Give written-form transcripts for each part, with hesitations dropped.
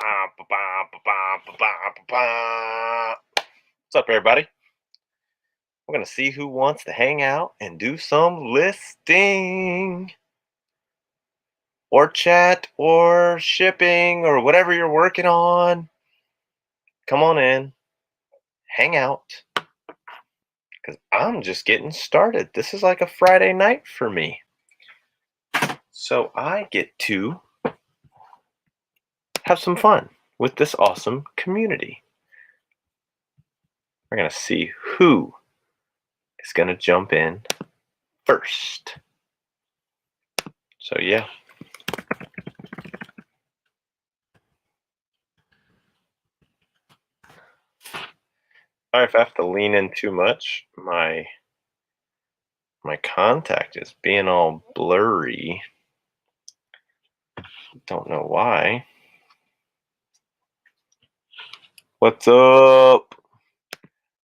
What's up, everybody? We're going to see who wants to hang out and do some listing or chat or shipping or whatever you're working on. Come on in, hang out, because I'm just getting started. This is like a Friday night for me. So I get to have some fun with this awesome community. We're going to see who is going to jump in first. So yeah. Sorry if I have to lean in too much. My contact is being all blurry. Don't know why. What's up?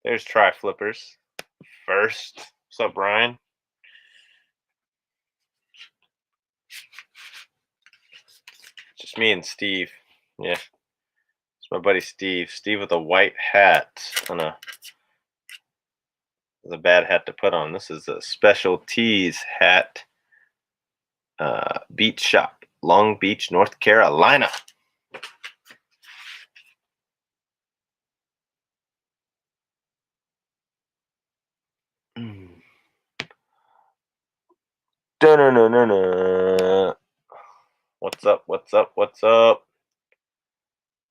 There's Try Flippers first. What's up, Brian? Just me and Steve. Yeah. It's my buddy Steve. Steve with a white hat on a bad hat to put on. This is a special tees hat. Beach Shop, Long Beach, North Carolina. Da-na-na-na-na. What's up? What's up? What's up?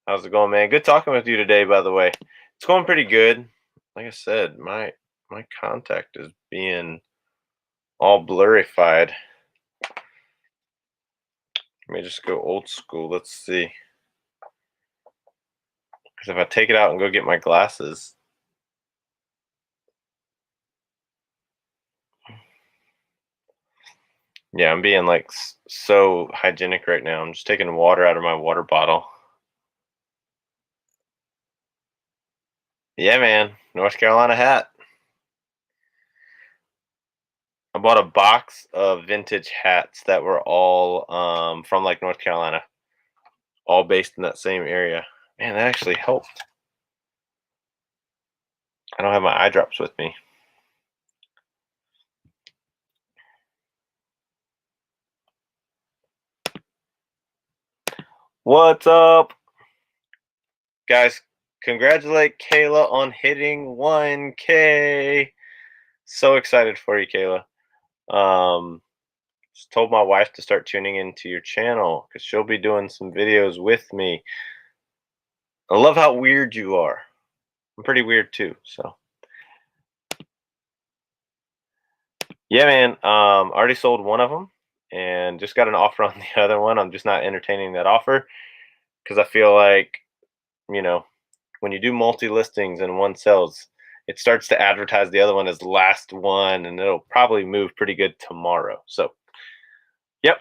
How's it going, man? Good talking with you today, by the way. It's going pretty good. Like I said, my contact is being all blurrified. Let me just go old school. Let's see. Because if I take it out and go get my glasses, yeah, I'm being like so hygienic right now. I'm just taking water out of my water bottle. Yeah, man, North Carolina hat. I bought a box of vintage hats that were all from like North Carolina, all based in that same area. Man, that actually helped. I don't have my eye drops with me. What's up? Guys, congratulate Kayla on hitting 1K. So excited for you, Kayla. Just told my wife to start tuning into your channel because she'll be doing some videos with me. I love how weird you are. I'm pretty weird too, so. Yeah, man. Already sold one of them and just got an offer on the other one. I'm just not entertaining that offer because I feel like, you know, when you do multi-listings and one sells, it starts to advertise the other one as the last one, and it'll probably move pretty good tomorrow. So, yep.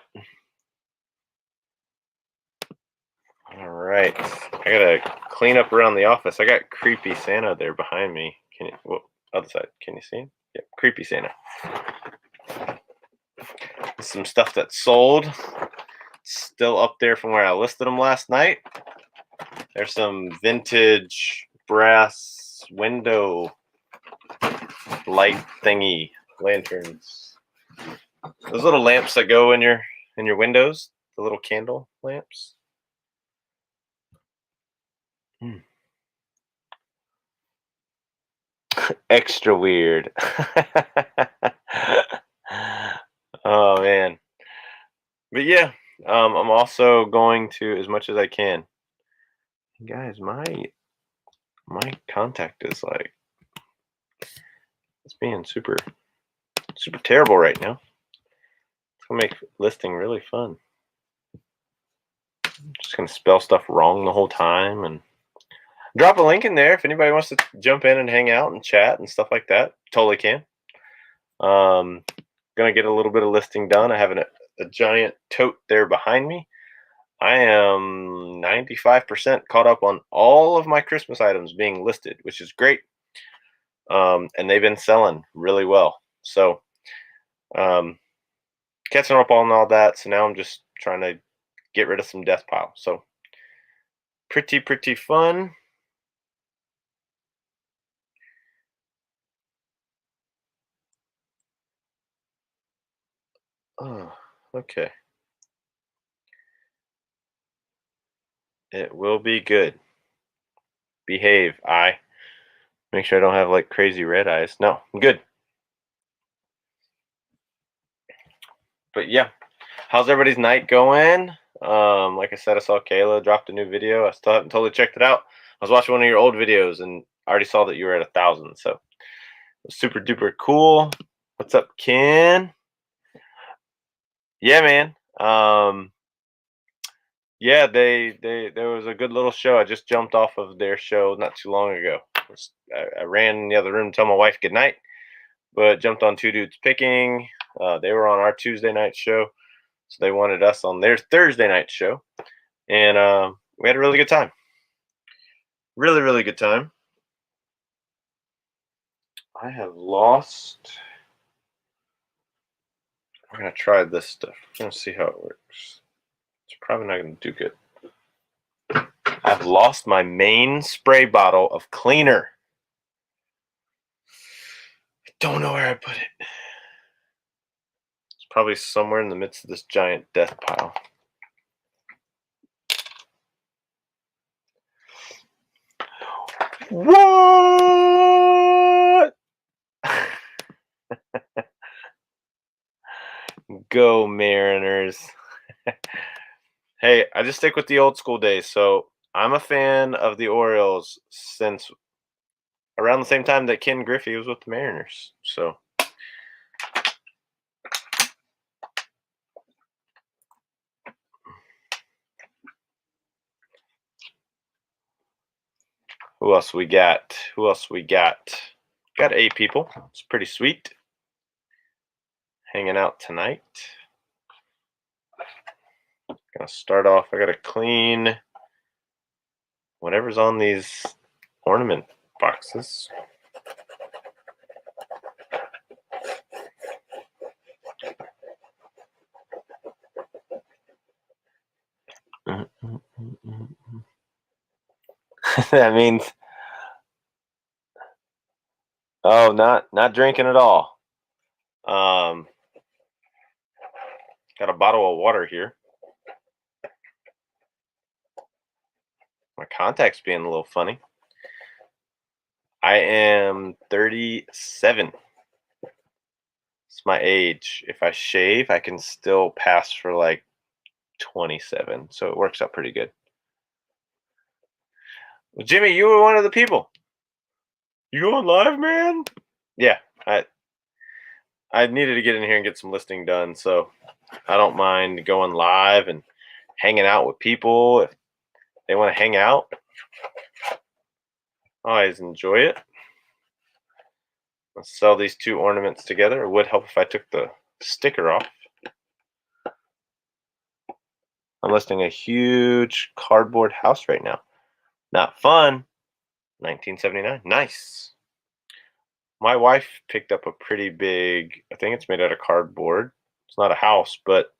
All right. I gotta clean up around the office. I got creepy Santa there behind me. Can you? Well, other side. Can you see him? Yep. Creepy Santa. Some stuff that sold. Still up there from where I listed them last night. There's some vintage brass window light thingy lanterns. Those little lamps that go in your windows, the little candle lamps. Extra weird. Oh man. But yeah, I'm also going to, as much as I can. Guys, my contact is like, it's being super terrible right now. It's gonna make listing really fun. I'm just gonna spell stuff wrong the whole time and drop a link in there if anybody wants to jump in and hang out and chat and stuff like that. Totally can. Gonna get a little bit of listing done. I have a giant tote there behind me. I am 95% caught up on all of my Christmas items being listed, which is great. And they've been selling really well. So catching up on all that. So now I'm just trying to get rid of some death pile. So Pretty fun. Oh, okay. It will be good. Behave, eye. Make sure I don't have like crazy red eyes. No, I'm good. But yeah, how's everybody's night going? Like I said, I saw Kayla dropped a new video. I still haven't totally checked it out. I was watching one of your old videos and I already saw that you were at 1,000. So it was super duper cool. What's up, Ken? Yeah, man. Yeah, they there was a good little show. I just jumped off of their show not too long ago. I ran in the other room to tell my wife good night, but jumped on Two Dudes Picking. They were on our Tuesday night show, so they wanted us on their Thursday night show, and we had a really good time. Really good time. I have lost. We're gonna try this stuff. We're gonna see how it works. It's probably not gonna do good. I've lost my main spray bottle of cleaner. I don't know where I put it. It's probably somewhere in the midst of this giant death pile. What? Go Mariners. Hey, I just stick with the old school days. So I'm a fan of the Orioles since around the same time that Ken Griffey was with the Mariners. So who else we got? Who else we got? Got 8 people. It's pretty sweet. Hanging out tonight. Gonna start off. I gotta clean whatever's on these ornament boxes. That means not drinking at all. Got a bottle of water here. My contact's being a little funny. I am 37. It's my age. If I shave, I can still pass for like 27. So it works out pretty good. Well, Jimmy, you were one of the people. You going live, man? Yeah, I needed to get in here and get some listing done, so I don't mind going live and hanging out with people if they want to hang out. I always enjoy it. Let's sell these 2 ornaments together. It would help if I took the sticker off. I'm listing a huge cardboard house right now. Not fun. 1979. Nice. My wife picked up a pretty big, I think it's made out of cardboard. It's not a house, but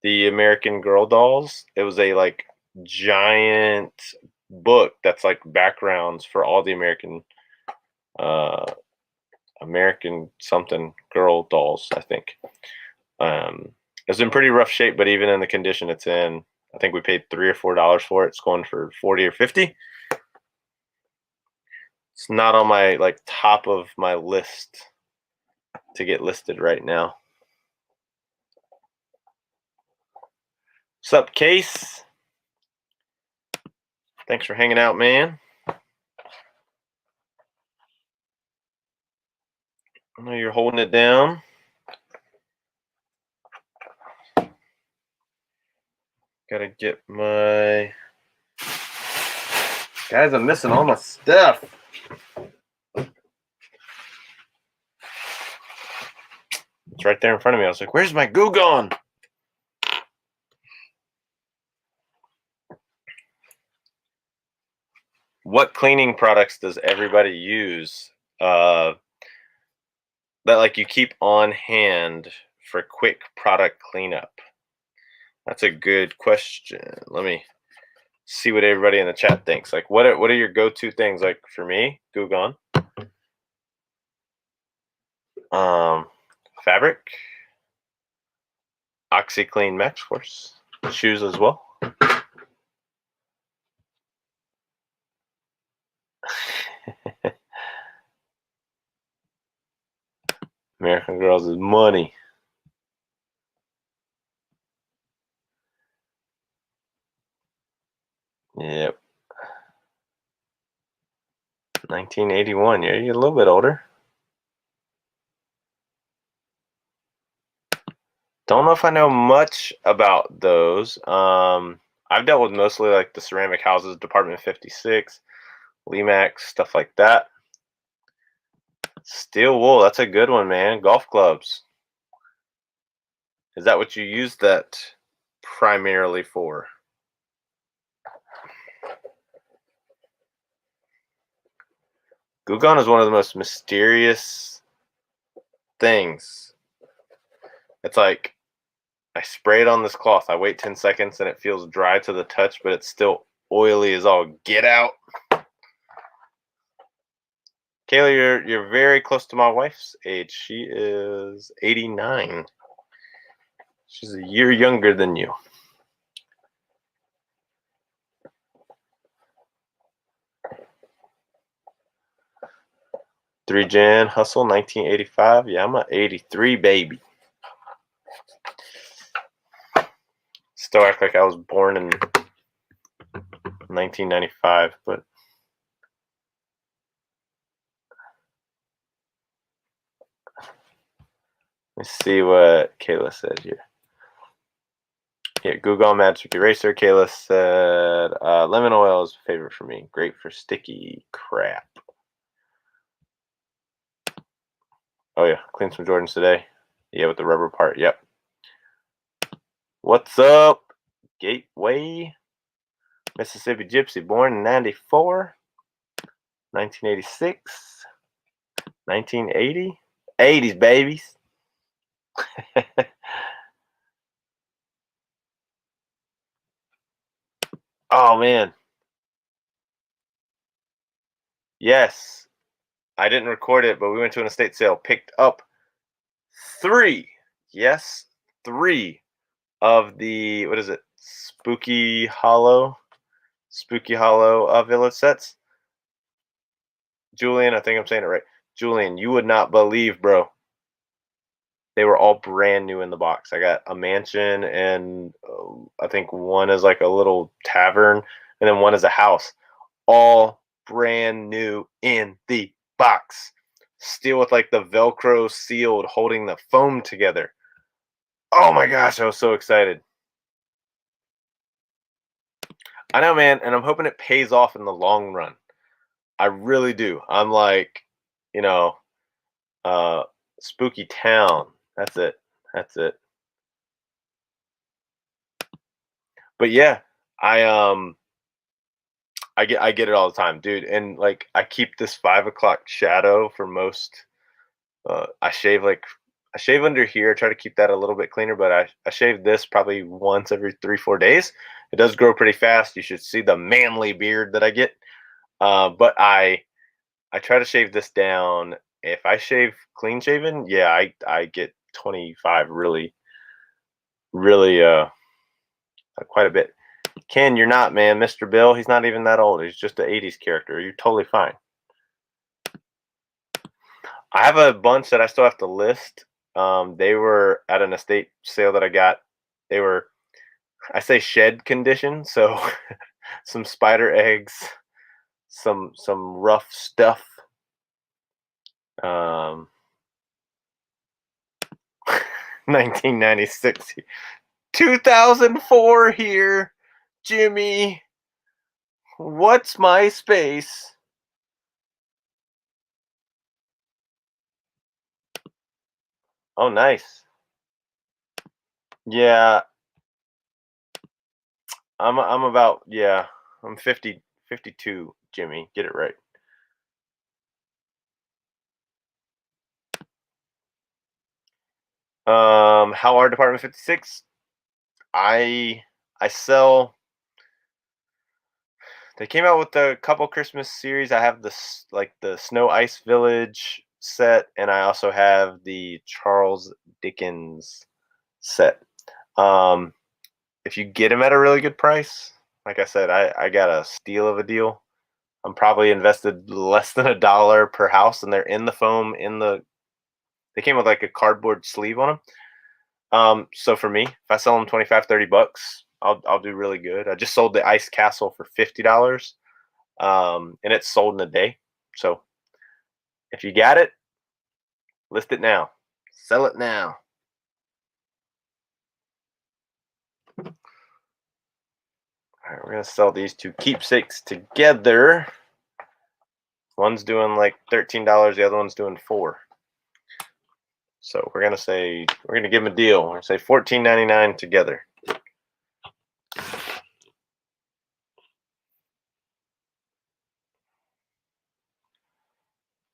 the American Girl dolls. It was a like giant book that's like backgrounds for all the uh American something girl dolls, I think. It's in pretty rough shape, but even in the condition it's in, I think we paid $3 or $4 for it. It's going for 40 or 50. It's not on my like top of my list to get listed right now. What's up, Case? Thanks for hanging out, man. I know you're holding it down. Gotta get my guys. I'm missing all my stuff. It's right there in front of me. I was like, "Where's my goo gone?" What cleaning products does everybody use that like you keep on hand for quick product cleanup? That's a good question. Let me see what everybody in the chat thinks. Like, what are your go-to things? Like for me, Gugon, um, fabric, OxyClean Max Force, shoes as well. American Girls is money. Yep. 1981. Yeah, you're a little bit older. Don't know if I know much about those. I've dealt with mostly like the ceramic houses, Department 56, Lemax, stuff like that. Steel wool, that's a good one, man. Golf clubs. Is that what you use that primarily for? Gugon is one of the most mysterious things. It's like I spray it on this cloth. I wait 10 seconds and it feels dry to the touch, but it's still oily as all get out. Kayla, you're very close to my wife's age. She is 89. She's a year younger than you. Three Jan Hustle, 1985. Yeah, I'm an 83 baby. Still act like I was born in 1995, but let's see what Kayla said here. Here, Google Magic Eraser. Kayla said, lemon oil is a favorite for me. Great for sticky crap. Oh, yeah. Clean some Jordans today. Yeah, with the rubber part. Yep. What's up, Gateway? Mississippi Gypsy, born in 94, 1986, 1980. 80s, babies. Oh, man. Yes. I didn't record it, but we went to an estate sale, picked up 3. Yes, 3 of the, what is it? Spooky Hollow Village sets. Julian, I think I'm saying it right. Julian, you would not believe, bro. They were all brand new in the box. I got a mansion, and I think one is like a little tavern, and then one is a house. All brand new in the box. Still with like the Velcro sealed, holding the foam together. Oh my gosh, I was so excited. I know, man, and I'm hoping it pays off in the long run. I really do. I'm like, you know, uh, Spooky Town. That's it. That's it. But yeah, I I get it all the time, dude. And like I keep this 5 o'clock shadow for most. I shave like I shave under here. Try to keep that a little bit cleaner, but I shave this probably once every 3-4 days. It does grow pretty fast. You should see the manly beard that I get. But I try to shave this down. If I shave clean shaven, yeah, I get 25 really quite a bit. Ken, you're not, man. Mr. Bill, he's not even that old. He's just an 80s character. You're totally fine. I have a bunch that I still have to list. They were at an estate sale that I got. They were, I say, shed condition, so some spider eggs, some rough stuff. 1996, 2004 here, Jimmy. What's my space? Oh, nice. Yeah, I'm about, yeah, I'm 50, 52, Jimmy. Get it right. How are Department 56? I I sell They came out with a couple Christmas series. I have this like the Snow Ice Village set, and I also have the Charles Dickens set. Um, if you get them at a really good price, like I said, I got a steal of a deal. I'm probably invested less than $1 per house, and they're in the foam. They came with like a cardboard sleeve on them. So for me, if I sell them 25, $30, I'll do really good. I just sold the Ice Castle for $50, and it's sold in a day. So if you got it, list it now, sell it now. All right, we're gonna sell these two keepsakes together. One's doing like $13, the other one's doing $4. So we're gonna give them a deal. We're gonna say $14.99 together.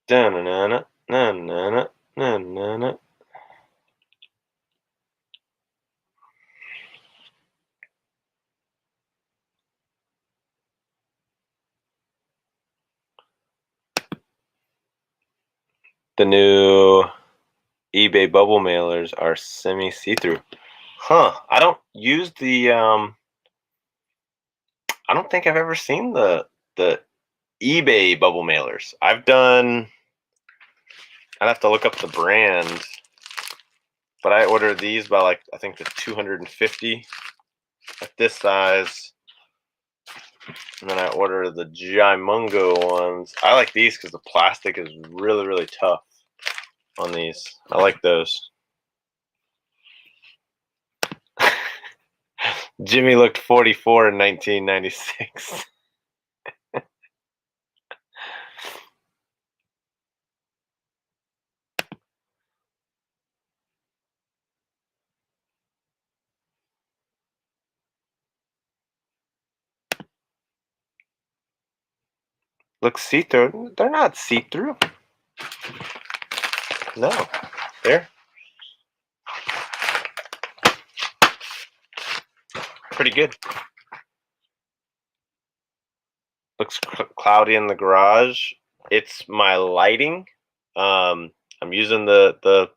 Da-na-na-na, na-na-na, na-na-na. The new eBay bubble mailers are semi see-through. Huh. I don't use the I don't think I've ever seen the eBay bubble mailers. I'd have to look up the brand, but I ordered these by like I think the 250 at this size. And then I ordered the Gimungo ones. I like these because the plastic is really, really tough on these. I like those. Jimmy looked 44 in 1996. Look see-through. They're not see-through. No. They're pretty good. Looks cloudy in the garage. It's my lighting. I'm using the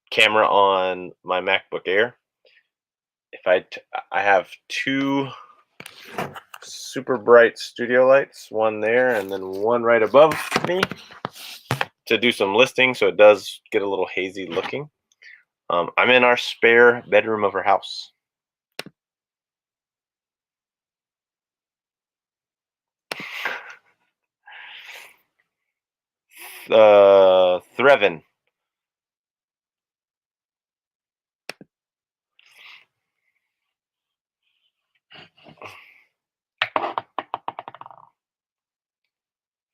camera on my MacBook Air. I have two super bright studio lights, one there and then one right above me to do some listing, so it does get a little hazy looking. I'm in our spare bedroom of our house. Threvin.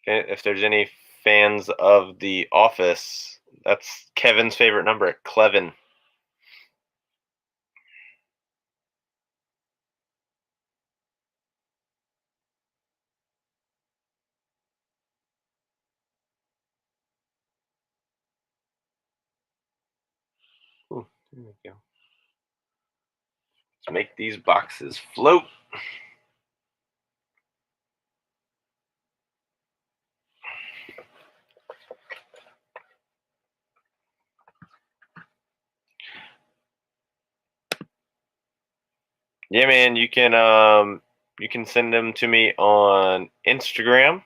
If there's any fans of The Office, that's Kevin's favorite number, Clevin. Ooh, there we go. Let's make these boxes float. Yeah, man, you can send them to me on Instagram,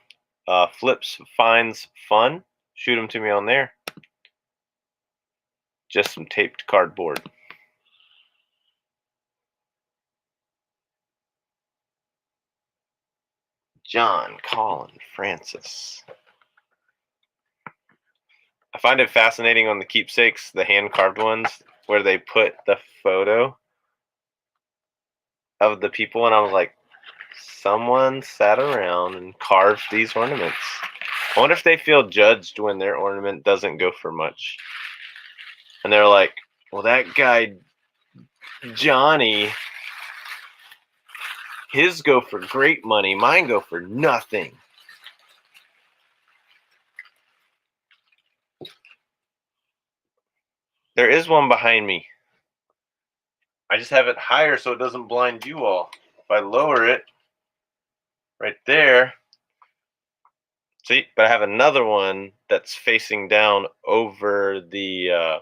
Flips Finds Fun. Shoot them to me on there. Just some taped cardboard. John, Colin, Francis. I find it fascinating on the keepsakes, the hand carved ones, where they put the photo of the people, and I was like, someone sat around and carved these ornaments. I wonder if they feel judged when their ornament doesn't go for much. And they're like, well, that guy, Johnny, his go for great money, mine go for nothing. There is one behind me. I just have it higher so it doesn't blind you all. If I lower it, right there. See, but I have another one that's facing down over the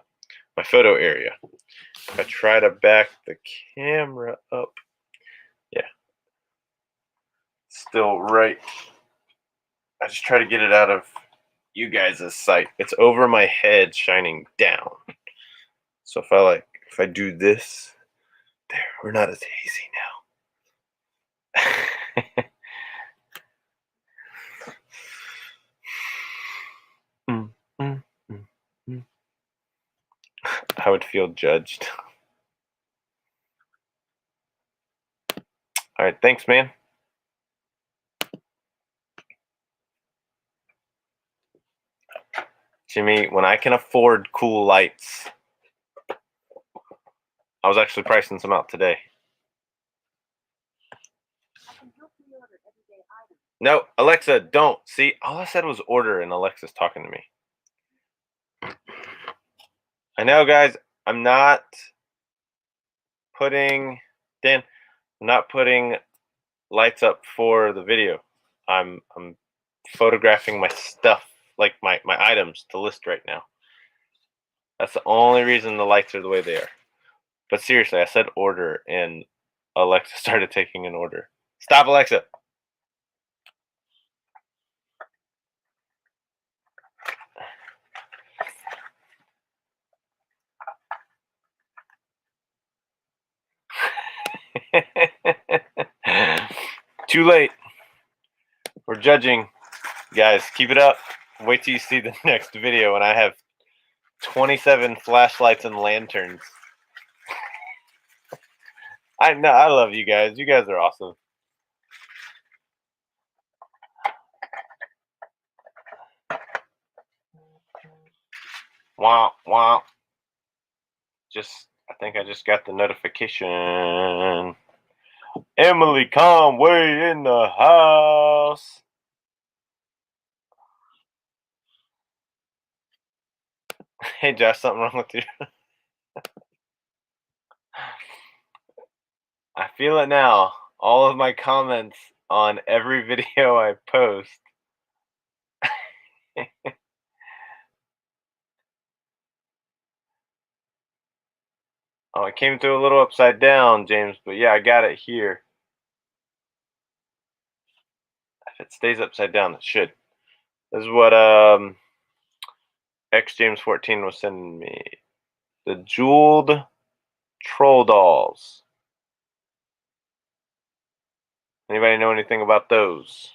my photo area. If I try to back the camera up, yeah, still right. I just try to get it out of you guys' sight. It's over my head, shining down. So if I do this, there, we're not as hazy now. Mm, mm, mm, mm. I would feel judged. All right, thanks, man. Jimmy, when I can afford cool lights, I was actually pricing some out today. No, Alexa, don't. See, all I said was order, and Alexa's talking to me. I know, guys. I'm not putting Dan. I'm not putting lights up for the video. I'm photographing my stuff, like my items to list right now. That's the only reason the lights are the way they are. But seriously, I said order, and Alexa started taking an order. Stop, Alexa. Too late. We're judging. Guys, keep it up. Wait till you see the next video when I have 27 flashlights and lanterns. I know, I love you guys. You guys are awesome. Wah, wah. I think I just got the notification. Emily Conway in the house. Hey, Josh, something wrong with you? I feel it now. All of my comments on every video I post. Oh, it came through a little upside down, James, but yeah, I got it here. If it stays upside down, it should. This is what X James 14 was sending me. The jeweled troll dolls. Anybody know anything about those?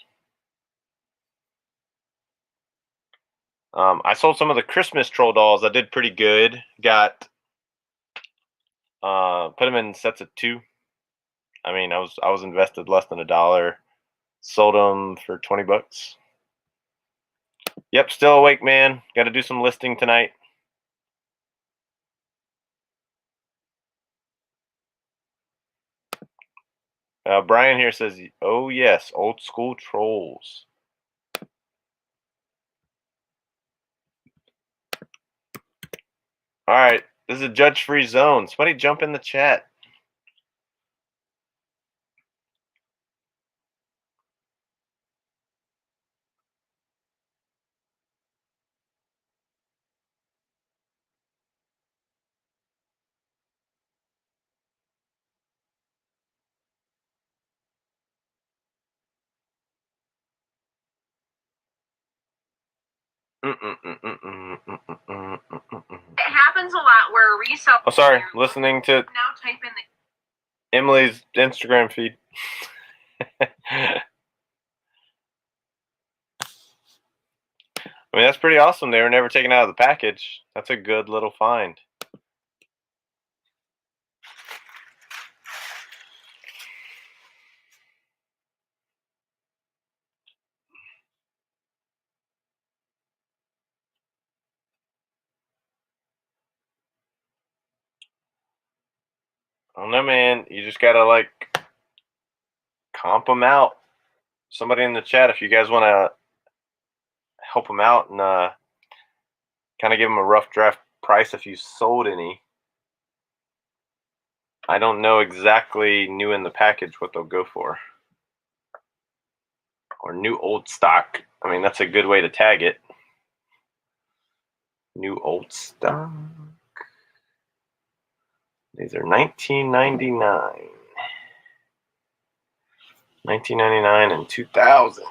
I sold some of the Christmas troll dolls. I did pretty good. Got put them in sets of 2. I mean, I was invested less than $1. Sold them for $20. Yep, still awake, man. Got to do some listing tonight. Brian here says, "Oh yes, old school trolls." All right, this is a judge-free zone. Somebody jump in the chat. It happens a lot where a reseller. Oh, sorry. Listening to now type in the Emily's Instagram feed. I mean, that's pretty awesome. They were never taken out of the package. That's a good little find. I don't know, man. You just gotta like comp them out. Somebody in the chat, if you guys want to help them out and kind of give them a rough draft price if you sold any. I don't know exactly new in the package what they'll go for. or new old stock. I mean, that's a good way to tag it. New old stock. These are 1999. 1999 and 2000.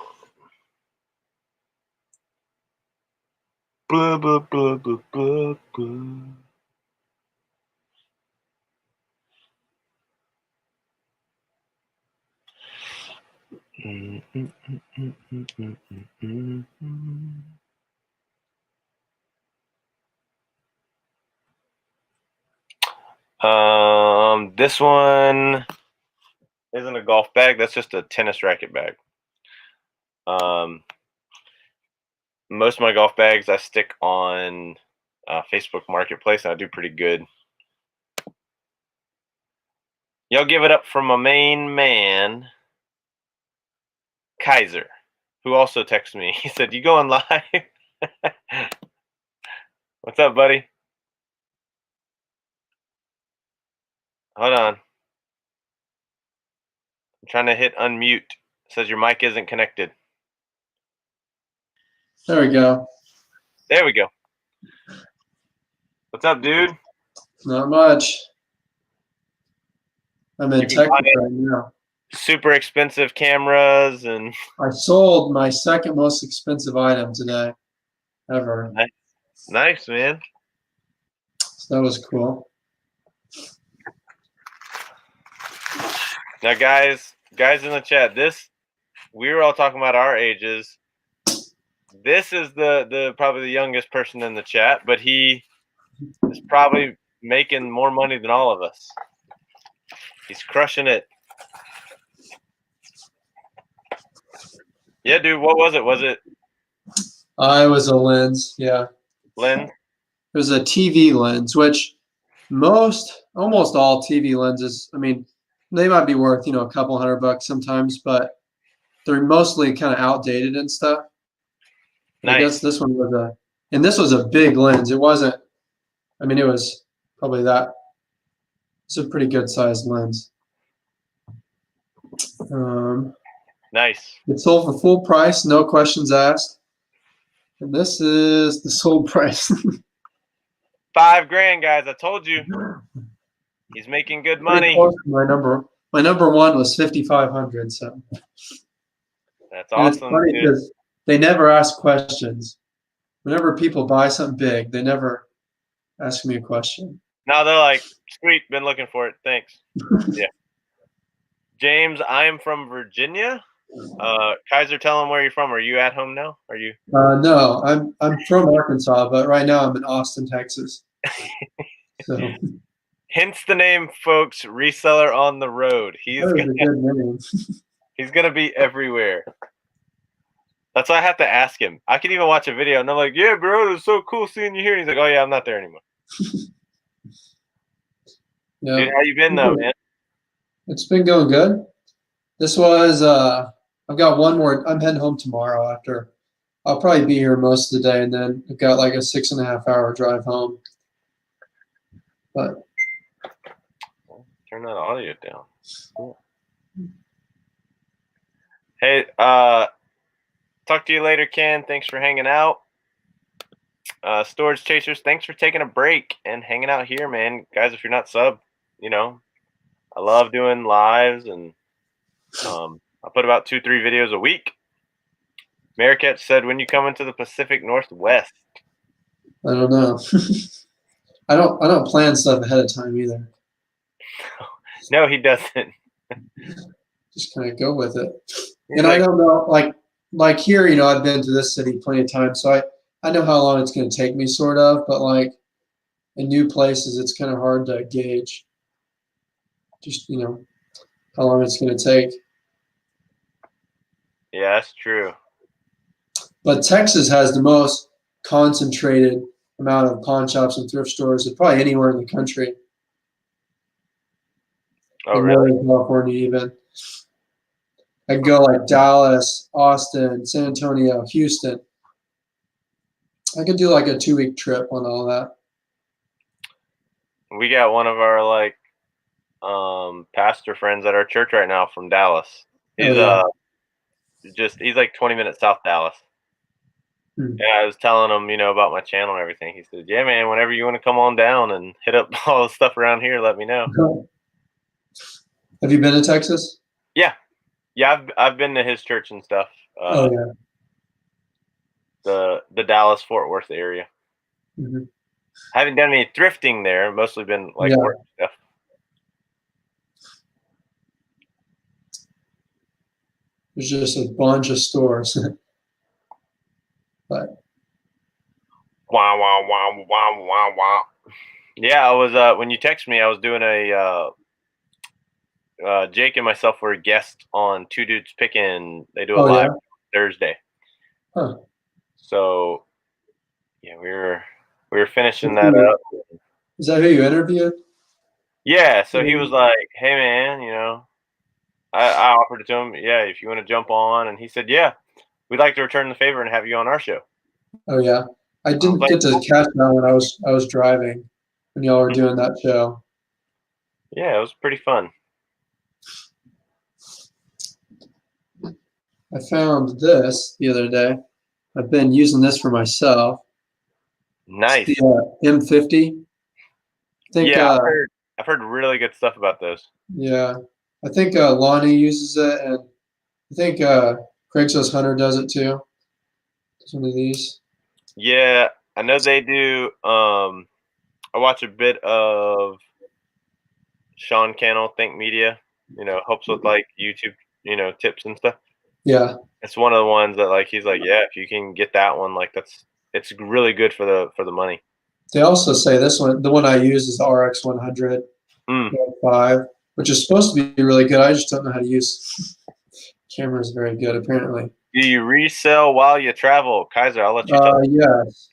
Blah, blah, blah, blah, blah, blah. This one isn't a golf bag. That's just a tennis racket bag. Most of my golf bags I stick on Facebook Marketplace, and I do pretty good. Y'all give it up for my main man, Kaiser, who also texted me. He said, "You going live?" What's up, buddy? Hold on. I'm trying to hit unmute. It says your mic isn't connected. There we go. There we go. What's up, dude? Not much. I'm in You've been Texas buying right now. super expensive cameras and I sold my second most expensive item today ever. nice, man. So that was cool. Now, guys in the chat, we were all talking about our ages. This is the probably the youngest person in the chat, but he is probably making more money than all of us. He's crushing it. Yeah, dude. What was it? Was it I was a lens, yeah. lens? It was a TV lens, which almost all TV lenses, I mean, they might be worth, a couple $100 sometimes, but they're mostly kind of outdated and stuff. Nice. I guess this one was and this was a big lens. It wasn't, I mean, it was probably it's a pretty good sized lens. Nice. It sold for full price, no questions asked. And this is the sold price. $5,000, guys. I told you. He's making good money. My number one was 5,500. So that's and awesome. it's funny because they never ask questions. Whenever people buy something big, they never ask me a question. No, they're like, sweet, been looking for it. Thanks. Yeah. James, I am from Virginia. Kaiser, tell him where you're from. Are you at home now? Are you? No, I'm from Arkansas, but right now I'm in Austin, Texas. So hence the name, folks. Reseller on the road. That is a good name. He's gonna be everywhere. That's why I have to ask him. I can even watch a video and I'm like, "Yeah, bro, it's so cool seeing you here." And he's like, "Oh yeah, I'm not there anymore." Yeah. Dude, how you been though, man? It's been going good. This was I've got one more. I'm heading home tomorrow after. I'll probably be here most of the day, and then I've got like a 6.5 hour drive home. But turn that audio down. Cool. Hey, talk to you later, Ken. Thanks for hanging out. Storage Chasers, thanks for taking a break and hanging out here, man. Guys, if you're not sub, I love doing lives, and I put about 2-3 videos a week. Maricat said, "When you come into the Pacific Northwest?" I don't know. I don't plan stuff ahead of time either. No, he doesn't. Just kind of go with it. And I don't know, like here, I've been to this city plenty of times, so I know how long it's going to take me, sort of. But like in new places, it's kind of hard to gauge. Just how long it's going to take. Yeah, that's true. But Texas has the most concentrated amount of pawn shops and thrift stores of probably anywhere in the country. Oh, really? Northern California, even. I could go like Dallas, Austin, San Antonio, Houston. I could do like a 2-week trip on all that. We got one of our pastor friends at our church right now from Dallas. He's he's like 20 minutes south Dallas. Hmm. And I was telling him, about my channel and everything. He said, "Yeah, man, whenever you want to come on down and hit up all the stuff around here, let me know." Have you been to Texas? Yeah, yeah, I've been to his church and stuff. Oh yeah. The Dallas Fort Worth area. Mhm. I haven't done any thrifting there. Mostly been like Yeah. work stuff. There's just a bunch of stores. But Wow, wow, wow, wow, wow, wow. Yeah, I was when you text me, I was doing a Jake and myself were guests on Two Dudes Picking. They do a oh live yeah. Thursday. Huh. So yeah, we were finishing Is that up. that who you interviewed? Yeah, so he was like, "Hey man, I offered it to him. Yeah, if you want to jump on," and he said, "Yeah, we'd like to return the favor and have you on our show." Oh yeah. I I was didn't like, get to catch that when I was driving when y'all were doing that show. "Yeah, it was pretty fun." I found this the other day. I've been using this for myself. It's Nice. the M50. I think Yeah, I've heard really good stuff about those. yeah. I think Lonnie uses it, and I think Craigslist Hunter does it too. Some of these. Yeah, I know they do. I watch a bit of Sean Cannell, Think Media. Helps with like YouTube, tips and stuff. Yeah. It's one of the ones that like he's like, yeah, if you can get that one, like it's really good for the money. They also say this one, the one I use is the RX 100 Mm. 5, which is supposed to be really good. I just don't know how to use. Camera is very good, apparently. Do you resell while you travel, Kaiser? I'll let you tell. Yes.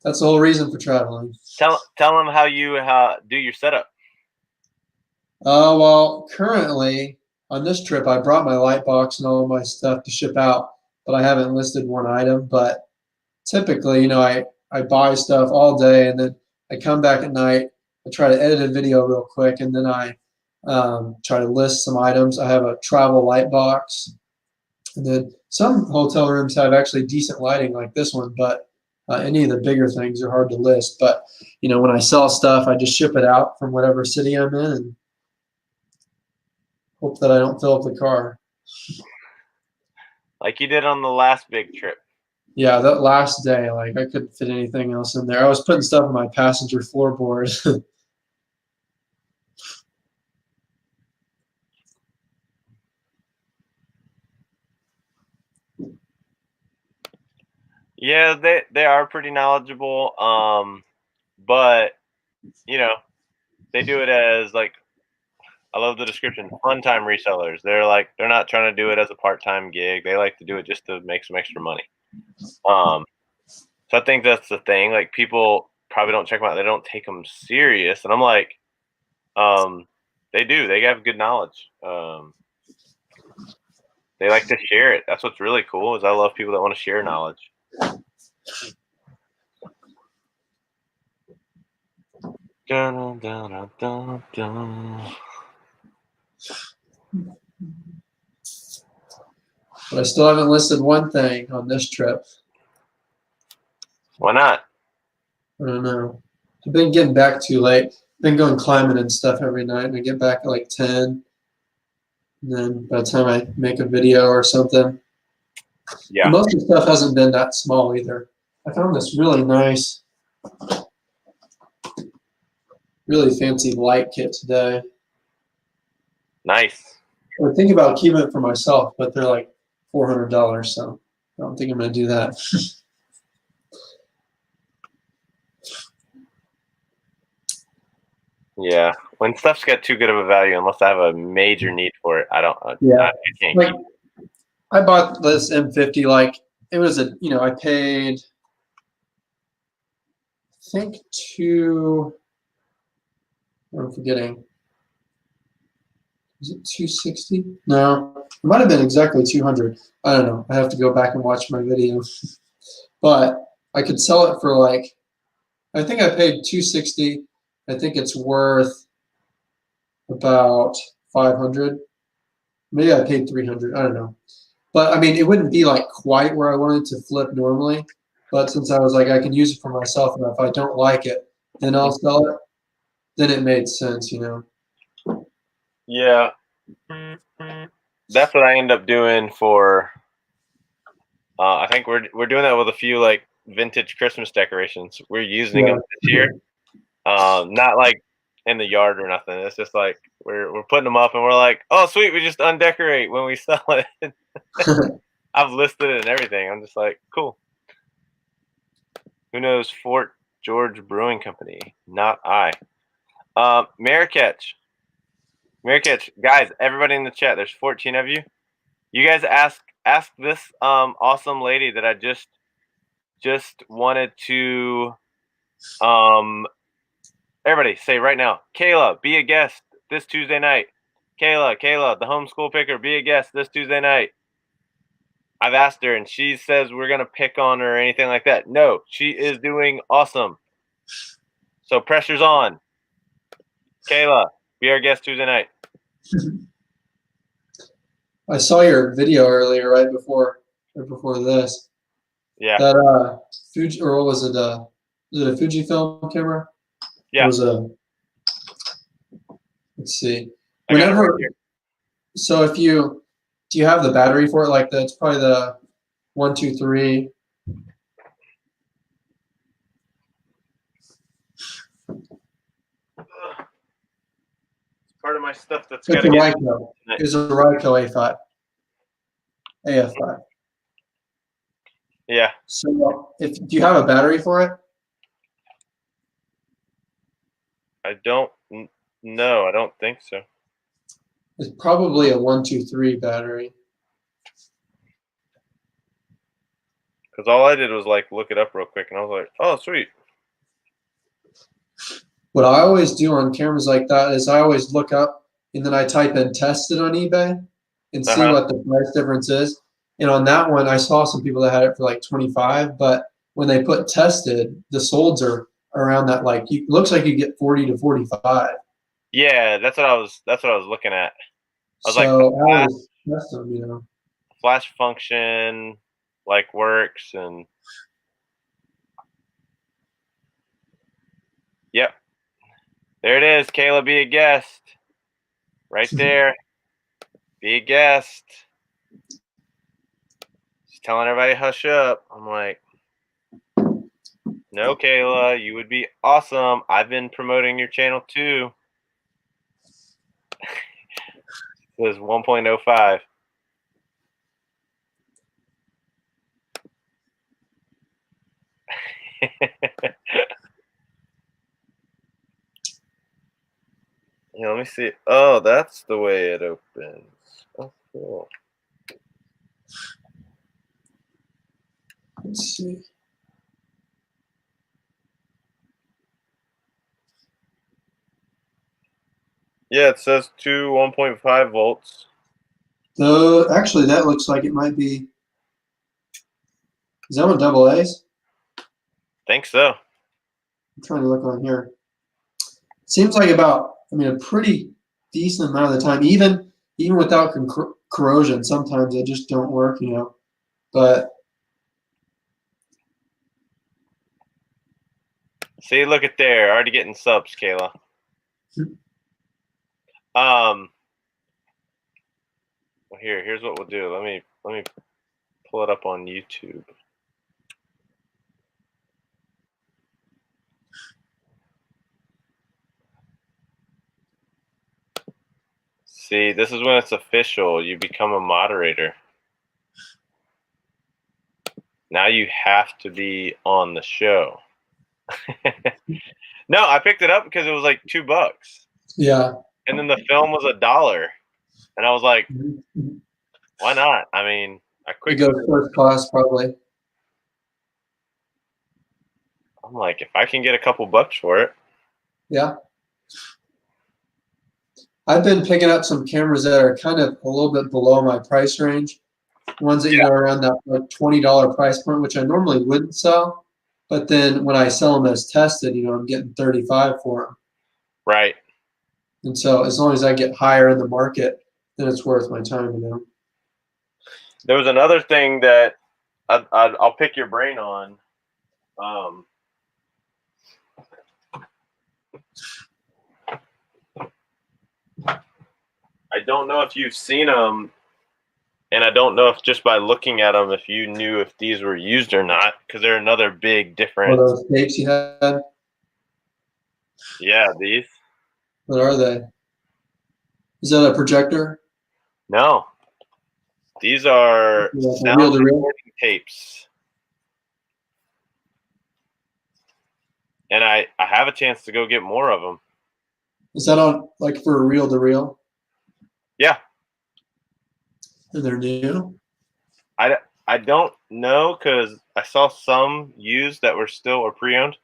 That's the whole reason for traveling. Tell them how you do your setup. Well, currently on this trip, I brought my light box and all my stuff to ship out, but I haven't listed one item. But typically, I buy stuff all day and then I come back at night. I try to edit a video real quick and then I try to list some items. I have a travel light box. And then some hotel rooms have actually decent lighting like this one, but any of the bigger things are hard to list. But, when I sell stuff, I just ship it out from whatever city I'm in and hope that I don't fill up the car. Like you did on the last big trip. Yeah, that last day, like I couldn't fit anything else in there. I was putting stuff on my passenger floorboard. Yeah, they are pretty knowledgeable. But they do it as like I love the description, fun time resellers. They're not trying to do it as a part-time gig. They like to do it just to make some extra money. So I think that's the thing. Like people probably don't check them out. They don't take them serious. And I'm like, they do. They have good knowledge. They like to share it. That's what's really cool. Is I love people that want to share knowledge. Dun, dun, dun, dun, dun. But I still haven't listed one thing on this trip. Why not? I don't know. I've been getting back too late. Been going climbing and stuff every night, and I get back at like 10. And then by the time I make a video or something, Yeah. and most of the stuff hasn't been that small either. I found this really nice, really fancy light kit today. Nice. I was thinking about keeping it for myself, but they're like $400, so I don't think I'm going to do that. Yeah. When stuff's got too good of a value, unless I have a major need for it, I don't. Yeah. I can't. Like, I bought this M50, like, it was I paid, I think I'm forgetting. Was it 260? No, it might have been exactly 200. I don't know. I have to go back and watch my video. But I could sell it for like, I think I paid 260. I think it's worth about 500. Maybe I paid 300. I don't know. But I mean, it wouldn't be like quite where I wanted to flip normally. But since I was like, I can use it for myself, and if I don't like it, then I'll sell it. Then it made sense, Yeah, that's what I end up doing for. I think we're doing that with a few like vintage Christmas decorations. We're using them this year. Not like in the yard or nothing. It's just like we're putting them up, and we're like, oh sweet, we just undecorate when we sell it. I've listed it and everything. I'm just like, cool. Who knows? Fort George Brewing Company. Not I. Marrakech, guys, everybody in the chat. There's 14 of you. You guys ask this awesome lady that I just wanted to everybody say right now, Kayla, be a guest this Tuesday night. Kayla, the homeschool picker, be a guest this Tuesday night. I've asked her and she says we're gonna pick on her or anything like that. No, she is doing awesome. So pressure's on. Kayla, be our guest Tuesday night. I saw your video earlier, right before this. Yeah. That Fuji, or what was it? Was it a Fujifilm camera? Yeah. Or was it let's see. I got it right here. So do you have the battery for it? Like it's probably the 123. Part of my stuff that's It's got to a get. Ryko. It's a Ryko A5. AF5. Yeah. So do you have a battery for it? I don't know. I don't think so. It's probably a 123 battery. Because all I did was like look it up real quick, and I was like, oh sweet. What I always do on cameras like that is I always look up and then I type in tested on eBay and see what the price difference is. And on that one, I saw some people that had it for like 25, but when they put tested, the solds are around that, like, looks like you get 40 to 45. Yeah, that's what I was looking at. I was like, I always test them, flash function like works, and yep. There it is. Kayla, be a guest. Right there. Be a guest. She's telling everybody hush up. I'm like, no, Kayla, you would be awesome. I've been promoting your channel too. It says 1.05. Yeah, let me see. Oh, that's the way it opens. Oh, cool. Let's see. Yeah, it says 1.5 volts. So actually, that looks like it might be. Is that one double A's? Think so. I'm trying to look on here. Seems like a pretty decent amount of the time, even without corrosion, sometimes they just don't work, But see, look at there, already getting subs, Kayla. Well, here's what we'll do. Let me pull it up on YouTube. See, this is when it's official. You become a moderator. Now you have to be on the show. No, I picked it up because it was like $2. yeah. And then the film was $1. And I was like, why not? I mean, I quickly go first class probably. I'm like, if I can get a couple bucks for it. Yeah. I've been picking up some cameras that are kind of a little bit below my price range. Ones that, are around that like $20 price point, which I normally wouldn't sell. But then when I sell them as tested, I'm getting 35 for them. Right. And so as long as I get higher in the market, then it's worth my time, There was another thing that I'll pick your brain on. I don't know if you've seen them, and I don't know if just by looking at them, if you knew if these were used or not, because they're another big difference. What are those tapes you had? Yeah, these. What are they? Is that a projector? No, these are sound Reel-to-reel? recording tapes, and I have a chance to go get more of them. Is that on like for a reel-to-reel? Yeah, And they're new? I don't know because I saw some used that were still or pre-owned,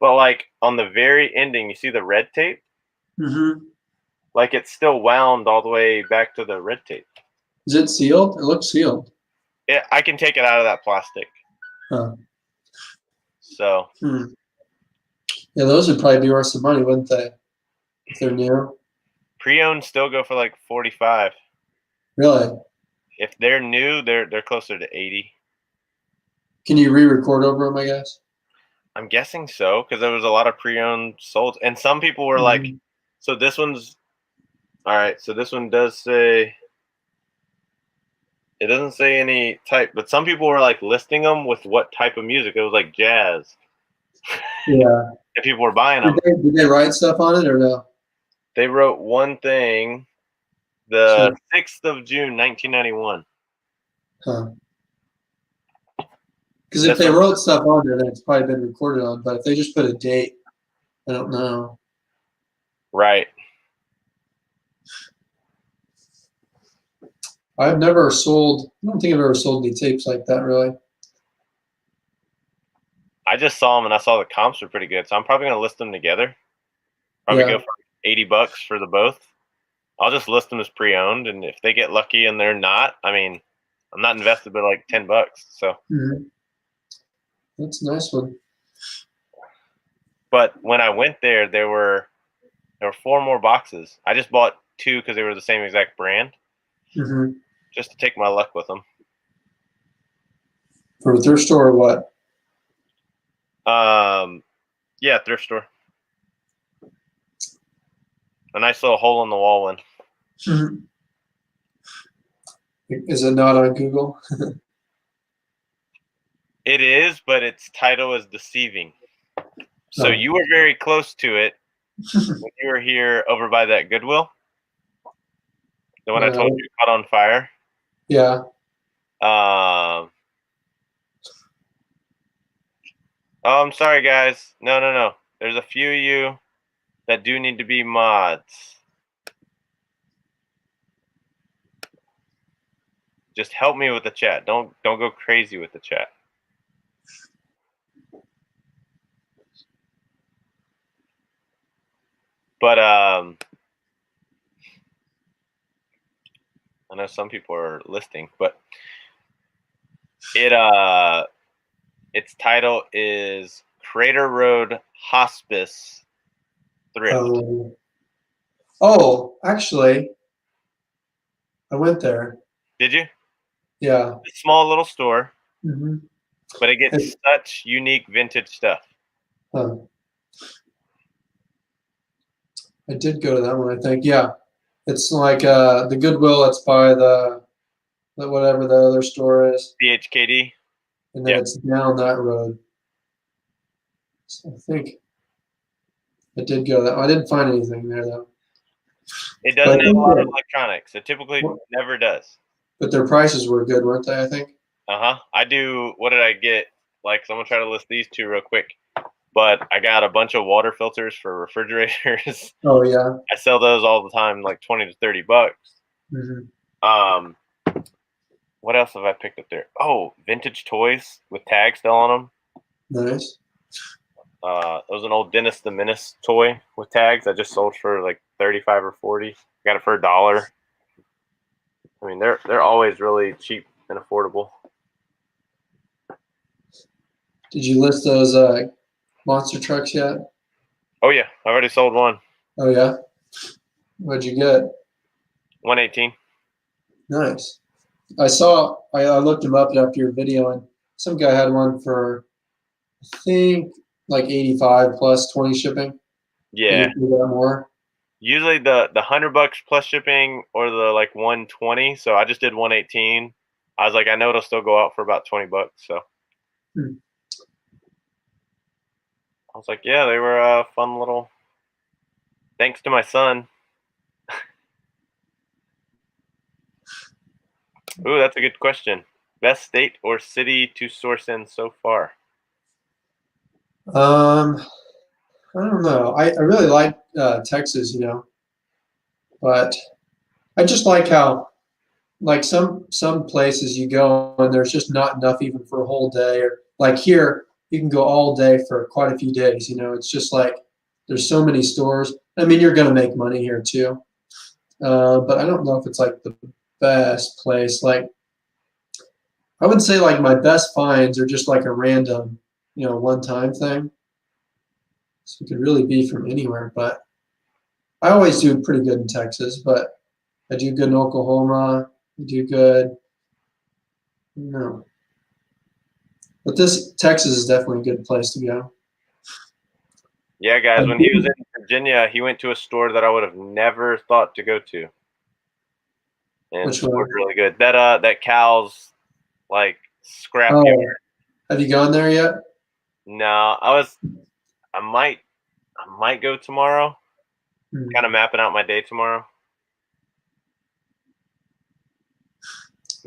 but like on the very ending, you see the red tape. Mm-hmm. Like it's still wound all the way back to the red tape. Is it sealed? It looks sealed. Yeah, I can take it out of that plastic. Huh. So. Yeah, those would probably be worth some money, wouldn't they? If they're new. Pre-owned still go for like 45. Really? If they're new, they're closer to 80. Can you re-record over them, I guess? I'm guessing so because there was a lot of pre-owned sold, and some people were like, "So this one's all right." So this one does say it doesn't say any type, but some people were like listing them with what type of music. It was like jazz. Yeah. And people were buying them. Did they write stuff on it or no? They wrote one thing, the 6th of June, 1991. Huh. Because if they wrote stuff on there, then it's probably been recorded on. But if they just put a date, I don't know. Right. I've never sold. I don't think I've ever sold any tapes like that, really. I just saw them and I saw the comps were pretty good, so I'm probably gonna list them together. Probably go for $80 for the both. I'll just list them as pre-owned, and if they get lucky and they're not, I mean, I'm not invested but like $10. So. That's a nice one. But when I went there, there were 4 more boxes. I just bought 2 because they were the same exact brand, just to take my luck with them. For a thrift store or what? Yeah, thrift store. A nice little hole in the wall one. Is it not on Google? It is, but its title is deceiving. So you were very close to it when you were here over by that Goodwill. The one I told you caught on fire. Yeah. Oh, I'm sorry, guys. No. There's a few of you that do need to be mods. Just help me with the chat. Don't go crazy with the chat. But I know some people are listing, but its title is Crater Road Hospice Thrift. Oh, actually, I went there. Did you? Yeah. It's a small little store, but it gets such unique vintage stuff. I did go to that one, I think. Yeah. It's like the Goodwill that's by the whatever the other store is. BHKD. And then it's down that road. So I think I did go that. I didn't find anything there though. It doesn't have a lot of electronics. It typically never does. But their prices were good, weren't they? I think. I do. What did I get? Like, so I'm gonna try to list these 2 real quick. But I got a bunch of water filters for refrigerators. Oh yeah. I sell those all the time, like $20 to $30. What else have I picked up there? Oh, vintage toys with tags still on them. Nice. It was an old Dennis the Menace toy with tags. I just sold for like 35 or 40. Got it for $1. I mean, they're always really cheap and affordable. Did you list those monster trucks yet? Oh yeah, I already sold one. Oh yeah. What'd you get? 118. Nice. I looked him up after your video, and some guy had one for, I think, like 85 plus 20 shipping. Yeah. You can do that more. Usually the $100 plus shipping or the like 120. So I just did 118. I was like, I know it'll still go out for about $20. So Hmm. I was like, yeah, they were a fun little. Thanks to my son. Ooh, that's a good question. Best state or city to source in so far? I don't know. I really like Texas, but I just like how like some places you go and there's just not enough even for a whole day, or like here you can go all day for quite a few days. It's just like there's so many stores. I mean, you're gonna make money here too, but I don't know if it's like the best place. Like I would say like my best finds are just like a random, one time thing. So it could really be from anywhere, but I always do pretty good in Texas, but I do good in Oklahoma. I do good. No, but this Texas is definitely a good place to go. Yeah, guys, I when he was do. in Virginia, he went to a store that I would have never thought to go to, and Which scored one? really good. That Cal's like scrap yard. Oh, have you gone there yet? No, I might go tomorrow. Hmm. Kind of mapping out my day tomorrow.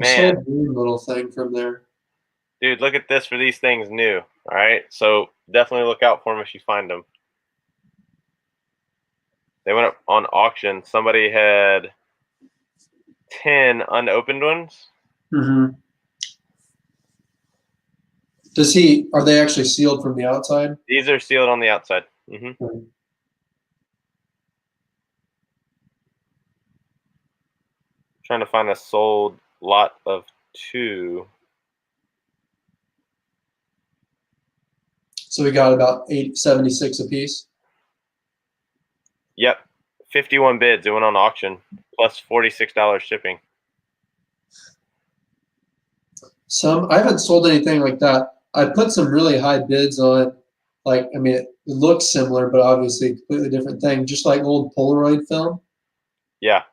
I saw Man, a weird little thing from there. dude, look at this for these things new. All right, so definitely look out for them if you find them. They went up on auction. Somebody had 10 unopened ones. Hmm. Are they actually sealed from the outside? These are sealed on the outside. Hmm. Trying to find a sold lot of 2. So we got about 76 a piece. Yep, 51 bids. It went on auction plus $46 shipping. I haven't sold anything like that. I put some really high bids on, like, I mean, it looks similar, but obviously a completely different thing, just like old Polaroid film. Yeah,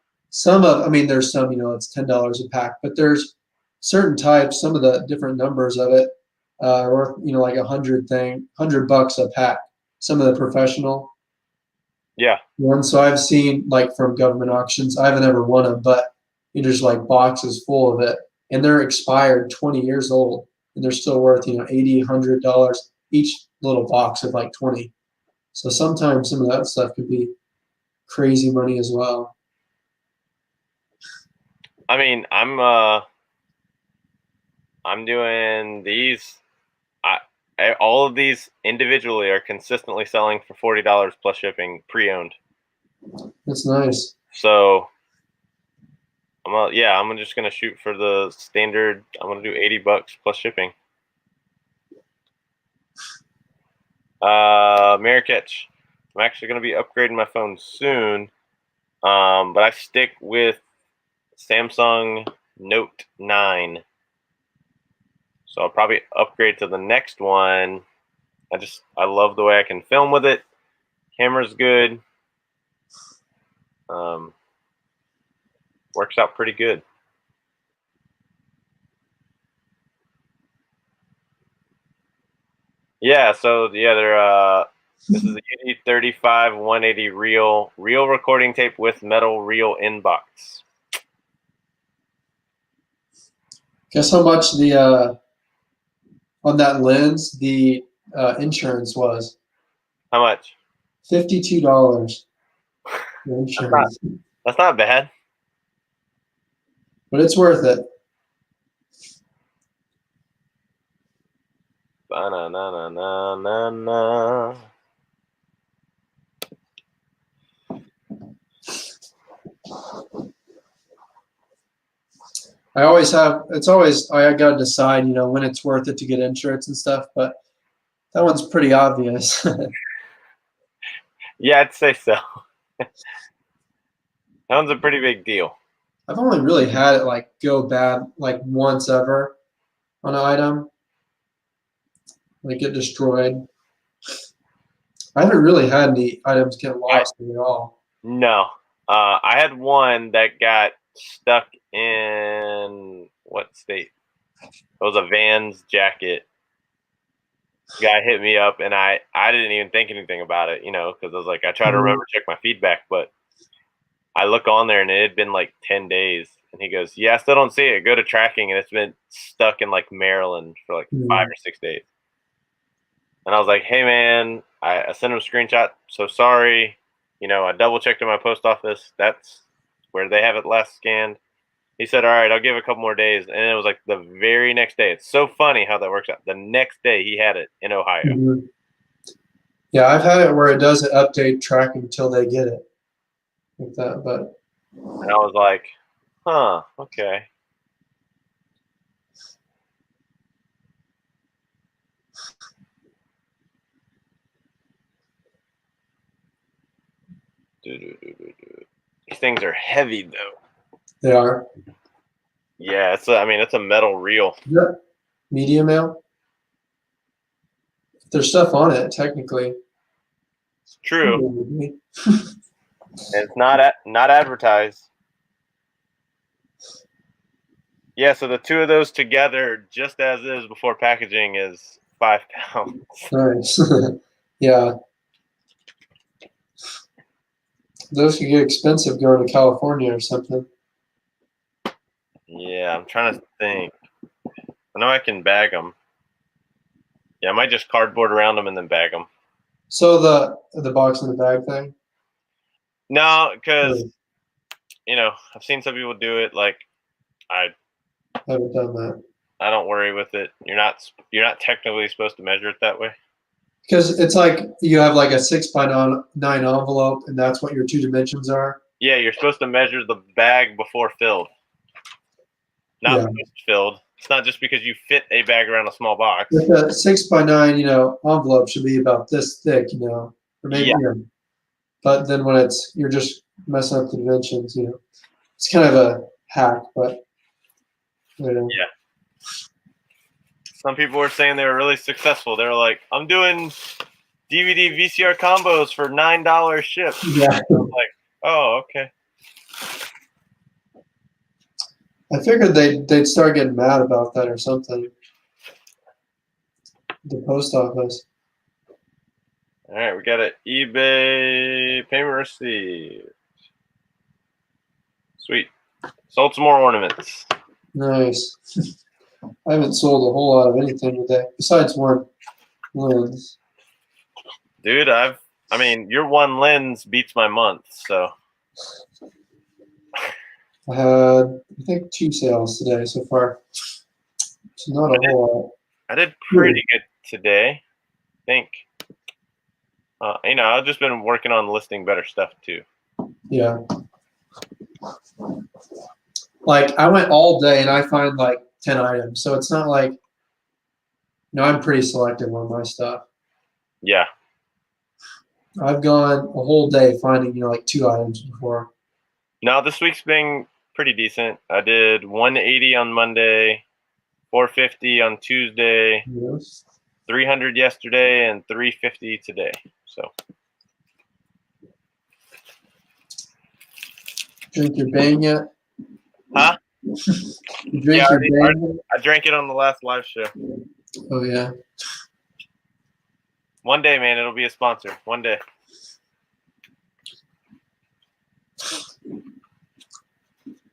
I mean, there's some, it's $10 a pack, but there's certain types, some of the different numbers of it are worth, like $100 a pack. Some of the professional yeah. ones. So I've seen like from government auctions. I haven't ever won them, but there's like boxes full of it, and they're expired, 20 years old, and they're still worth 80, $100 each little box of like 20. So sometimes some of that stuff could be crazy money as well. I mean, I'm doing these. All of these individually are consistently selling for $40 plus shipping, pre-owned. That's nice. So I'm just gonna shoot for the standard. I'm gonna do $80 plus shipping. Marrakech. I'm actually gonna be upgrading my phone soon, but I stick with Samsung Note 9. So I'll probably upgrade to the next one. I love the way I can film with it. Camera's good. Um, Works out pretty good. Yeah, so yeah, this is a UD35 180 reel recording tape with metal reel inbox. Guess how much the on that lens the insurance was? How much? $52 for That's not insurance, that's not bad. but it's worth it. Ba-na-na-na-na-na-na. I got to decide, when it's worth it to get insurance and stuff, but that one's pretty obvious. Yeah, I'd say so. That one's a pretty big deal. I've only really had it like go bad like once ever on an item, like get destroyed. I haven't really had any items get lost at all. No. I had one that got stuck in what state? It was a Vans jacket. Guy hit me up, and I didn't even think anything about it, because I was like, I try to remember check my feedback, but I look on there and it had been like 10 days, and he goes, "Yeah, I still don't see it. Go to tracking," and it's been stuck in like Maryland for like 5 or 6 days. And I was like, "Hey man," I sent him a screenshot. So sorry, I double checked in my post office. That's where they have it last scanned. He said, "All right, I'll give it a couple more days." And it was like the very next day. It's so funny how that works out. The next day he had it in Ohio. Mm-hmm. Yeah, I've had it where it doesn't update tracking until they get it. Like that, but and I was like, huh, okay. These things are heavy though. They are. Yeah, it's a metal reel. Yeah. Medium mail. There's stuff on it, technically. It's true. And it's not advertised. Yeah, so the two of those together, just as is before packaging, is 5 pounds. Nice. Yeah. Those could get expensive going to California or something. Yeah, I'm trying to think. I know I can bag them. Yeah, I might just cardboard around them and then bag them. So the box in the bag thing? No, because I've seen some people do it. Like I haven't done that. I don't worry with it. You're not technically supposed to measure it that way. Because it's like you have like a 6x9 envelope, and that's what your two dimensions are. Yeah, you're supposed to measure the bag before filled, not post-filled. It's not just because you fit a bag around a small box. With a 6x9, envelope should be about this thick, or maybe. Yeah. But then when you're just messing up the dimensions, it's kind of a hack, but. Yeah. Some people were saying they were really successful. They were like, "I'm doing DVD VCR combos for $9 shipped." Yeah. I'm like, oh, okay. I figured they'd start getting mad about that or something. The post office. All right, we got an eBay payment receipt. Sweet. Sold some more ornaments. Nice. I haven't sold a whole lot of anything today, besides one lens. Dude, your one lens beats my month, so. I had, I think, 2 sales today so far. So not a whole lot. I did pretty good today, I think. I've just been working on listing better stuff too. Yeah. Like, I went all day and I find like 10 items. So it's not like, I'm pretty selective on my stuff. Yeah. I've gone a whole day finding, like 2 items before. No, this week's been pretty decent. I did 180 on Monday, 450 on Tuesday, Yes. 300 yesterday, and 350 today. So. Drink your Bang yet? Huh? You drink your Bang? I drank it on the last live show. Oh, yeah. One day, man, it'll be a sponsor. One day.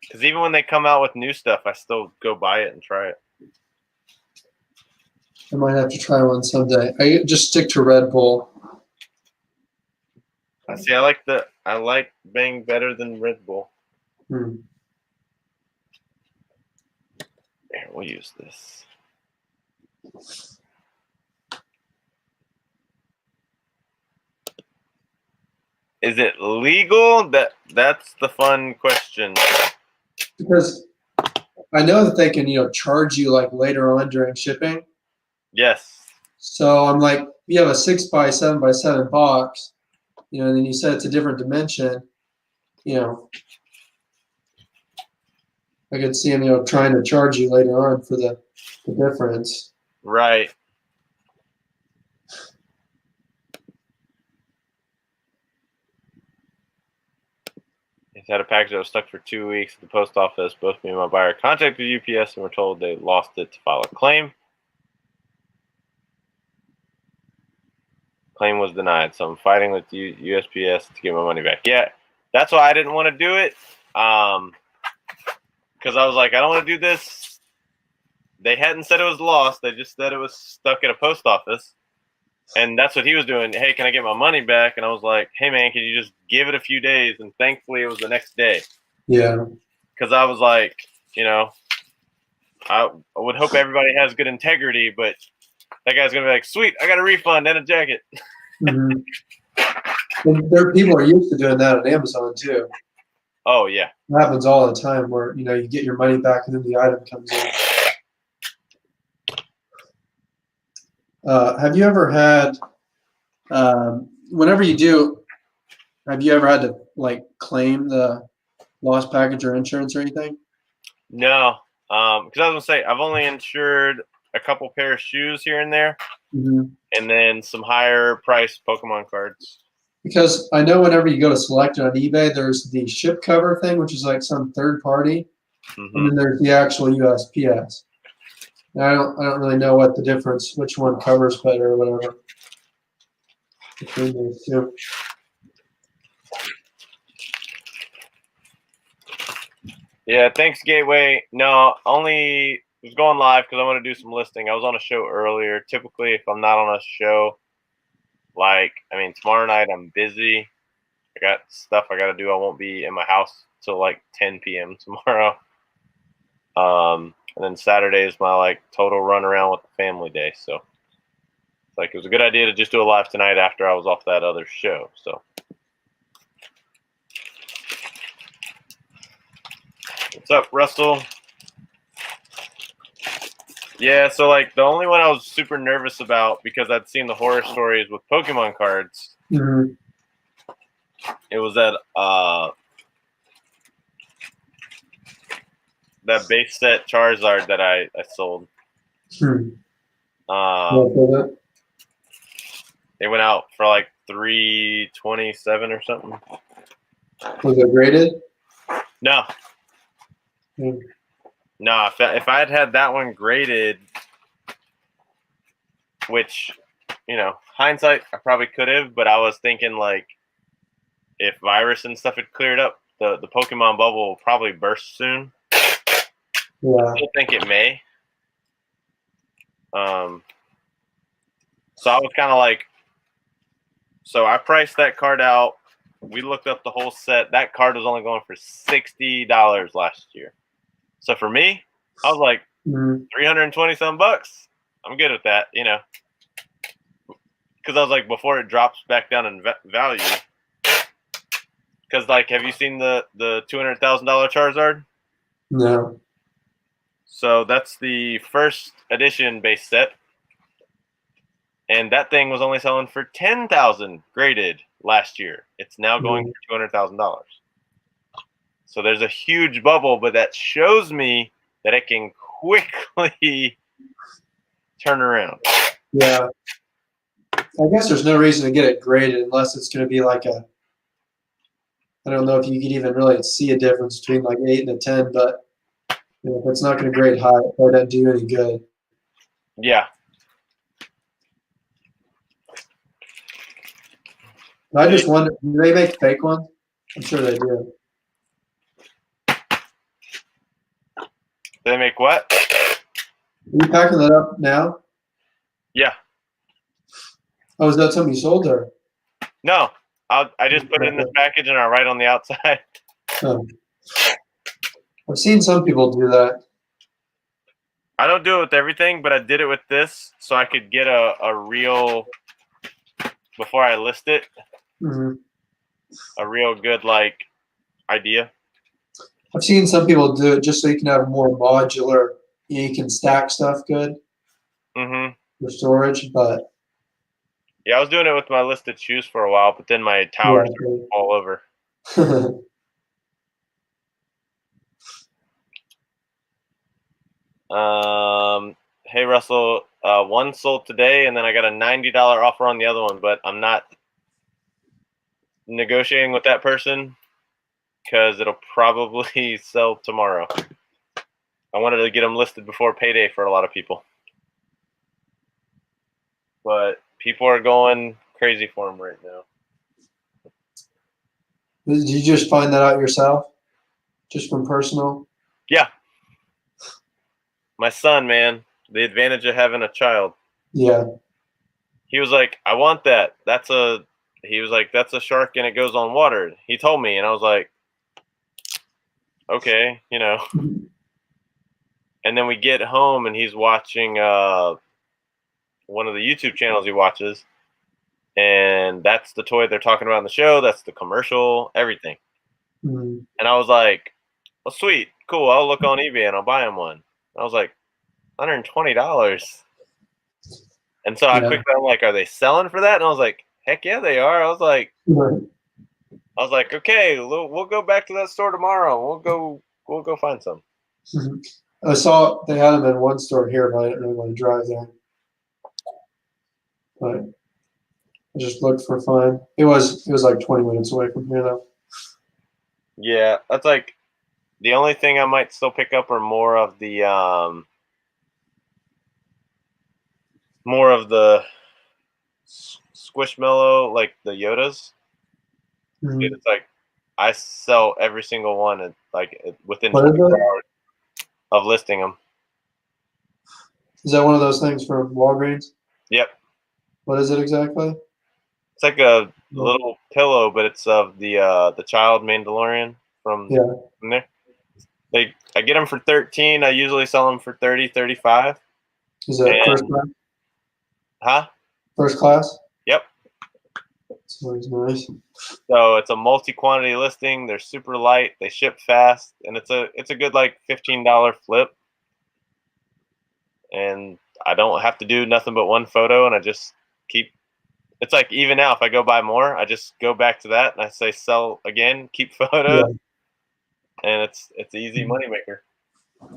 Because even when they come out with new stuff, I still go buy it and try it. I might have to try one someday. I just stick to Red Bull. See, I like Bang better than Red Bull. Hmm. Here, we'll use this. Is it legal? That's the fun question. Because I know that they can, charge you like later on during shipping. Yes. So I'm like, you have a 6x7x7 box, and then you said it's a different dimension, I could see them, trying to charge you later on for the difference. Right. He's had a package that was stuck for 2 weeks at the post office. Both me and my buyer contacted UPS and were told they lost it to file a claim. Claim was denied, so I'm fighting with USPS to get my money back. Yeah, that's why I didn't want to do it. Because I was like, I don't want to do this. They hadn't said it was lost. They just said it was stuck at a post office. And that's what he was doing. Hey, can I get my money back? And I was like, hey, man, can you just give it a few days? And thankfully, it was the next day. Yeah. Because I was like, I would hope everybody has good integrity, but that guy's going to be like, sweet, I got a refund and a jacket. Mm-hmm. And people are used to doing that on Amazon, too. Oh, yeah. It happens all the time where, you get your money back and then the item comes in. Have you ever had, whenever you do, have you ever had to, claim the lost package or insurance or anything? No. Because I was going to say, I've only insured a couple pair of shoes here and there, and then some higher priced Pokemon cards. Because I know whenever you go to select it on eBay, there's the ship cover thing, which is like some third party, and then there's the actual USPS. And I don't really know what the difference, which one covers better or whatever between those two. Yeah, thanks, Gateway. No, only was going live because I want to do some listing. I was on a show earlier. Typically, if I'm not on a show, tomorrow night I'm busy. I got stuff I got to do. I won't be in my house till 10 p.m. tomorrow. And then Saturday is my total run around with the family day. So it was a good idea to just do a live tonight after I was off that other show. So what's up, Russell? Yeah, so the only one I was super nervous about because I'd seen the horror stories with Pokemon cards. Mm-hmm. It was that base set Charizard that I sold. It went out for $327 or something. Was it graded? No. No, if I had that one graded, which, hindsight, I probably could have, but I was thinking if virus and stuff had cleared up, the Pokemon bubble will probably burst soon. Yeah. I still think it may. So I was kind of so I priced that card out. We looked up the whole set. That card was only going for $60 last year. So for me, I was like, 320 some bucks. I'm good with that, because I was like, before it drops back down in value. Because have you seen the $200,000 Charizard? No. So that's the first edition base set, and that thing was only selling for $10,000 graded last year. It's now going for $200,000. So there's a huge bubble, but that shows me that it can quickly turn around. Yeah. I guess there's no reason to get it graded unless it's going to be I don't know if you could even really see a difference between 8 and a 10, but if it's not going to grade high, it probably doesn't do you any good. Yeah. I just wonder, do they make fake ones? I'm sure they do. They make what? Are you packing that up now? Yeah. Oh, is that something you sold there? No. I just put it in this package and I write on the outside. Oh. I've seen some people do that. I don't do it with everything, but I did it with this so I could get a real, before I list it, a real good idea. I've seen some people do it just so you can have more modular, you can stack stuff good for storage, but yeah, I was doing it with my listed shoes for a while, but then my towers all over. Hey Russell, one sold today, and then I got a $90 offer on the other one, but I'm not negotiating with that person because it'll probably sell tomorrow. I wanted to get them listed before payday for a lot of people, but people are going crazy for them right now. Did you just find that out yourself? Just from personal? Yeah. My son, man, the advantage of having a child. Yeah. He was like, I want that. He was like, that's a shark and it goes on water. He told me, and I was like, okay, you know. And then we get home and he's watching one of the YouTube channels he watches, and that's the toy they're talking about in the show. That's the commercial, everything. Mm-hmm. And I was like, well, sweet, cool. I'll look on eBay and I'll buy him one. I was like, $120. And so I quickly, I'm like, are they selling for that? And I was like, heck yeah, they are. I was like, okay, we'll go back to that store tomorrow. We'll go find some. Mm-hmm. I saw they had them in one store here, but I didn't really want to drive there. But I just looked for fun. It was like 20 minutes away from here, though. Yeah, that's like the only thing I might still pick up are more of the Squishmallow, like the Yodas. Mm-hmm. It's like I sell every single one within What is 24 it? hours of listing them. Is that one of those things from Walgreens? Yep. What is it exactly? It's like a little pillow, but it's of the child Mandalorian from there. I get them for 13. I usually sell them for 30, 35. Is that first class? Huh? First class? Yep. That's always nice. So it's a multi-quantity listing. They're super light. They ship fast, and it's a good like $15 flip. And I don't have to do nothing but one photo, and I just keep. It's like even now, if I go buy more, I just go back to that and I say sell again, keep photos, and it's an easy moneymaker.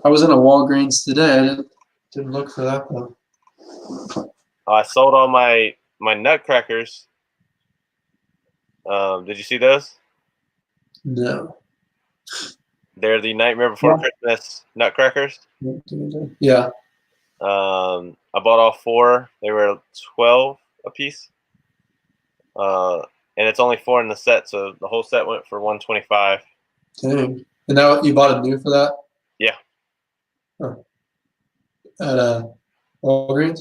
I was in a Walgreens today. I didn't look for that though. I sold all my nutcrackers. Did you see those? No. They're the Nightmare Before Christmas nutcrackers. Yeah. I bought all 4. They were 12 a piece. And it's only 4 in the set, so the whole set went for $125. Dang. And now you bought a new for that? Yeah. Huh. At Walgreens?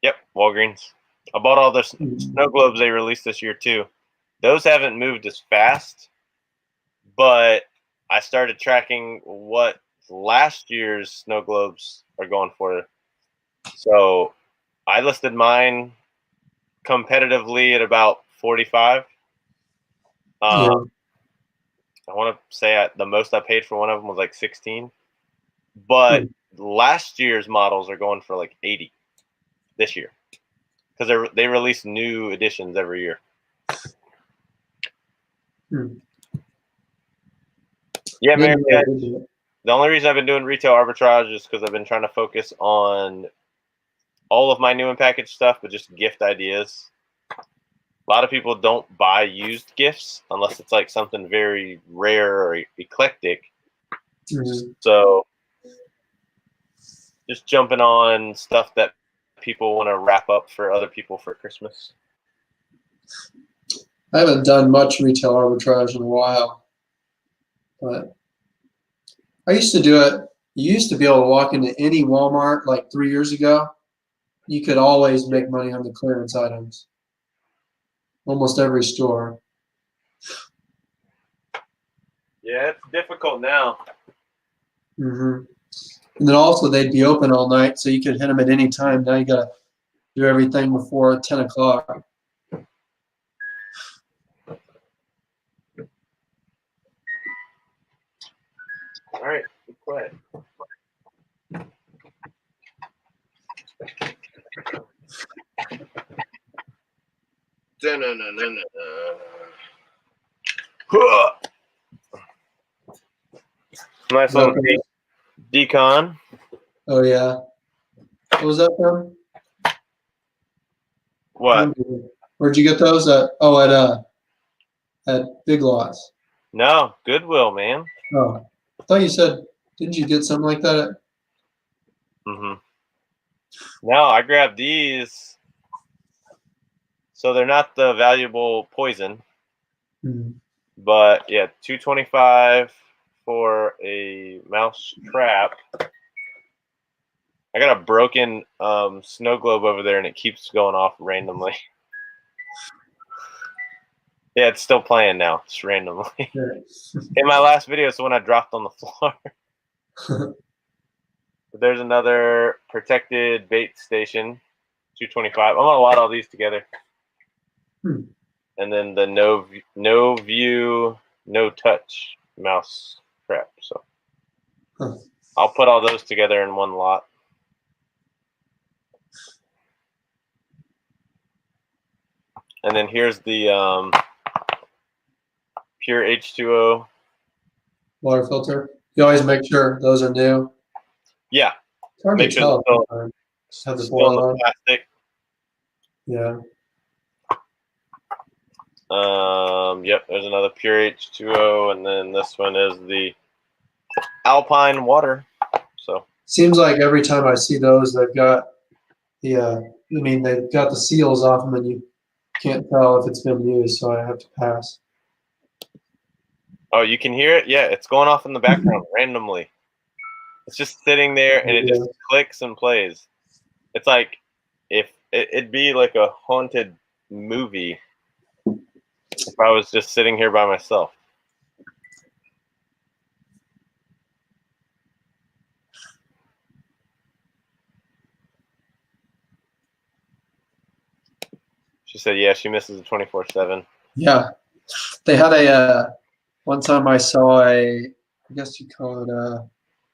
Yep, Walgreens. I bought all the snow globes they released this year too. Those haven't moved as fast, but I started tracking what last year's snow globes are going for. So I listed mine competitively at about 45. I want to say the most I paid for one of them was like 16. But last year's models are going for like 80 this year because they release new editions every year. Yeah, man. The only reason I've been doing retail arbitrage is because I've been trying to focus on all of my new and packaged stuff, but just gift ideas. A lot of people don't buy used gifts unless it's like something very rare or eclectic. So just jumping on stuff that people want to wrap up for other people for Christmas. I haven't done much retail arbitrage in a while, but I used to do it. You used to be able to walk into any Walmart like 3 years ago. You could always make money on the clearance items. Almost every store. Yeah, it's difficult now. And then also they'd be open all night, so you could hit them at any time. Now you got to do everything before 10 o'clock. All right, be quiet. Nice little decon. Oh yeah. What was that from? What? Where'd you get those? At Big Lots. No, Goodwill, man. Oh, I thought you said. Didn't you get something like that? Mm-hmm. No, I grabbed these. So they're not the valuable poison, but yeah, $2.25 for a mouse trap. I got a broken snow globe over there, and it keeps going off randomly. Yeah, it's still playing now, just randomly. In my last video, it's when I dropped on the floor. There's another protected bait station, $2.25. I'm gonna lot all these together. And then the no view, no touch mouse trap. So I'll put all those together in one lot. And then here's the pure H2O water filter. You always make sure those are new. Yeah. It's hard Make to sure tell. have the still in the plastic. Yeah. Yep, there's another pure H2O, and then this one is the Alpine water. So seems like every time I see those, they've got they've got the seals off them, and you can't tell if it's been used, so I have to pass. Oh, you can hear it? Yeah, it's going off in the background randomly. It's just sitting there, and it just clicks and plays. It's like if it'd be like a haunted movie if I was just sitting here by myself. She said, yeah, she misses the 24/7. Yeah. They had one time I saw I guess you call it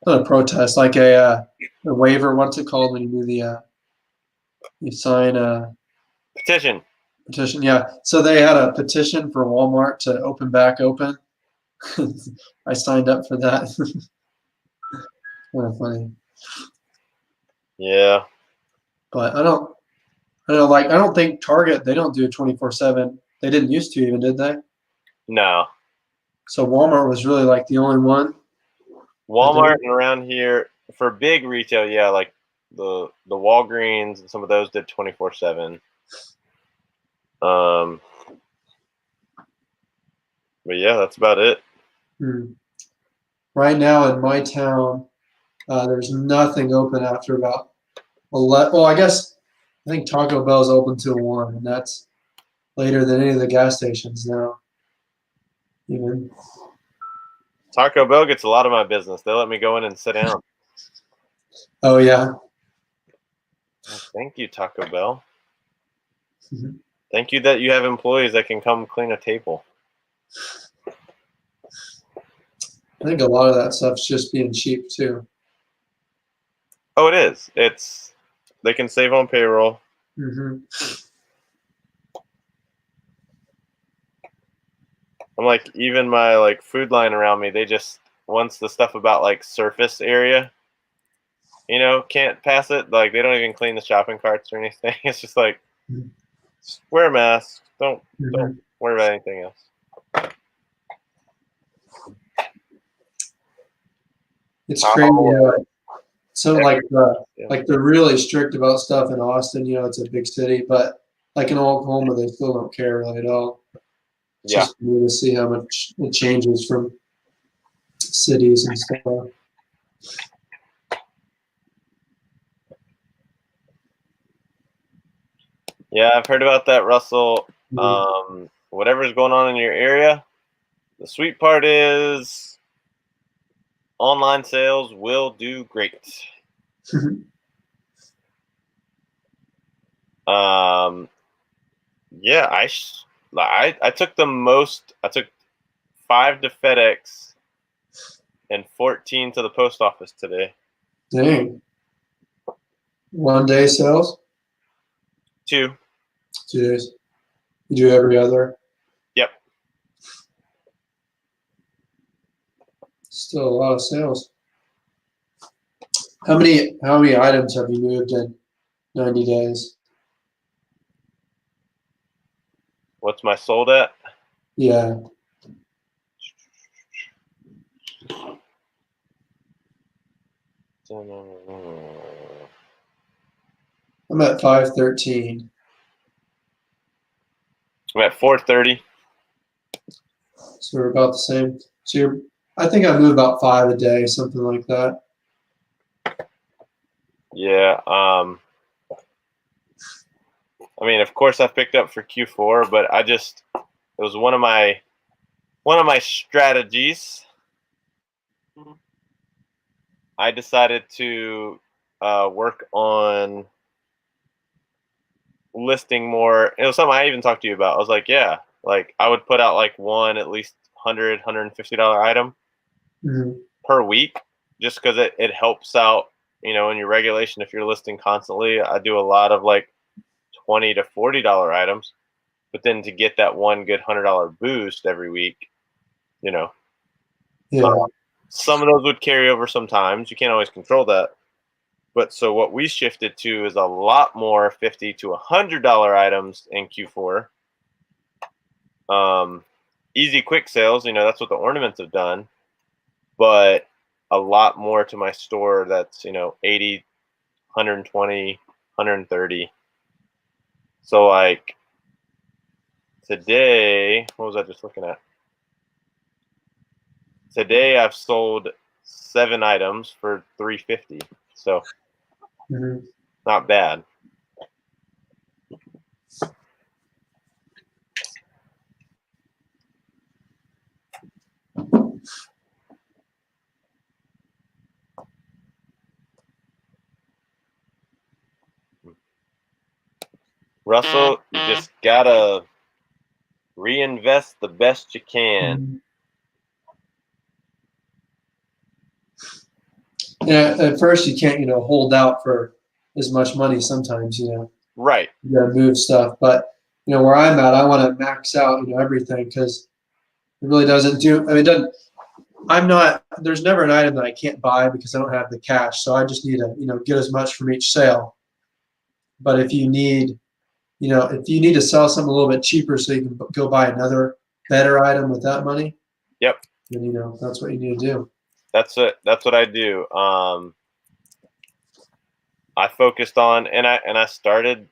not a protest, like a waiver, what's it called when you do you sign a petition. Petition, yeah. So they had a petition for Walmart to open back open. I signed up for that. Kind of funny. Yeah. But I don't think Target, they don't do 24/7. They didn't used to even, did they? No. So Walmart was really like the only one. Walmart and around here for big retail, yeah, like the Walgreens and some of those did 24/7. But yeah, that's about it. Right now in my town, there's nothing open after about 11. Well, I think Taco Bell's open till 1, and that's later than any of the gas stations now. Even. Taco Bell gets a lot of my business. They let me go in and sit down. Oh yeah. Thank you, Taco Bell. Thank you that you have employees that can come clean a table. I think a lot of that stuff's just being cheap too. Oh, it is. They can save on payroll. I'm like, even my food line around me, they just once the stuff about surface area, can't pass it. Like they don't even clean the shopping carts or anything. It's just like just wear a mask. Don't worry about anything else. It's crazy. So they're really strict about stuff in Austin. It's a big city, but like in Oklahoma, they still don't care really at all. It's just weird to see how much it changes from cities and stuff. Yeah, I've heard about that, Russell. Whatever's going on in your area, the sweet part is online sales will do great. Yeah, I took the most. I took 5 to FedEx and 14 to the post office today. Dang. 1 day sales? 2. 2 days. You do every other? Yep. Still a lot of sales. How many items have you moved in 90 days? What's my sold at? Yeah. I'm at 513. I'm at 430. So we're about the same. So I think I move about 5 a day, something like that. Yeah. I mean, of course, I picked up for Q4, but it was one of my strategies. I decided to work on listing more. It was something I even talked to you about. I was like, yeah, like I would put out like one at least $150 item per week, just because it helps out. In your regulation, if you're listing constantly, I do a lot of like $20 to $40 items, but then to get that one good $100 boost every week, Yeah. Some of those would carry over sometimes. You can't always control that. But so what we shifted to is a lot more $50 to $100 items in Q4. Easy, quick sales. That's what the ornaments have done. But a lot more to my store that's 80, 120, 130. So like today, what was I just looking at? Today I've sold 7 items for $350. So not bad. Russell, you just gotta reinvest the best you can. Yeah, at first you can't, hold out for as much money sometimes, Right. You gotta move stuff. But, where I'm at, I want to max out, everything because it really doesn't do, I mean, it doesn't, there's never an item that I can't buy because I don't have the cash. So I just need to, get as much from each sale. But if you need to sell something a little bit cheaper so you can go buy another better item with that money, Yep. then, that's what you need to do. That's what I do. I focused on and I started,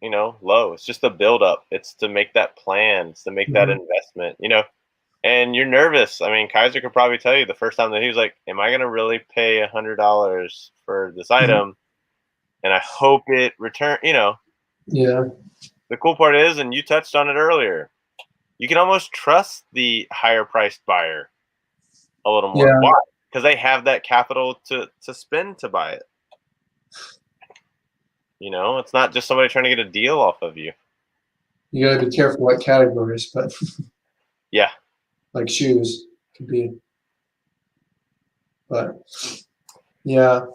low. It's just a build up. It's to make that plan. It's to make that investment. And you're nervous. I mean, Kaiser could probably tell you the first time that he was like, "Am I gonna really pay $100 for this item?" And I hope it return. Yeah. The cool part is, and you touched on it earlier, you can almost trust the higher priced buyer a little more. Yeah. Why? Because they have that capital to spend to buy it. It's not just somebody trying to get a deal off of you. You got to be careful what categories, but yeah, like shoes could be. But yeah.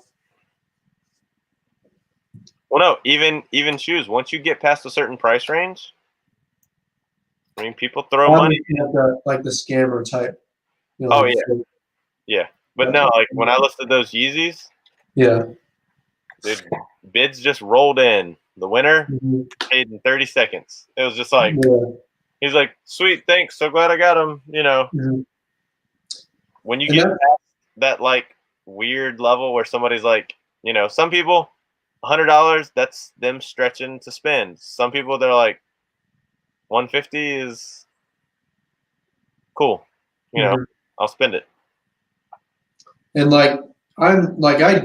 Well, no, even shoes. Once you get past a certain price range, I mean, people throw money. Like the scammer type. Oh yeah, yeah. But no, like when I listed those Yeezys, yeah, dude, bids just rolled in. The winner paid in 30 seconds. It was just like he's like, "Sweet, thanks, so glad I got them." When you get past that like weird level where somebody's like, some people, $100, that's them stretching to spend. Some people they're like, 150 is cool. I'll spend it. And I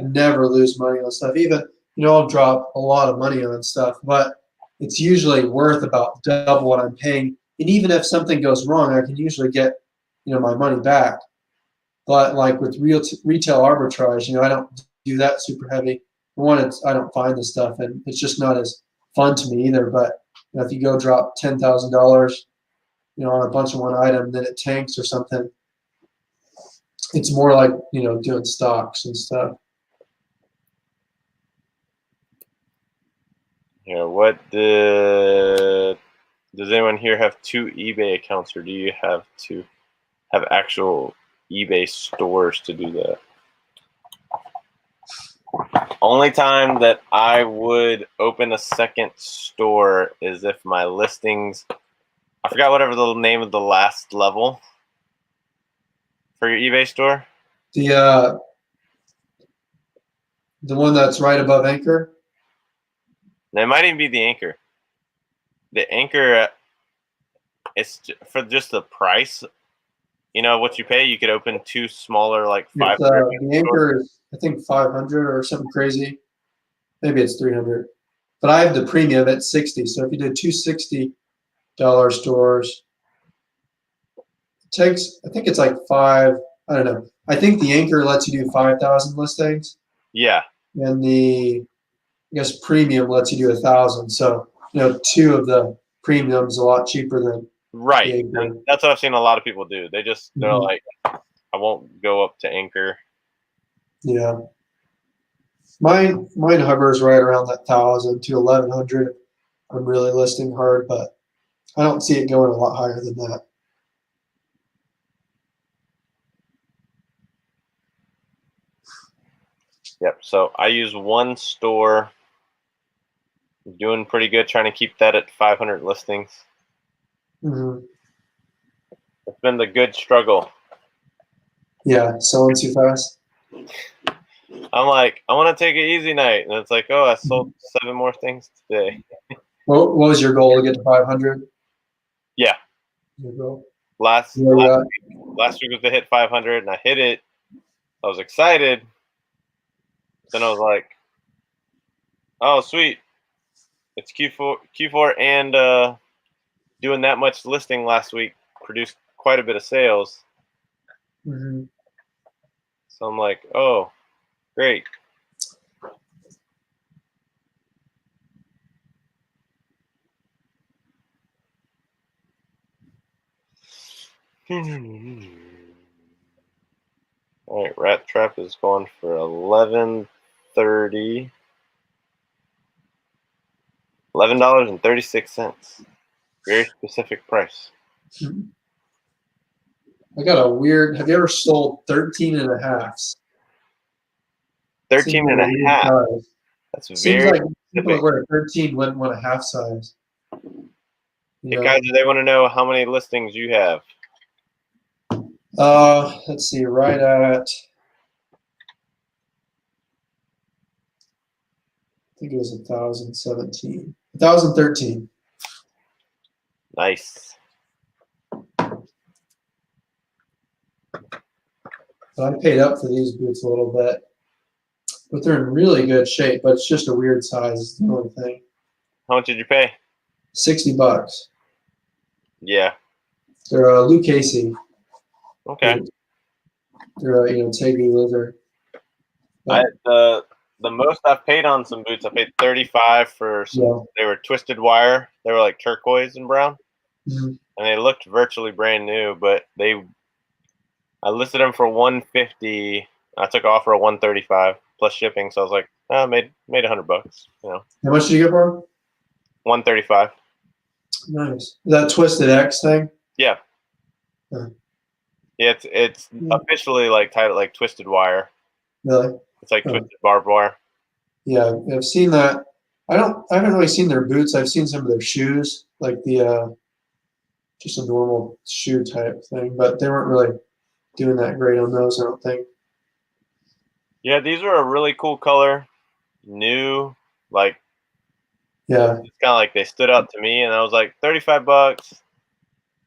never lose money on stuff. Even I'll drop a lot of money on stuff, but it's usually worth about double what I'm paying. And even if something goes wrong, I can usually get my money back. But like with retail arbitrage, I don't do that super heavy. For one, I don't find the stuff, and it's just not as fun to me either. But if you go drop $10,000, on a bunch of one item, then it tanks or something. It's more like doing stocks and stuff. Yeah. Does anyone here have 2 eBay accounts, or do you have to have actual eBay stores to do that? only time that I would open a second store is if my listings, I forgot whatever the name of the last level for your eBay store. The one that's right above Anchor. And it might even be the Anchor. The Anchor, it's for just the price. You know what you pay. You could open two smaller, like 500. The Anchor is, I think, 500 or something crazy. Maybe it's 300. But I have the premium at 60. So if you did two $60 stores, it takes, I think it's like five. I don't know. I think the Anchor lets you do 5,000 listings. Yeah. And the, I guess, premium lets you do 1,000. So, two of the premiums a lot cheaper than Right. the Anchor. And that's what I've seen a lot of people do. They're like, I won't go up to Anchor. Yeah. Mine hovers right around that 1,000 to 1,100. I'm really listing hard, but I don't see it going a lot higher than that. Yep. So I use one store. Doing pretty good, trying to keep that at 500 listings. Mm-hmm. It's been the good struggle. Yeah, selling too fast. I'm like, I want to take an easy night, and it's like, oh, I sold 7 more things today. What was your goal to get to 500? Yeah. Your goal? Last week was to hit 500, and I hit it. I was excited. Then I was like, oh, sweet. It's Q4, and doing that much listing last week produced quite a bit of sales. Mm-hmm. So I'm like, oh, great. All right, Rat Trap is going for 11.30. $11.36. Very specific price. I got a weird. Have you ever sold 13 and a halves? 13 and a half. Size. That's Seems very like people that wear 13 wouldn't want a half size. Hey guys, do they want to know how many listings you have? Let's see, right at, I think it was 1,017, 1,013. Nice. But I paid up for these boots a little bit, but they're in really good shape. But it's just a weird size. Is the only thing. How much did you pay? $60. Yeah. They're Luke Casey. Okay. They're Taggy leather. The most I've paid on some boots, I paid $35 for some. Yeah. They were twisted wire. They were like turquoise and brown, and they looked virtually brand new. But I listed them for $150. I took offer of $135 plus shipping, so I was like, oh, made $100. How much did you get for them? $135. Nice. Is that Twisted X thing? Yeah. Huh. Yeah, it's officially like titled like twisted wire. Really? It's like twisted barbed wire. Yeah, I've seen that. I haven't really seen their boots. I've seen some of their shoes, like the just a normal shoe type thing, but they weren't really doing that great on those, I don't think. Yeah, these are a really cool color. New, like, yeah. It's kind of like they stood out to me, and I was like, $35.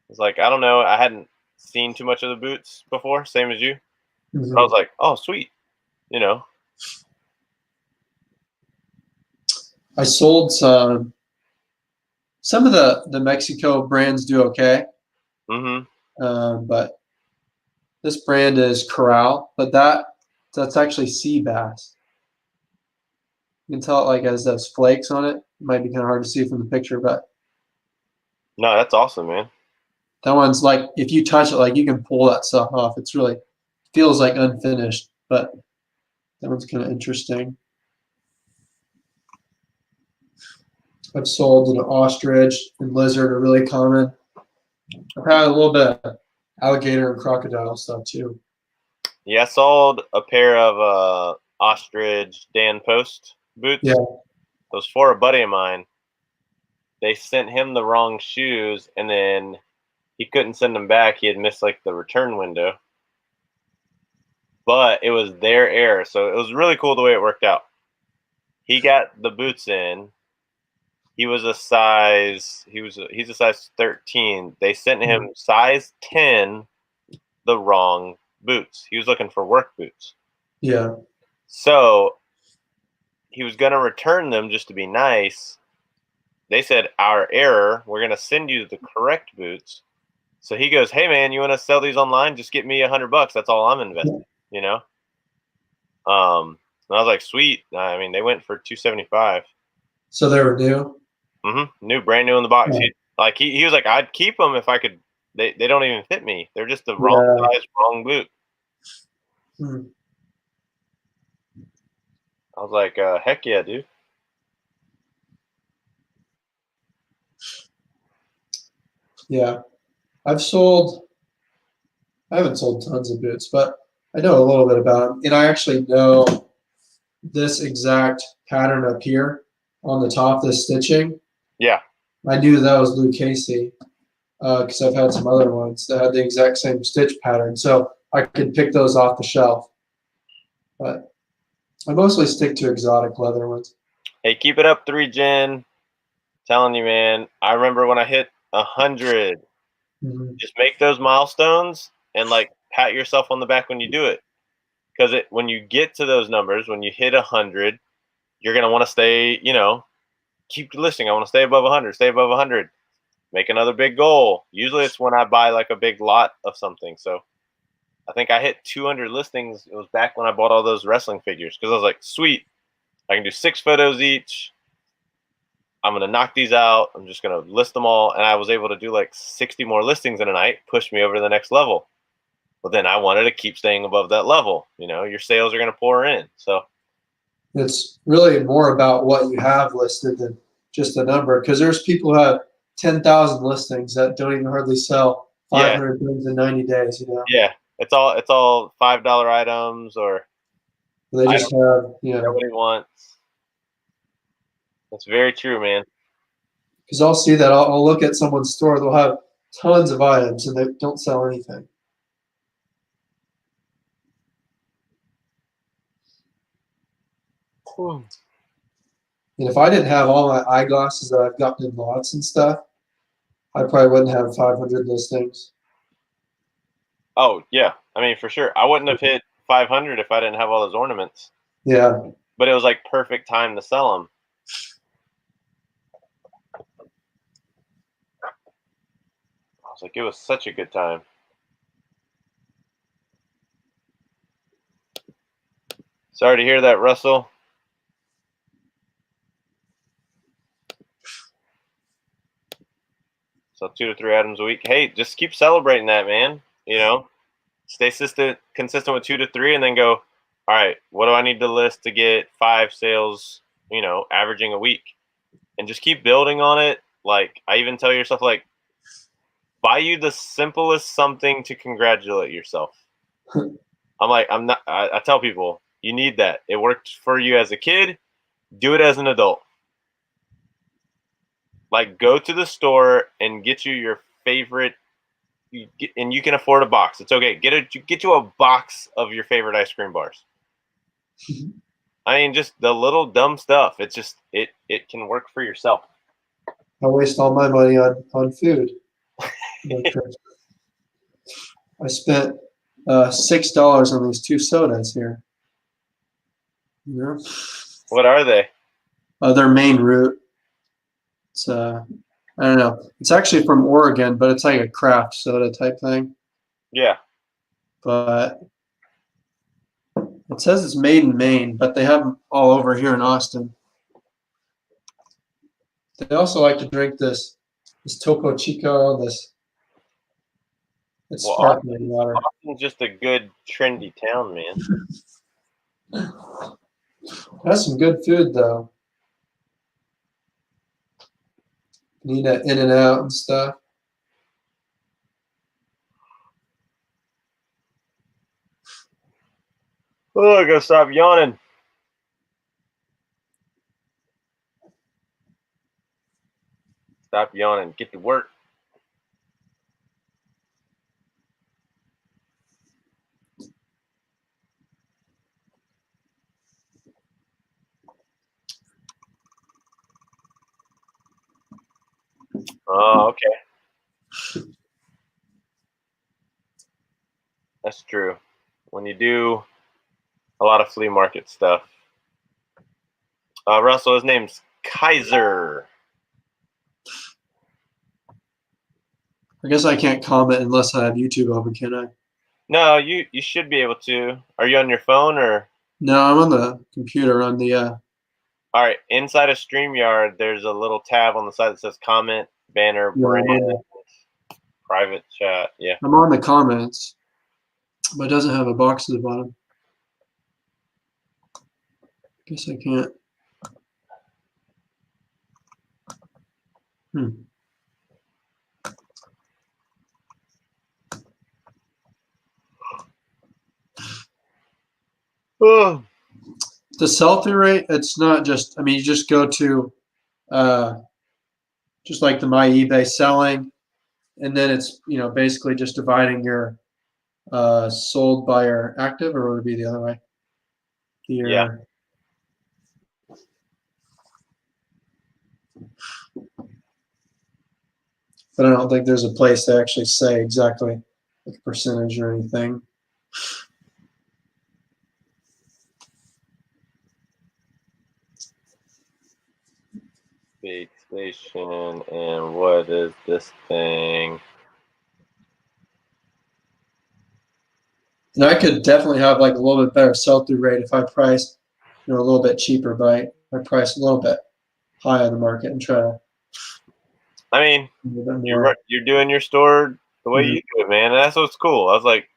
It's like, I don't know. I hadn't seen too much of the boots before, same as you. Mm-hmm. I was like, oh, sweet. I sold some of the Mexico brands do okay. Mm-hmm. But this brand is Corral, but that's actually sea bass. You can tell it like has those flakes on it. It might be kind of hard to see from the picture, but no, that's awesome, man. That one's like, if you touch it, like you can pull that stuff off. It's really feels like unfinished, but that one's kind of interesting. I've sold an ostrich and lizard are really common. I've had a little bit of alligator and crocodile stuff too. Yeah, I sold a pair of ostrich Dan Post boots. Yeah. Those for a buddy of mine. They sent him the wrong shoes, and then he couldn't send them back. He had missed like the return window, but it was their error, so it was really cool the way it worked out. He got the boots in. He's a size 13. They sent him size 10, the wrong boots. He was looking for work boots. Yeah. So he was going to return them just to be nice. They said, our error, we're going to send you the correct boots. So he goes, hey man, you want to sell these online? Just get me $100. That's all I'm investing, you know? And I was like, sweet. I mean, they went for $275. So they were new? New, brand new in the box. Yeah. He was like, I'd keep them if I could. They don't even fit me. They're just the wrong size, wrong boot. I was like, heck yeah, dude. Yeah. I haven't sold tons of boots, but I know a little bit about them. And I actually know this exact pattern up here on the top, this stitching. Yeah. I knew that was Lou Casey because I've had some other ones that had the exact same stitch pattern. So I could pick those off the shelf. But I mostly stick to exotic leather ones. Hey, keep it up, 3Gen. Telling you, man. I remember when I hit 100. Just make those milestones and like pat yourself on the back when you do it. Because when you get to those numbers, when you hit 100, you're gonna want to stay. Keep listing. I want to stay above 100. Stay above 100. Make another big goal. Usually, it's when I buy like a big lot of something. So I think I hit 200 listings. It was back when I bought all those wrestling figures because I was like, sweet, I can do 6 photos each. I'm going to knock these out. I'm just going to list them all. And I was able to do like 60 more listings in a night, push me over to the next level. But then I wanted to keep staying above that level. Your sales are going to pour in. So it's really more about what you have listed than just a number. Because there's people who have 10,000 listings that don't even hardly sell 500 things in 90 days. Yeah, it's all $5 items or they just have nobody wants. That's very true, man. Because I'll see that I'll look at someone's store, they'll have tons of items and they don't sell anything. And if I didn't have all my eyeglasses that I've gotten in lots and stuff, I probably wouldn't have 500 listings. Oh yeah, I mean for sure. I wouldn't have hit 500 if I didn't have all those ornaments. Yeah. But it was like perfect time to sell them. I was like, it was such a good time. Sorry to hear that, Russell. So 2 to 3 items a week. Hey, just keep celebrating that, man. Stay consistent with 2 to 3, and then go. All right, what do I need to list to get 5 sales? Averaging a week, and just keep building on it. Like I even tell yourself, like, buy you the simplest something to congratulate yourself. I tell people you need that. It worked for you as a kid. Do it as an adult. Like go to the store and get you your favorite, and you can afford a box. It's okay. Get you a box of your favorite ice cream bars. I mean, just the little dumb stuff. It's just it can work for yourself. I waste all my money on food. I spent $6 on these 2 sodas here. What are they? Their main route. It's I don't know. It's actually from Oregon, but it's like a craft soda type thing. Yeah. But it says it's made in Maine, but they have them all over here in Austin. They also like to drink this Topo Chico, it's sparkling water. Austin's just a good trendy town, man. Has some good food though. Need that In and Out and stuff. Oh, I gotta stop yawning. Stop yawning. Get to work. Oh, okay. That's true. When you do a lot of flea market stuff. Russell, his name's Kaiser. I guess I can't comment unless I have YouTube open, can I? No, you should be able to. Are you on your phone or? No, I'm on the computer on the. All right, inside of StreamYard, there's a little tab on the side that says comment, banner, brand, private chat. Yeah. I'm on the comments, but it doesn't have a box at the bottom. Guess I can't. Oh. The sell-through rate, it's not just, I mean, you just go to just like the My eBay selling, and then it's, basically just dividing your sold by your active, or would it be the other way? Yeah. But I don't think there's a place to actually say exactly the percentage or anything. Big station, and what is this thing? And I could definitely have like a little bit better sell-through rate if I price, a little bit cheaper, but I price a little bit high on the market and try to. I mean, you're doing your store the way you do it, man. And that's what's cool. I was like,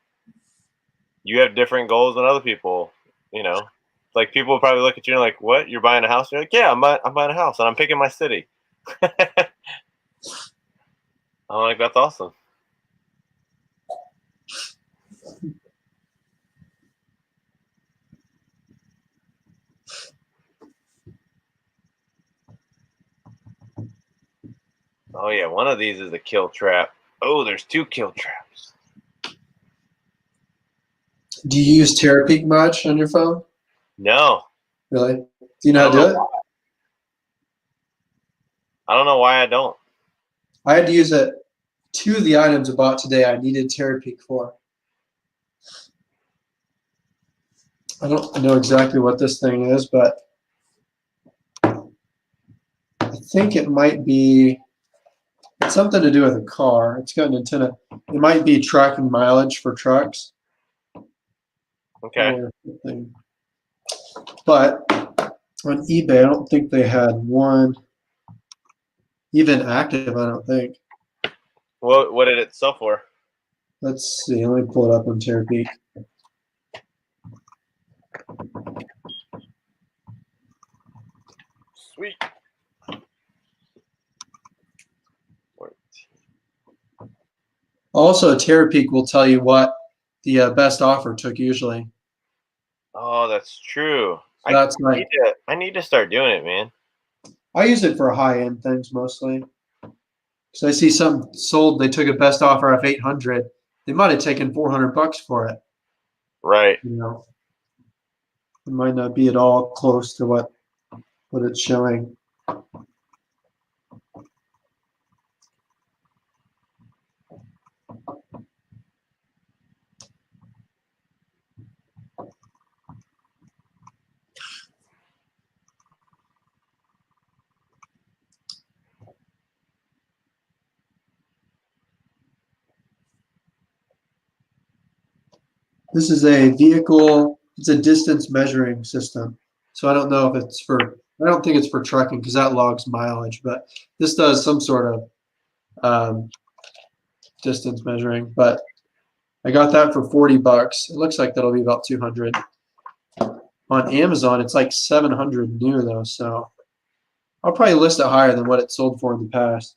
you have different goals than other people. It's like people will probably look at you and like, "What? You're buying a house?" You're like, "Yeah, I'm buying a house, and I'm picking my city." I'm like, "That's awesome." Oh yeah, one of these is a kill trap. Oh, there's 2 kill traps. Do you use Terapeak much on your phone? No. Really? Do you know how to do it? I don't know why I don't. I had to use it. 2 of the items I bought today I needed Terapeak for. I don't know exactly what this thing is, but I think it might be something to do with a car. It's got an antenna. It might be tracking mileage for trucks. Okay. Or something. But on eBay, I don't think they had one even active, I don't think. What did it sell for? Let's see. Let me pull it up on Terapeak. Sweet. Also, Terapeak will tell you what the best offer took usually. Oh, that's true. So that's I need to start doing it, man. I use it for high-end things mostly. So I see some sold, they took a best offer of 800. They might have taken $400 for it. Right. It might not be at all close to what it's showing. This is a vehicle, it's a distance measuring system. So I don't know if it's I don't think it's for trucking because that logs mileage, but this does some sort of distance measuring. But I got that for $40. It looks like that'll be about 200. On Amazon, it's like 700 new though, so I'll probably list it higher than what it sold for in the past.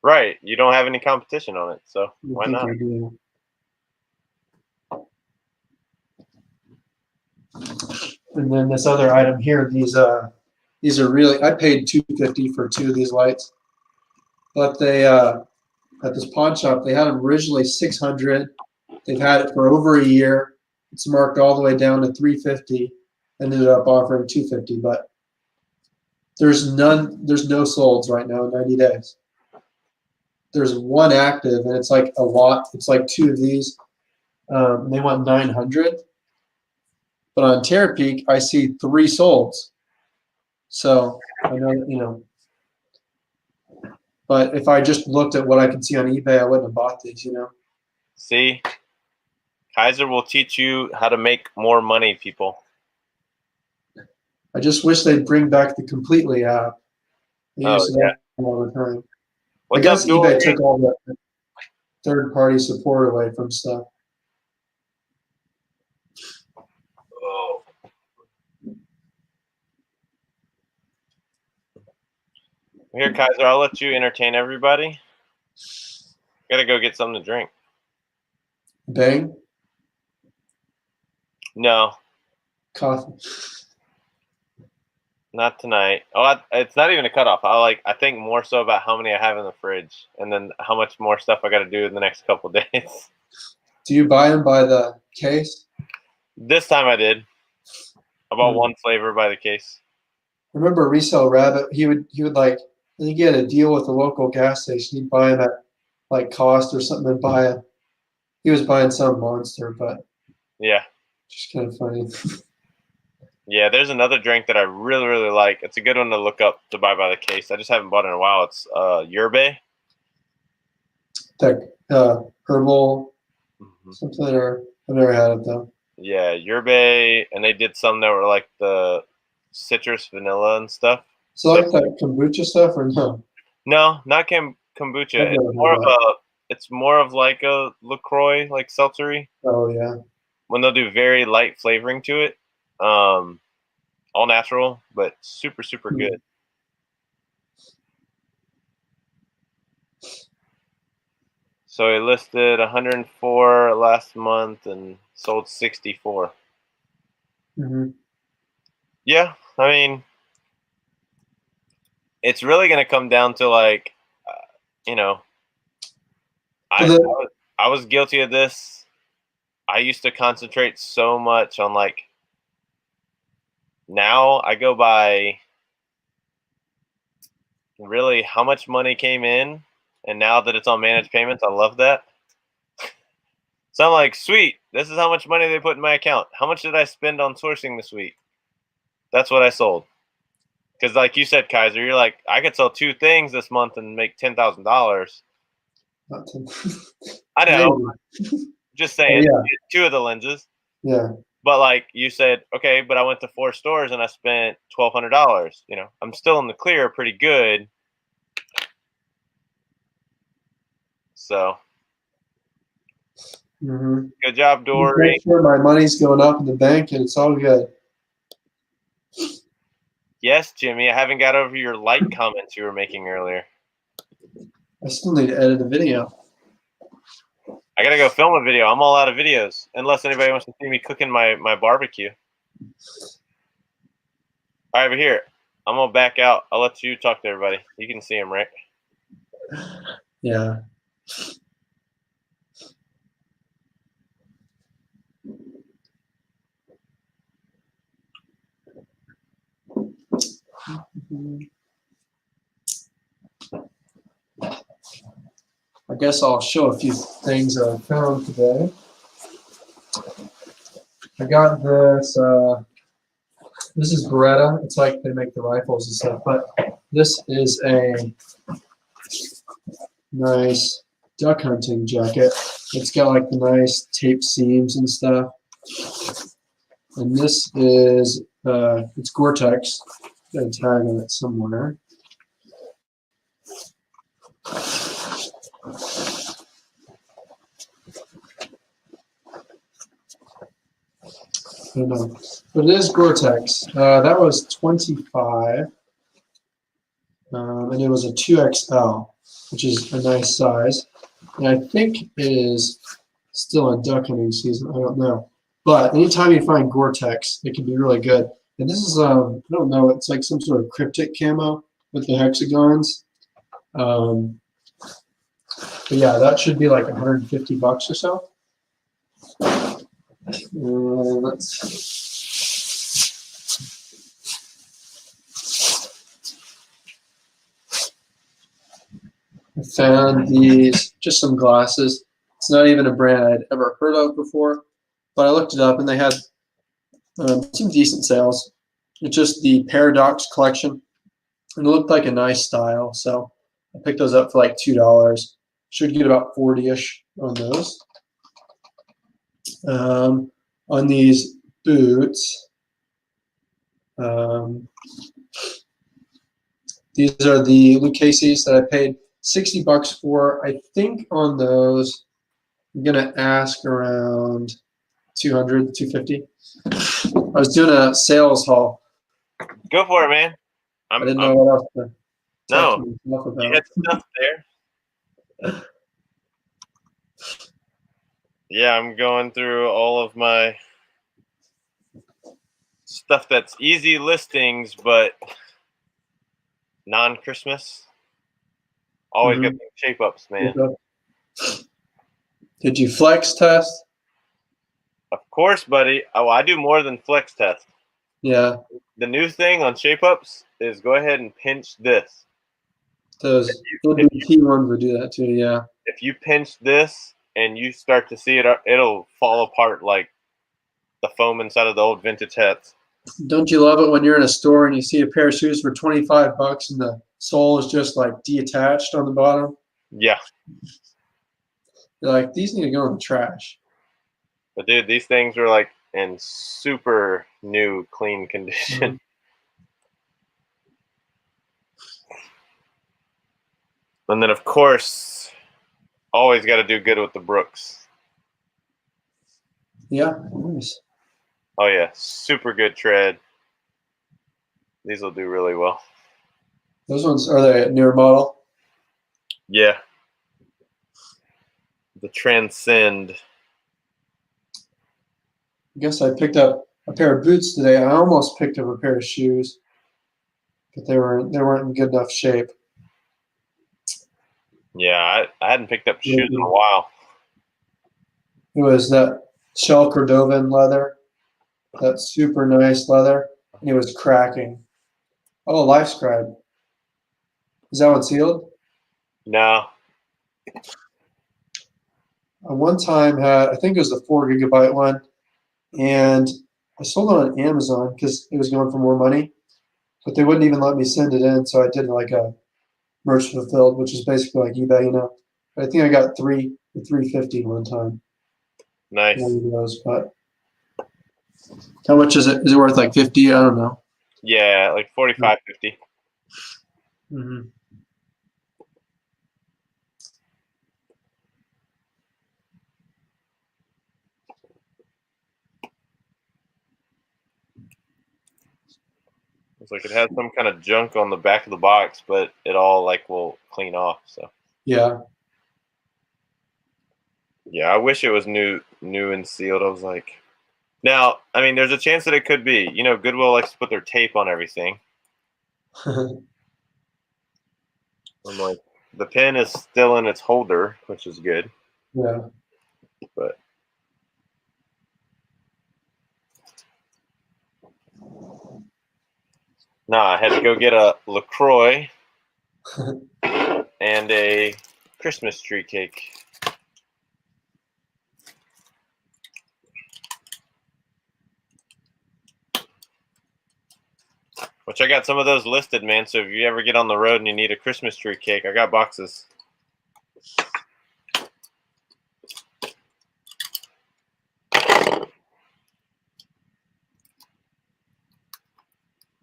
Right. You don't have any competition on it, so why not? And then this other item here, these are really, I paid $250 for 2 of these lights. but they at this pawn shop they had them originally 600. They've had it for over a year. It's marked all the way down to 350. Ended up offering 250, but there's none. There's no solds right now in 90 days. There's one active, and it's like a lot. It's like two of these. They want 900, but on Terapeak I see 3 solds. So I know, but if I just looked at what I can see on eBay, I wouldn't have bought these, See, Kaiser will teach you how to make more money, people. I just wish they'd bring back the Completely app. They used to yeah. have it all the time. What's I guess up, eBay Dory? took all the third-party support away from stuff. Oh. Here, Kaiser, I'll let you entertain everybody. Gotta go get something to drink. Bang? No, Coffee. not tonight. Oh, it's not even a cutoff. I think more so about how many I have in the fridge, and then how much more stuff I got to do in the next couple days. Do you buy them by the case? This time I did. I bought one flavor by the case. Remember Resale Rabbit? He would like, I think he had a deal with the local gas station. He'd buy them at like cost or something and buy it. He was buying some monster, but Yeah. just kind of funny. Yeah, there's another drink that I really, really like. It's a good one to look up to buy by the case. I just haven't bought it in a while. It's yerba. That herbal something, or I've never had it though. Yeah, yerba, and they did some that were like the citrus vanilla and stuff. So like that kombucha stuff or no? No, not kombucha. It's more of like a LaCroix, like seltzery. Oh yeah. When they'll do very light flavoring to it, all natural, but super, super good. So it listed 104 last month and sold 64. Yeah, I mean, it's really going to come down to like, I was guilty of this. I used to concentrate so much on like, now I go by really how much money came in, and now that it's on managed payments, I love that. So I'm like, sweet, this is how much money they put in my account. How much did I spend on sourcing this week? That's what I sold. Because like you said, Kaiser, you're like, I could sell 2 things this month and make $10,000. I know. Just saying, 2 of the lenses. Yeah. But like you said, okay, but I went to 4 stores and I spent $1,200. I'm still in the clear pretty good. So good job, Dory. Make sure my money's going up in the bank and it's all good. Yes, Jimmy, I haven't got over your like comments you were making earlier. I still need to edit a video. I gotta go film a video. I'm all out of videos, unless anybody wants to see me cooking my barbecue. All right, but here, I'm gonna back out. I'll let you talk to everybody. You can see them, right? Yeah. I guess I'll show a few things that I found today. I got this. This is Beretta. It's like they make the rifles and stuff, but this is a nice duck hunting jacket. It's got like the nice tape seams and stuff. And this is it's Gore-Tex. Got a tag on it somewhere. I don't know. But it is Gore-Tex. That was $25. And it was a 2XL, which is a nice size. And I think it is still in duck hunting season. I don't know. But anytime you find Gore-Tex, it can be really good. And this is, I don't know, it's like some sort of cryptic camo with the hexagons. But yeah, that should be like $150 or so. Let's see. I found these, just some glasses. It's not even a brand I'd ever heard of before, but I looked it up and they had some decent sales. It's just the Paradox collection, and it looked like a nice style, so I picked those up for like $2. Should get about 40-ish on those. On these boots, these are the Lucchese's that I paid $60 for. I think on those, I'm gonna ask around 200, 250. I was doing a sales haul. Go for it, man. I didn't know what else to talk No, to myself you about. had stuff there. Yeah, I'm going through all of my stuff that's easy listings, but non-Christmas. Always got some shape ups, man. Did you flex test? Of course, buddy. Oh, I do more than flex test. Yeah. The new thing on shape ups is go ahead and pinch this. Those NBT ones would do that too, yeah. If you pinch this and you start to see it, it'll fall apart like the foam inside of the old vintage hats. Don't you love it when you're in a store and you see a pair of shoes for $25 and the sole is just like detached on the bottom? Yeah. You're like, these need to go in the trash. But dude, these things are like in super new, clean condition. And then, of course, always got to do good with the Brooks. Yeah, nice. Oh, yeah. Super good tread. These will do really well. Those ones, are they a newer model? Yeah. The Transcend. I guess I picked up a pair of boots today. I almost picked up a pair of shoes, but they weren't in good enough shape. Yeah, I hadn't picked up shoes in a while. It was that shell Cordovan leather, that super nice leather, and it was cracking. Oh, Life Scribe. Is that one sealed? No. I one time had, I think it was the 4 GB one, and I sold it on Amazon because it was going for more money, but they wouldn't even let me send it in, so I did like a merch fulfilled, which is basically like eBay, you know. But I think I got 350 one time. Nice. One of those, but how much is it? Is it worth like 50? I don't know. Yeah, like 45, 50. Mm-hmm. It's like it has some kind of junk on the back of the box, but it all like will clean off. So Yeah. yeah, I wish it was new and sealed. I was like, now, I mean, there's a chance that it could be. You know, Goodwill likes to put their tape on everything. I'm like, the pen is still in its holder, which is good. Yeah. But nah, I had to go get a LaCroix and a Christmas tree cake. Which I got some of those listed, man. So if you ever get on the road and you need a Christmas tree cake, I got boxes.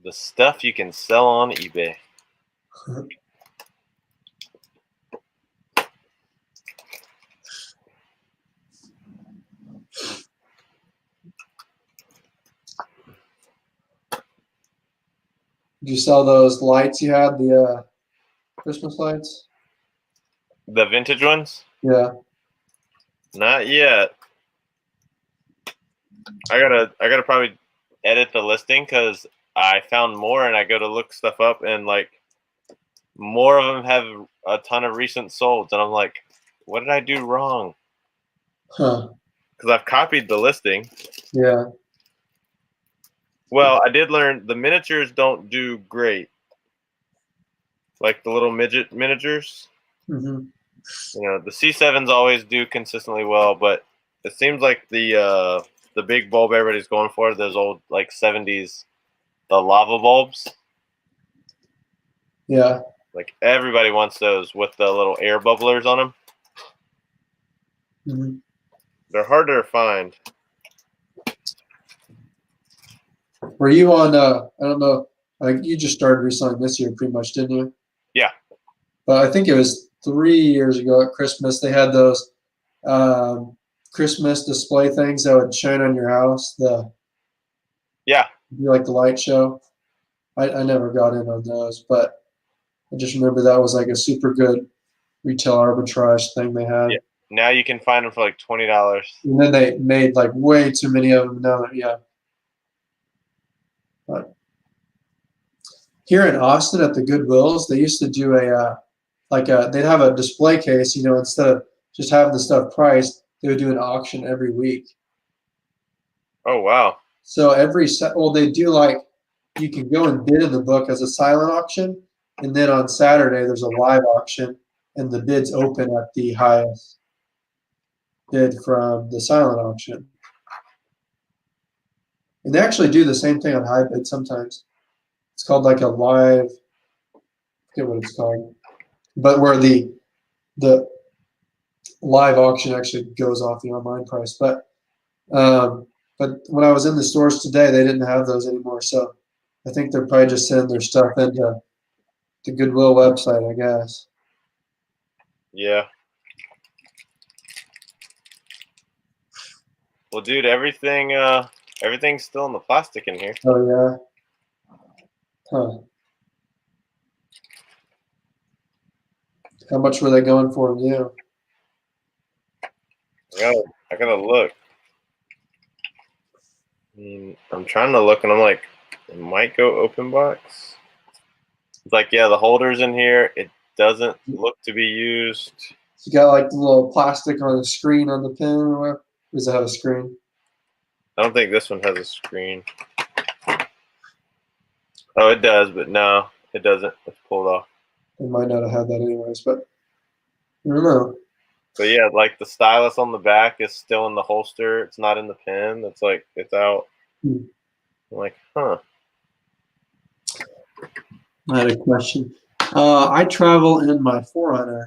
The stuff you can sell on eBay. Did you sell those lights you had, the Christmas lights? The vintage ones? Yeah. Not yet. I gotta probably edit the listing because I found more and I go to look stuff up and like more of them have a ton of recent solds, and I'm like, what did I do wrong? Huh. Because I've copied the listing. Yeah. Well, I did learn the miniatures don't do great. Like the little midget miniatures. Mm-hmm. The C7s always do consistently well, but it seems like the big bulb everybody's going for, those old like 70s, the lava bulbs. Yeah. Like everybody wants those with the little air bubblers on them. Mm-hmm. They're harder to find. Were you on? I don't know. Like you just started reselling this year, pretty much, didn't you? Yeah. But I think it was 3 years ago at Christmas. They had those Christmas display things that would shine on your house. Yeah. Like the light show. I never got in on those, but I just remember that was like a super good retail arbitrage thing they had. Yeah. Now you can find them for like $20. And then they made like way too many of them now. Yeah. But here in Austin at the Goodwills, they used to do they'd have a display case, instead of just having the stuff priced, they would do an auction every week. Oh wow. So they do like you can go and bid in the book as a silent auction, and then on Saturday there's a live auction, and the bids open at the highest bid from the silent auction. And they actually do the same thing on high bid sometimes. It's called like a live, I forget what it's called, but where the live auction actually goes off the online price. But when I was in the stores today, they didn't have those anymore. So I think they're probably just sending their stuff into the Goodwill website, I guess. Yeah. Well, dude, everything's still in the plastic in here. Oh yeah. Huh. How much were they going for new? I gotta look. I'm trying to look, and I'm like, it might go open box. It's like, yeah, the holder's in here. It doesn't look to be used. You got like the little plastic on the screen on the pin or whatever. Does it have a screen? I don't think this one has a screen. Oh, it does, but no, it doesn't. It's pulled off. They might not have had that anyways, but I don't know. But yeah, like the stylus on the back is still in the holster. It's not in the pin. It's like it's out. Hmm. I'm like, huh. I had a question. I travel in my 4Runner,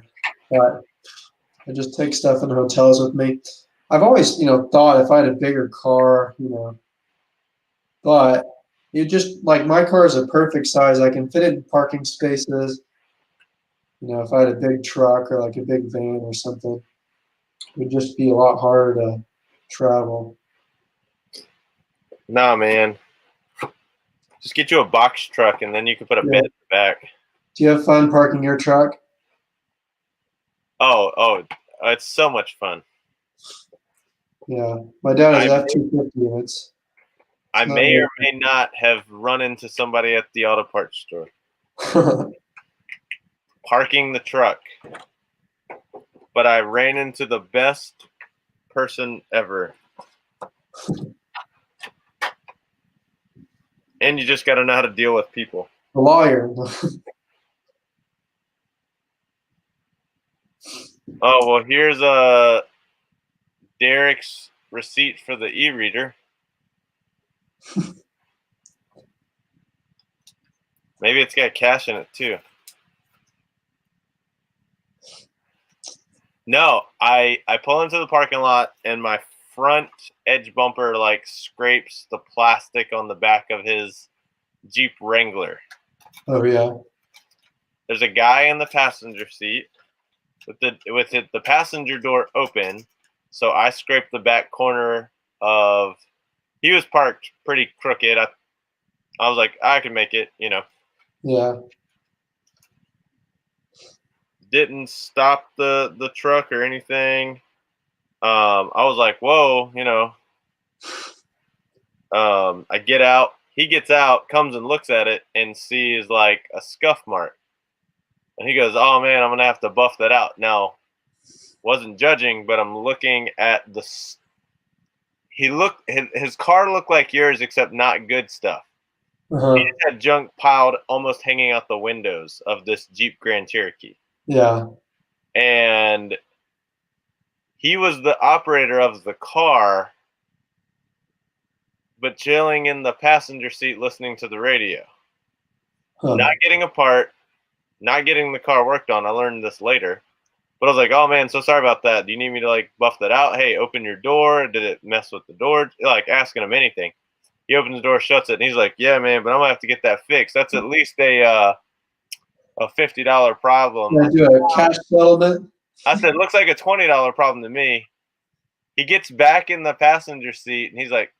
but I just take stuff in hotels with me. I've always, thought if I had a bigger car, but you just like my car is a perfect size. I can fit it in parking spaces. If I had a big truck or like a big van or something, it would just be a lot harder to travel. Nah, man. Just get you a box truck, and then you can put a bed in the back. Do you have fun parking your truck? Oh, it's so much fun. Yeah, my dad has F-250. I may or may not have run into somebody at the auto parts store. Parking the truck. But I ran into the best person ever. And you just got to know how to deal with people. A lawyer. Oh, well, here's Derek's receipt for the e-reader. Maybe it's got cash in it too. No, I pull into the parking lot and my front edge bumper like scrapes the plastic on the back of his Jeep Wrangler. Oh yeah. There's a guy in the passenger seat with the passenger door open, so I scraped the back corner of. He was parked pretty crooked. I was like, I can make it, Yeah. Didn't stop the truck or anything. I was like, whoa, I get out. He gets out, comes and looks at it, and sees like a scuff mark. And he goes, "Oh man, I'm gonna have to buff that out." Now, wasn't judging, but I'm looking at his car looked like yours, except not good stuff. He just had junk piled almost hanging out the windows of this Jeep Grand Cherokee. Yeah. And he was the operator of the car, but chilling in the passenger seat listening to the radio. Not getting a part, not getting the car worked on. I learned this later. But I was like, "Oh man, so sorry about that. Do you need me to like buff that out? Hey, open your door. Did it mess with the door?" Like asking him anything. He opens the door, shuts it, and he's like, "Yeah, man, but I'm gonna have to get that fixed. That's at least a $50 problem." Yeah, do a cash settlement. I said, "Looks like a $20 problem to me." He gets back in the passenger seat, and he's like,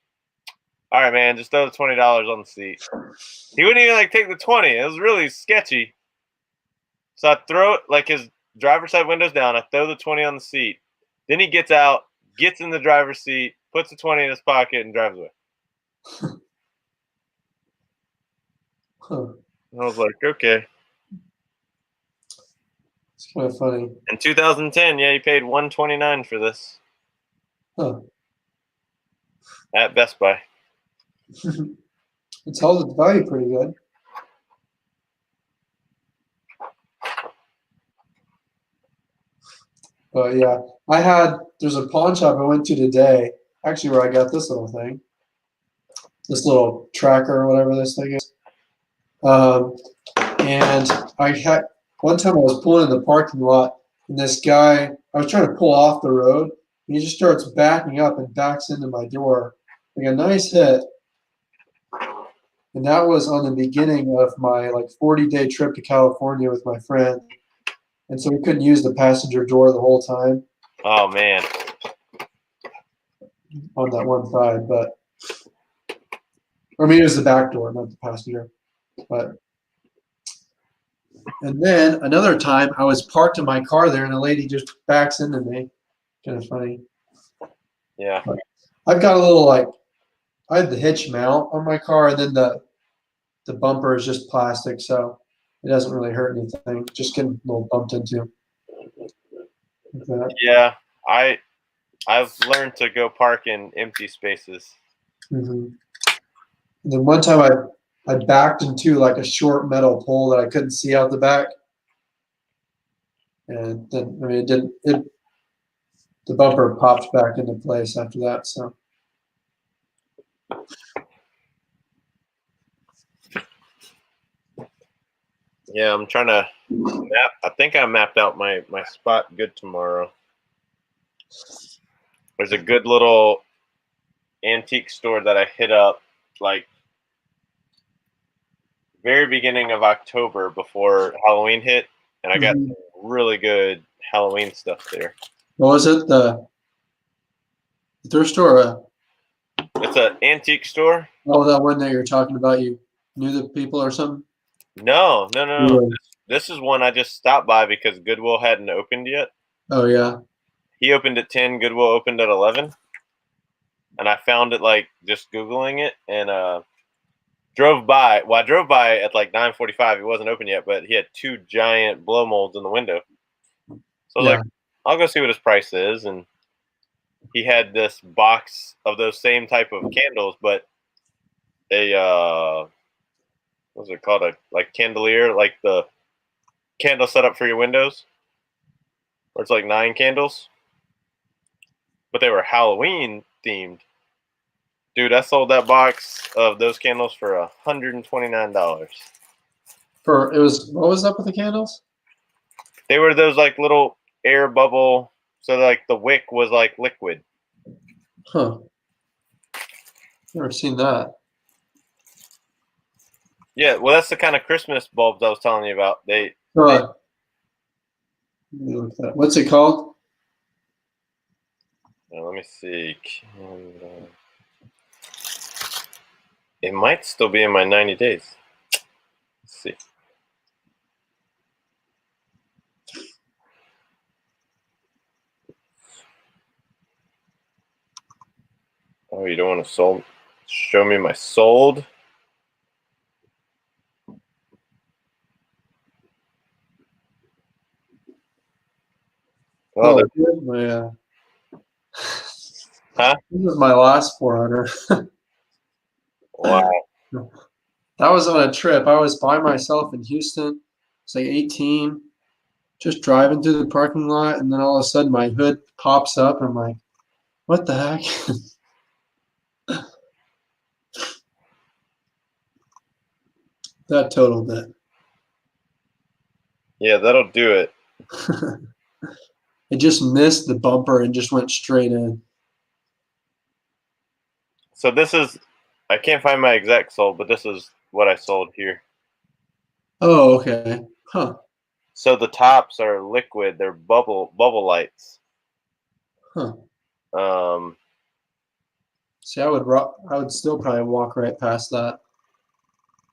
"All right, man, just throw the $20 on the seat." He wouldn't even like take the 20. It was really sketchy. So I throw it like his driver's side windows down. I throw the 20 on the seat. Then he gets out, gets in the driver's seat, puts the 20 in his pocket, and drives away. Huh. And I was like, okay. It's kind of funny. In 2010, yeah, he paid $129 for this Huh. at Best Buy. It held its value pretty good. But yeah, there's a pawn shop I went to today, actually, where I got this little thing, this little tracker or whatever this thing is. And one time I was pulling in the parking lot, and this guy, I was trying to pull off the road, and he just starts backing up and backs into my door. Like a nice hit. And that was on the beginning of my like 40-day trip to California with my friend. And so we couldn't use the passenger door the whole time Oh, man. on that one side, but I mean it was the back door, not the passenger. But and then another time I was parked in my car there and a lady just backs into me. Kind of funny. Yeah. But I've got a little I had the hitch mount on my car, and then the bumper is just plastic, so it doesn't really hurt anything. Just getting a little bumped into. Like that. Yeah. I've learned to go park in empty spaces. Mm-hmm. And then one time I backed into like a short metal pole that I couldn't see out the back, and then I mean it didn't it the bumper popped back into place after that. So Yeah, I'm trying to map. I think I mapped out my spot good tomorrow. There's a good little antique store that I hit up like very beginning of October before Halloween hit, and I got some really good Halloween stuff there. what was it? The thrift store? It's an antique store. Oh, that one that you're talking about. You knew the people or something? No. Yeah. This is one I just stopped by because Goodwill hadn't opened yet. Oh yeah. He opened at 10, Goodwill opened at 11. And I found it like just Googling it and drove by. Well, I drove by at like 9:45. It wasn't open yet, but he had two giant blow molds in the window. So I was like, I'll go see what his price is. And he had this box of those same type of candles, but what's it called? A like candelier, like the candle set up for your windows, where it's like 9 candles, but they were Halloween themed. Dude, I sold that box of those candles for $129. What was up with the candles? They were those like little air bubble, so like the wick was like liquid. Huh. Never seen that. Yeah, well, that's the kind of Christmas bulbs I was telling you about. What's it called? Let me see. It might still be in my 90 days. Let's see. Oh, you don't want to show me my sold? Well, Oh, good. huh? This is my last 400. Wow. That was on a trip. I was by myself in Houston. It's like 18, just driving through the parking lot, and then all of a sudden my hood pops up, and I'm like, what the heck? That totaled it. Yeah, that'll do it. It just missed the bumper and just went straight in. So this is, I can't find my exact sold, but this is what I sold here. Oh, okay. Huh. So the tops are liquid. They're bubble lights. Huh. Um, See, I would still probably walk right past that.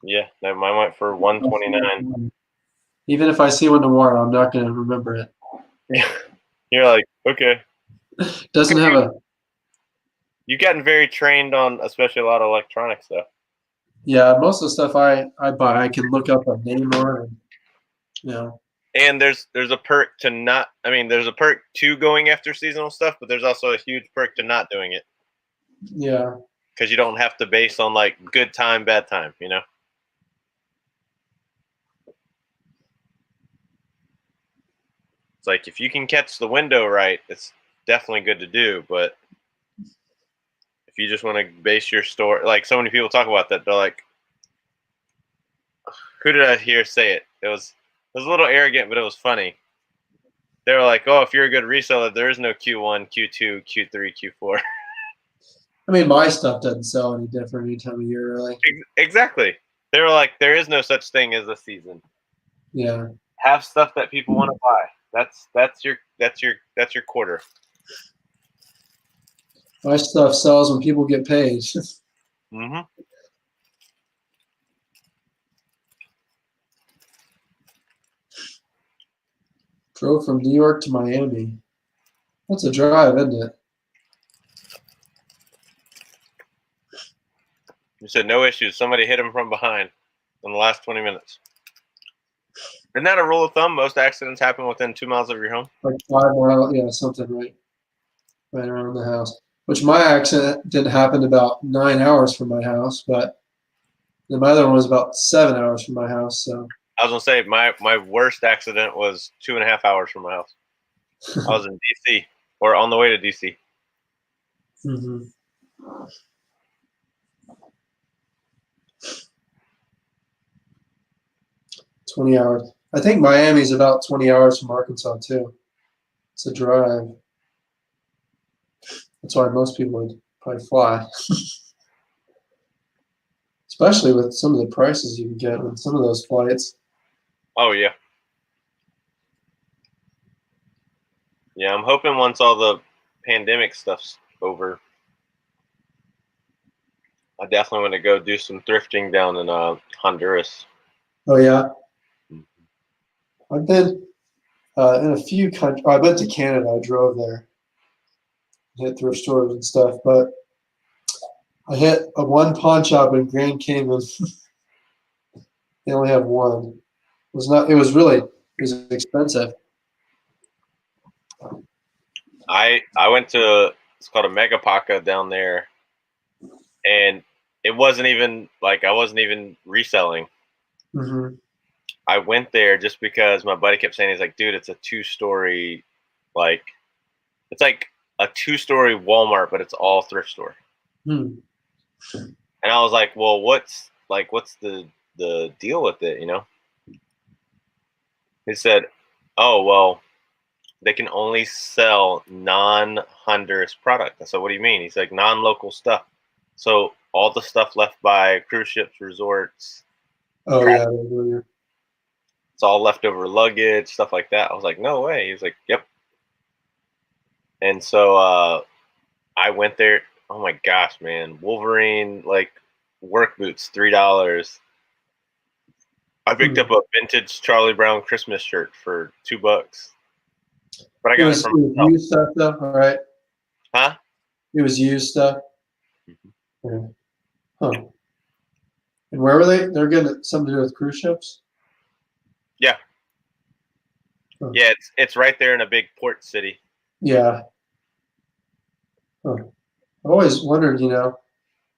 yeah, mine went for 129. Even if I see one tomorrow, I'm not going to remember it. You're like, okay. Doesn't have a. You've gotten very trained on, especially a lot of electronic stuff. Yeah, most of the stuff I buy, I can look up a name on, and you know. And there's a perk to not. I mean, there's a perk to going after seasonal stuff, but there's also a huge perk to not doing it Yeah. because you don't have to base on like good time, bad time. You know. It's like if you can catch the window right, it's definitely good to do. But if you just want to base your store, like so many people talk about that, they're like, who did I hear say it? It was a little arrogant, but it was funny. They were like, oh, if you're a good reseller, there is no Q1, Q2, Q3, Q4. I mean, my stuff doesn't sell any different any time of year, really. Exactly. They were like, there is no such thing as a season. Yeah. Have stuff that people want to buy. That's your quarter. My stuff sells when people get paid. Mm-hmm. Drove from New York to Miami. That's a drive, isn't it? You said no issues. Somebody hit him from behind in the last 20 minutes. Isn't that a rule of thumb? Most accidents happen within 2 miles of your home. Like 5 miles, yeah, something right around the house. Which my accident didn't happen about 9 hours from my house, but my other one was about 7 hours from my house. So I was gonna say my worst accident was 2.5 hours from my house. I was in DC or on the way to DC. mm-hmm. 20 hours. I think Miami's about 20 hours from Arkansas too. It's a drive. That's why most people would probably fly. Especially with some of the prices you can get on some of those flights. Oh yeah, yeah. I'm hoping once all the pandemic stuff's over, I definitely want to go do some thrifting down in Honduras. Oh yeah, I've been in a few countries. I went to Canada. I drove there, hit thrift stores and stuff. But I hit a one pawn shop in Grand Cayman. They only have one. It was not. It was really. It was expensive. I went to, it's called a Mega Paca down there, and it wasn't even like I wasn't even reselling. Mm-hmm. I went there just because my buddy kept saying, he's like, dude, it's a 2-story, like it's like a 2-story Walmart, but it's all thrift store. Hmm. And I was like, well, what's the deal with it, you know? He said, oh well, they can only sell non-Honduras product. I said, what do you mean? He's like, non-local stuff. So all the stuff left by cruise ships, resorts, Oh crap, yeah. it's all leftover luggage, stuff like that. I was like, no way. He was like, yep. And so I went there. Oh my gosh, man! Wolverine like work boots, $3. I picked Hmm. up a vintage Charlie Brown Christmas shirt for $2, but I It got it was, for it was myself. used stuff though. All right. Huh? It was used stuff. Mhm. Yeah. Huh. And where were they? They're getting something to do with cruise ships. Yeah, Huh. Yeah, it's right there in a big port city. Yeah. Huh. I've always wondered,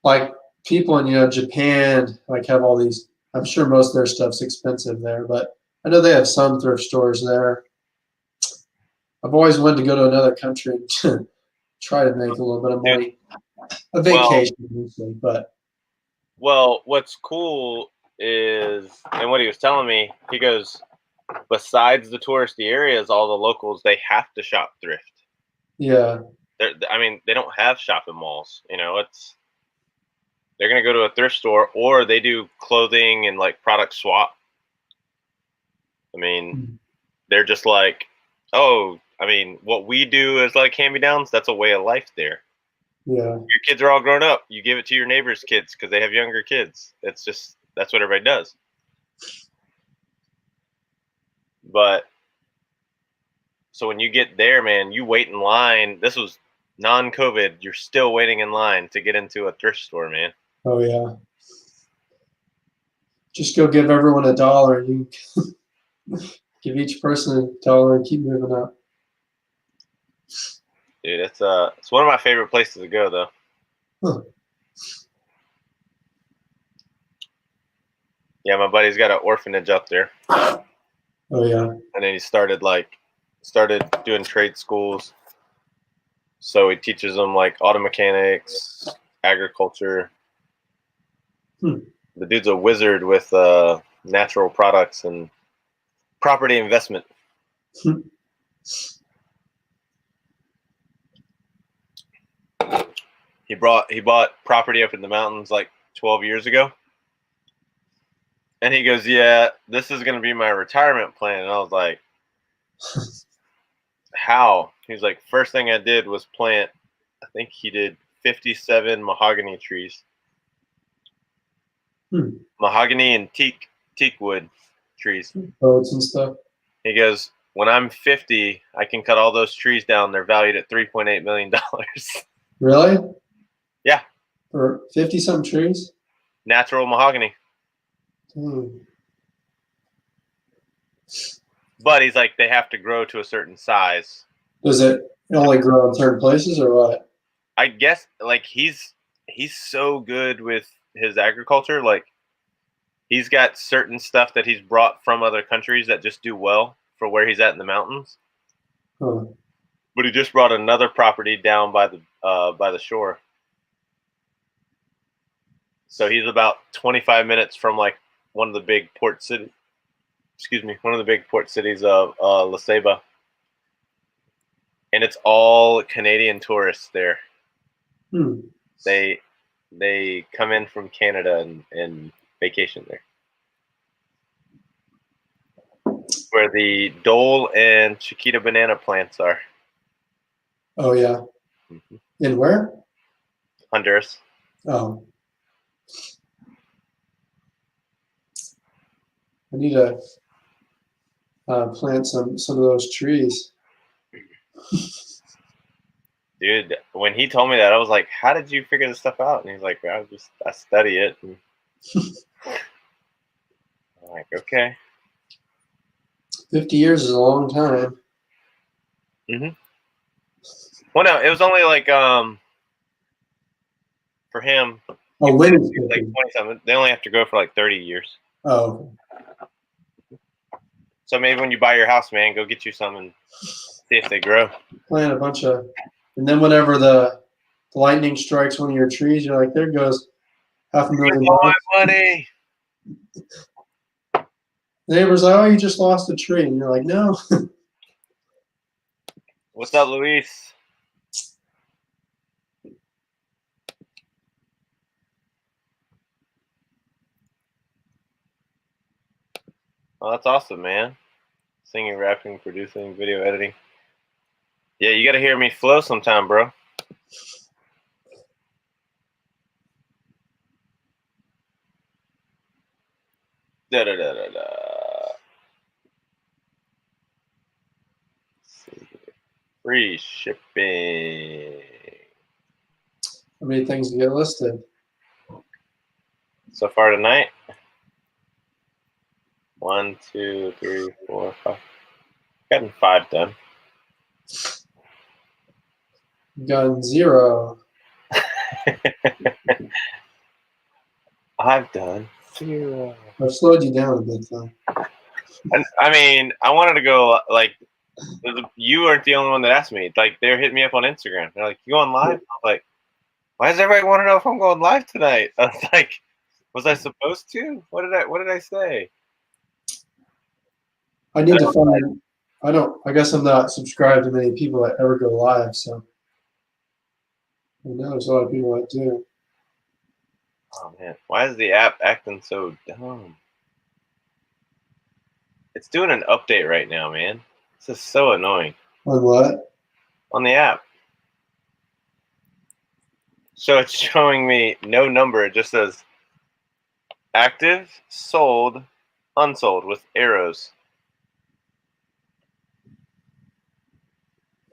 like people in, Japan, like have all these, I'm sure most of their stuff's expensive there, but I know they have some thrift stores there. I've always wanted to go to another country and try to make a little bit of Dude, money. A well, vacation, usually, but what's cool is, and what he was telling me, he goes, besides the touristy areas, all the locals, they have to shop thrift. yeah. I mean, they don't have shopping malls. They're gonna go to a thrift store, or they do clothing and like product swap. I mean, they're just like, oh, I mean, what we do is like hand-me-downs. That's a way of life there. Yeah. Your kids are all grown up. You give it to your neighbor's kids because they have younger kids. That's what everybody does. But so when you get there, man, you wait in line. This was non-COVID. You're still waiting in line to get into a thrift store, man. Oh, yeah. Just go give everyone $1 and you give each person $1 and keep moving up. Dude, it's one of my favorite places to go, though. Huh. Yeah, my buddy's got an orphanage up there. Oh, yeah. And then he started doing trade schools. So he teaches them like auto mechanics, agriculture. The dude's a wizard with natural products and property investment. He bought property up in the mountains like 12 years ago. And he goes, "Yeah, this is going to be my retirement plan." And I was like, "How?" He's like, "First thing I did was plant, I think he did 57 mahogany trees. Mahogany and teak wood trees." Boats and stuff. He goes, "When I'm 50, I can cut all those trees down. They're valued at $3.8 million." Really? Yeah. For 50-some trees? Natural mahogany. But he's like, they have to grow to a certain size. Does it only grow in certain places or what? I guess like he's so good with his agriculture. Like he's got certain stuff that he's brought from other countries that just do well for where he's at in the mountains. Huh. But he just brought another property down by the shore. So he's about 25 minutes from like one of the big port cities. One of the big port cities of La Ceiba. And it's all Canadian tourists there. They come in from Canada and vacation there. Where the Dole and Chiquita banana plants are. Oh, yeah. In where? Honduras. Oh. I need to plant some of those trees. Dude, when he told me that, I was like, "How did you figure this stuff out?" And he's like, "I study it." And I'm like, "Okay." 50 years is a long time. Well, no, it was only like for him. Oh, when is like 20-something. They only have to go for like 30 years. Oh. So maybe when you buy your house, man, go get you some and see if they grow. Plant a bunch of, and then whenever the lightning strikes one of your trees, you're like, there goes $500,000. My money. The neighbor's like, oh, you just lost a tree. And you're like, no. What's up, Luis? Oh, that's awesome, man. Singing, rapping, producing, video editing. Yeah, you got to hear me flow sometime, bro. Da da da da da. Free shipping. How many things to get listed? So far tonight, 1, 2, 3, 4, 5. Gotten 5 done. Gotten 0. I've done 0. I've slowed you down a bit, though. I mean, I wanted to go like you aren't the only one that asked me. Like they're hitting me up on Instagram. They're like, "You going live?" I'm like, "Why does everybody want to know if I'm going live tonight?" I was like, "Was I supposed to? What did I say?" I need to find. I guess I'm not subscribed to many people that ever go live, so I know there's a lot of people that do. Oh man, why is the app acting so dumb? It's doing an update right now, man. This is so annoying. On what? On the app. So it's showing me no number. It just says active, sold, unsold with arrows.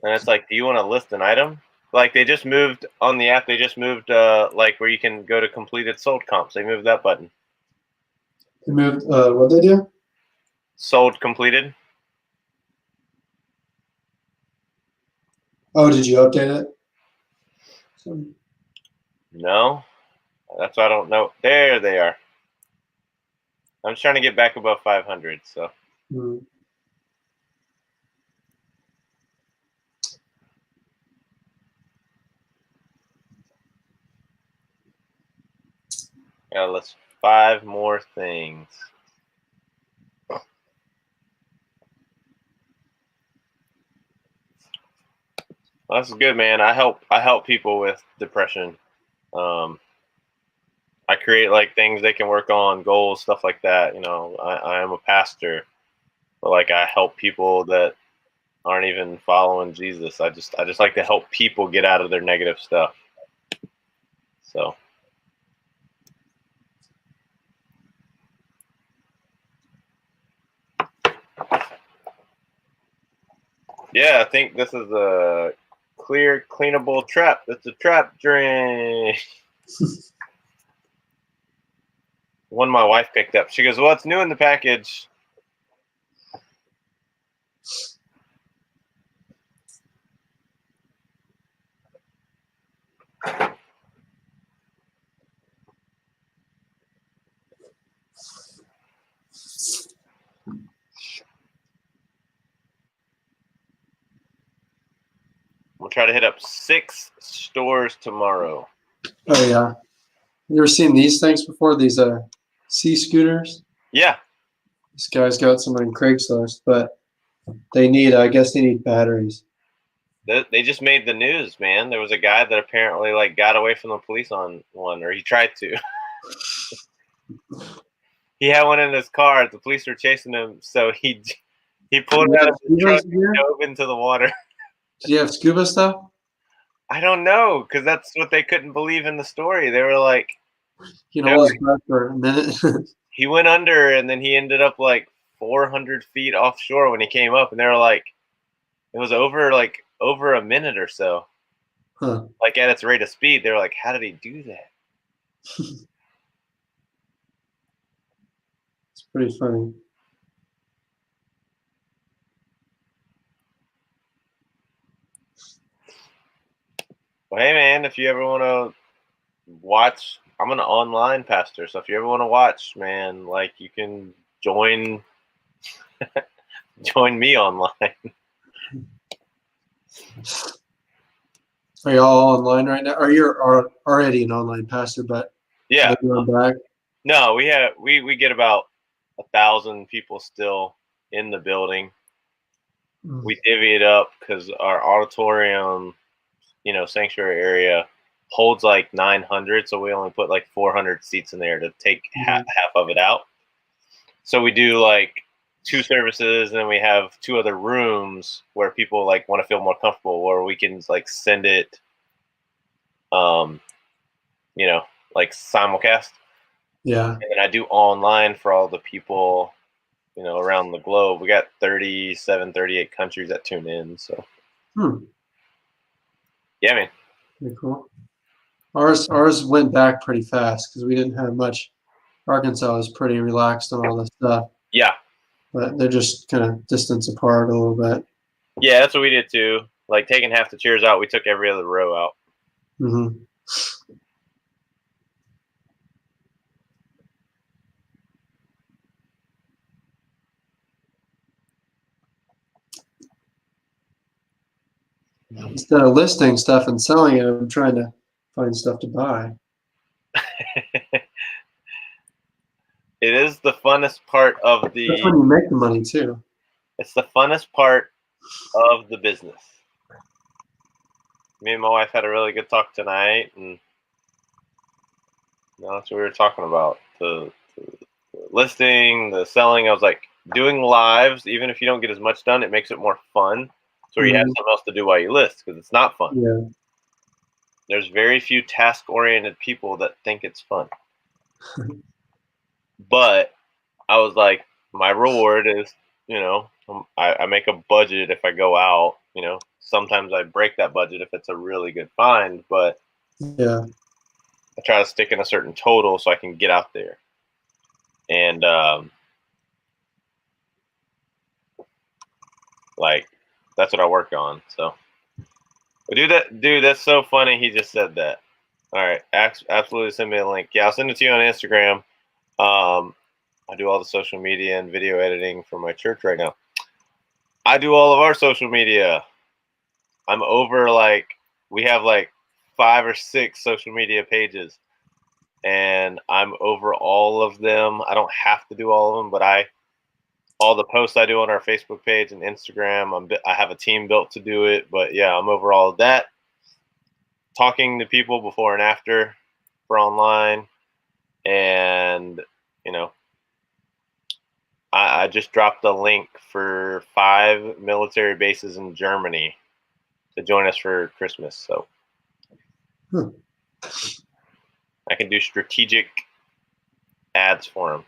And it's like, do you want to list an item? Like they just moved on the app. They just moved like where you can go to completed sold comps. They moved that button. They moved. What they do? Sold completed. Oh, did you update it? No, that's why I don't know. There they are. I'm just trying to get back above 500. So. Hmm. Gotta list 5 more things. Well, that's good, man. I help people with depression. I create like things they can work on, goals, stuff like that. You know, I am a pastor, but like I help people that aren't even following Jesus. I just like to help people get out of their negative stuff. So. Yeah, I think this is a clear, cleanable trap. It's a trap drink. One my wife picked up. She goes, "Well, it's new in the package." We'll try to hit up 6 stores tomorrow. Oh yeah. You ever seen these things before? These C-scooters? Yeah. This guy's got some on Craigslist, but they need. I guess they need batteries. They just made the news, man. There was a guy that apparently like got away from the police on one, or he tried to. He had one in his car. The police were chasing him, so he pulled it out of his truck and dove into the water. Did you have scuba stuff? I don't know, because that's what they couldn't believe in the story. They were like, You can hold his breath for a minute. he went under, and then he ended up like 400 feet offshore when he came up, and they were like, it was over a minute or so. Huh. Like at its rate of speed. They were like, how did he do that? It's pretty funny. Well, hey man, if you ever want to watch, I'm an online pastor, so if you ever want to watch, man, like you can join me online. Are you all online right now? Or you're already an online pastor, but Yeah. going back? No, we get about 1,000 people still in the building. We divvy it up because our auditorium, sanctuary area holds like 900, so we only put like 400 seats in there to take half of it out. So we do like 2 services, and then we have 2 other rooms where people like want to feel more comfortable, where we can like send it, like simulcast. Yeah. And then I do online for all the people, around the globe. We got 37, 38 countries that tune in. So, yeah, man. Pretty cool. Ours went back pretty fast because we didn't have much. Arkansas was pretty relaxed on all this stuff. Yeah. but they're just kind of distance apart a little bit. Yeah, that's what we did too. Like taking half the chairs out, we took every other row out. Mm-hmm. Instead of listing stuff and selling it, I'm trying to find stuff to buy. It is the funnest part of That's the. when you make the money too. It's the funnest part of the business. Me and my wife had a really good talk tonight, and that's what we were talking about. The listing, the selling. I was like, doing lives, even if you don't get as much done, it makes it more fun. So you have Mm-hmm. something else to do while you list, because it's not fun. Yeah. There's very few task-oriented people that think it's fun. But I was like, my reward is, I make a budget if I go out. Sometimes I break that budget if it's a really good find, but Yeah. I try to stick in a certain total so I can get out there. And like that's what I work on. So, but dude, that's so funny. He just said that. All right, absolutely send me a link. Yeah, I'll send it to you on Instagram. I do all the social media and video editing for my church right now. I do all of our social media. I'm over we have 5 or 6 social media pages, and I'm over all of them. I don't have to do all of them, but all the posts I do on our Facebook page and Instagram, I have a team built to do it. But yeah, I'm over all of that. Talking to people before and after for online, and I just dropped a link for 5 military bases in Germany to join us for Christmas. So I can do strategic ads for them.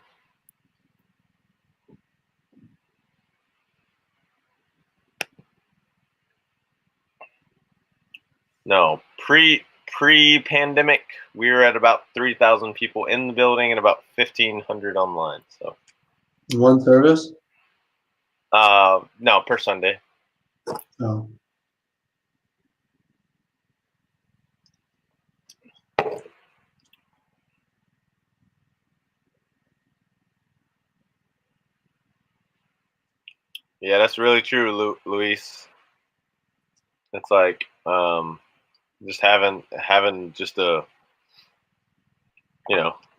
No, pre-pandemic, we were at about 3,000 people in the building and about 1,500 online. So One service? no, per Sunday. Oh. Yeah, that's really true, Luis. It's like just having just a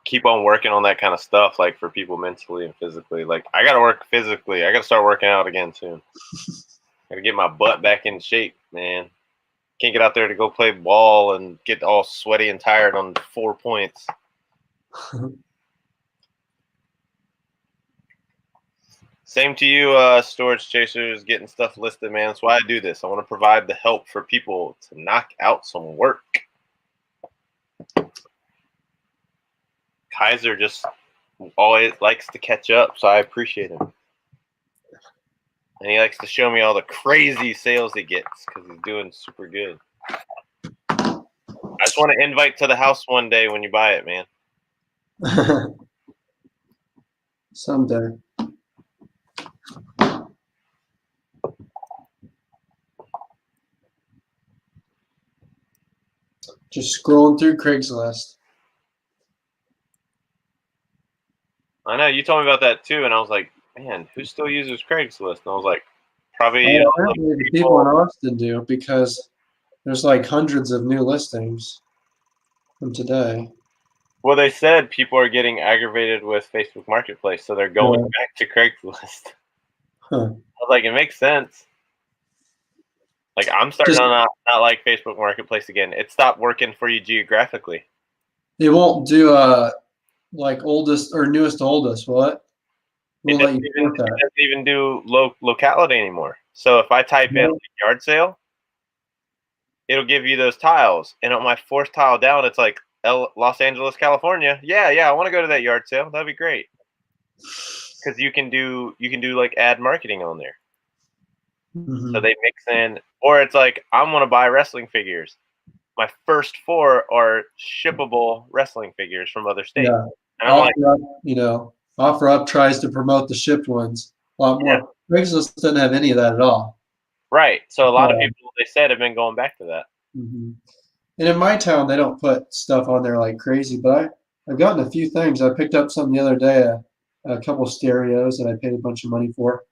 keep on working on that kind of stuff, like for people mentally and physically. Like I gotta work physically. I gotta start working out again soon. Gotta get my butt back in shape, man. Can't get out there to go play ball and get all sweaty and tired on 4 points. Same to you, storage chasers, getting stuff listed, man. That's why I do this. I want to provide the help for people to knock out some work. Kaiser just always likes to catch up, so I appreciate him. And he likes to show me all the crazy sales he gets because he's doing super good. I just want to invite to the house one day when you buy it, man. Someday. Just scrolling through Craigslist. I know you told me about that too, and I was like, man, who still uses Craigslist? And I was like, probably Apparently the people in Austin do, because there's hundreds of new listings from today. Well, they said people are getting aggravated with Facebook Marketplace, so they're going back to Craigslist. Huh. I was like, it makes sense. Like I'm starting to not like Facebook Marketplace again. It stopped working for you geographically. It won't do oldest or newest to oldest, will it? It doesn't even do locality anymore. So if I type in yard sale, it'll give you those tiles. And on my 4th tile down, it's like Los Angeles, California. Yeah, I want to go to that yard sale. That'd be great. Because you can do ad marketing on there. Mm-hmm. So they mix in, or it's like I want to buy wrestling figures. My first 4 are shippable wrestling figures from other states. Yeah. And I'm OfferUp tries to promote the shipped ones. a lot Yeah. more. Craigslist doesn't have any of that at all. Right. So a lot of people, they said, have been going back to that. Mhm. And in my town, they don't put stuff on there like crazy, but I've gotten a few things. I picked up something the other day, a couple stereos that I paid a bunch of money for,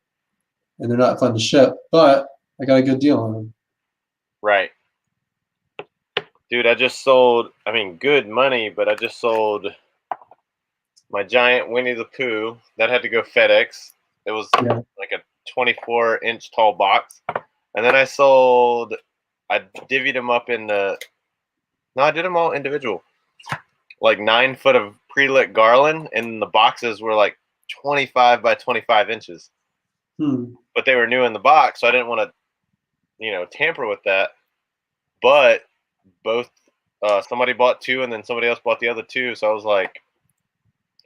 and they're not fun to ship, but I got a good deal on them. Right. Dude, I just sold, I mean, good money, but I just sold my giant Winnie the Pooh. That had to go FedEx. It was Yeah. like a 24-inch tall box. And then I divvied them up no, I did them all individual. Like 9 foot of pre-lit garland, and the boxes were like 25 by 25 inches. But they were new in the box, so I didn't want to, tamper with that. But both, somebody bought 2, and then somebody else bought the other 2. So I was like,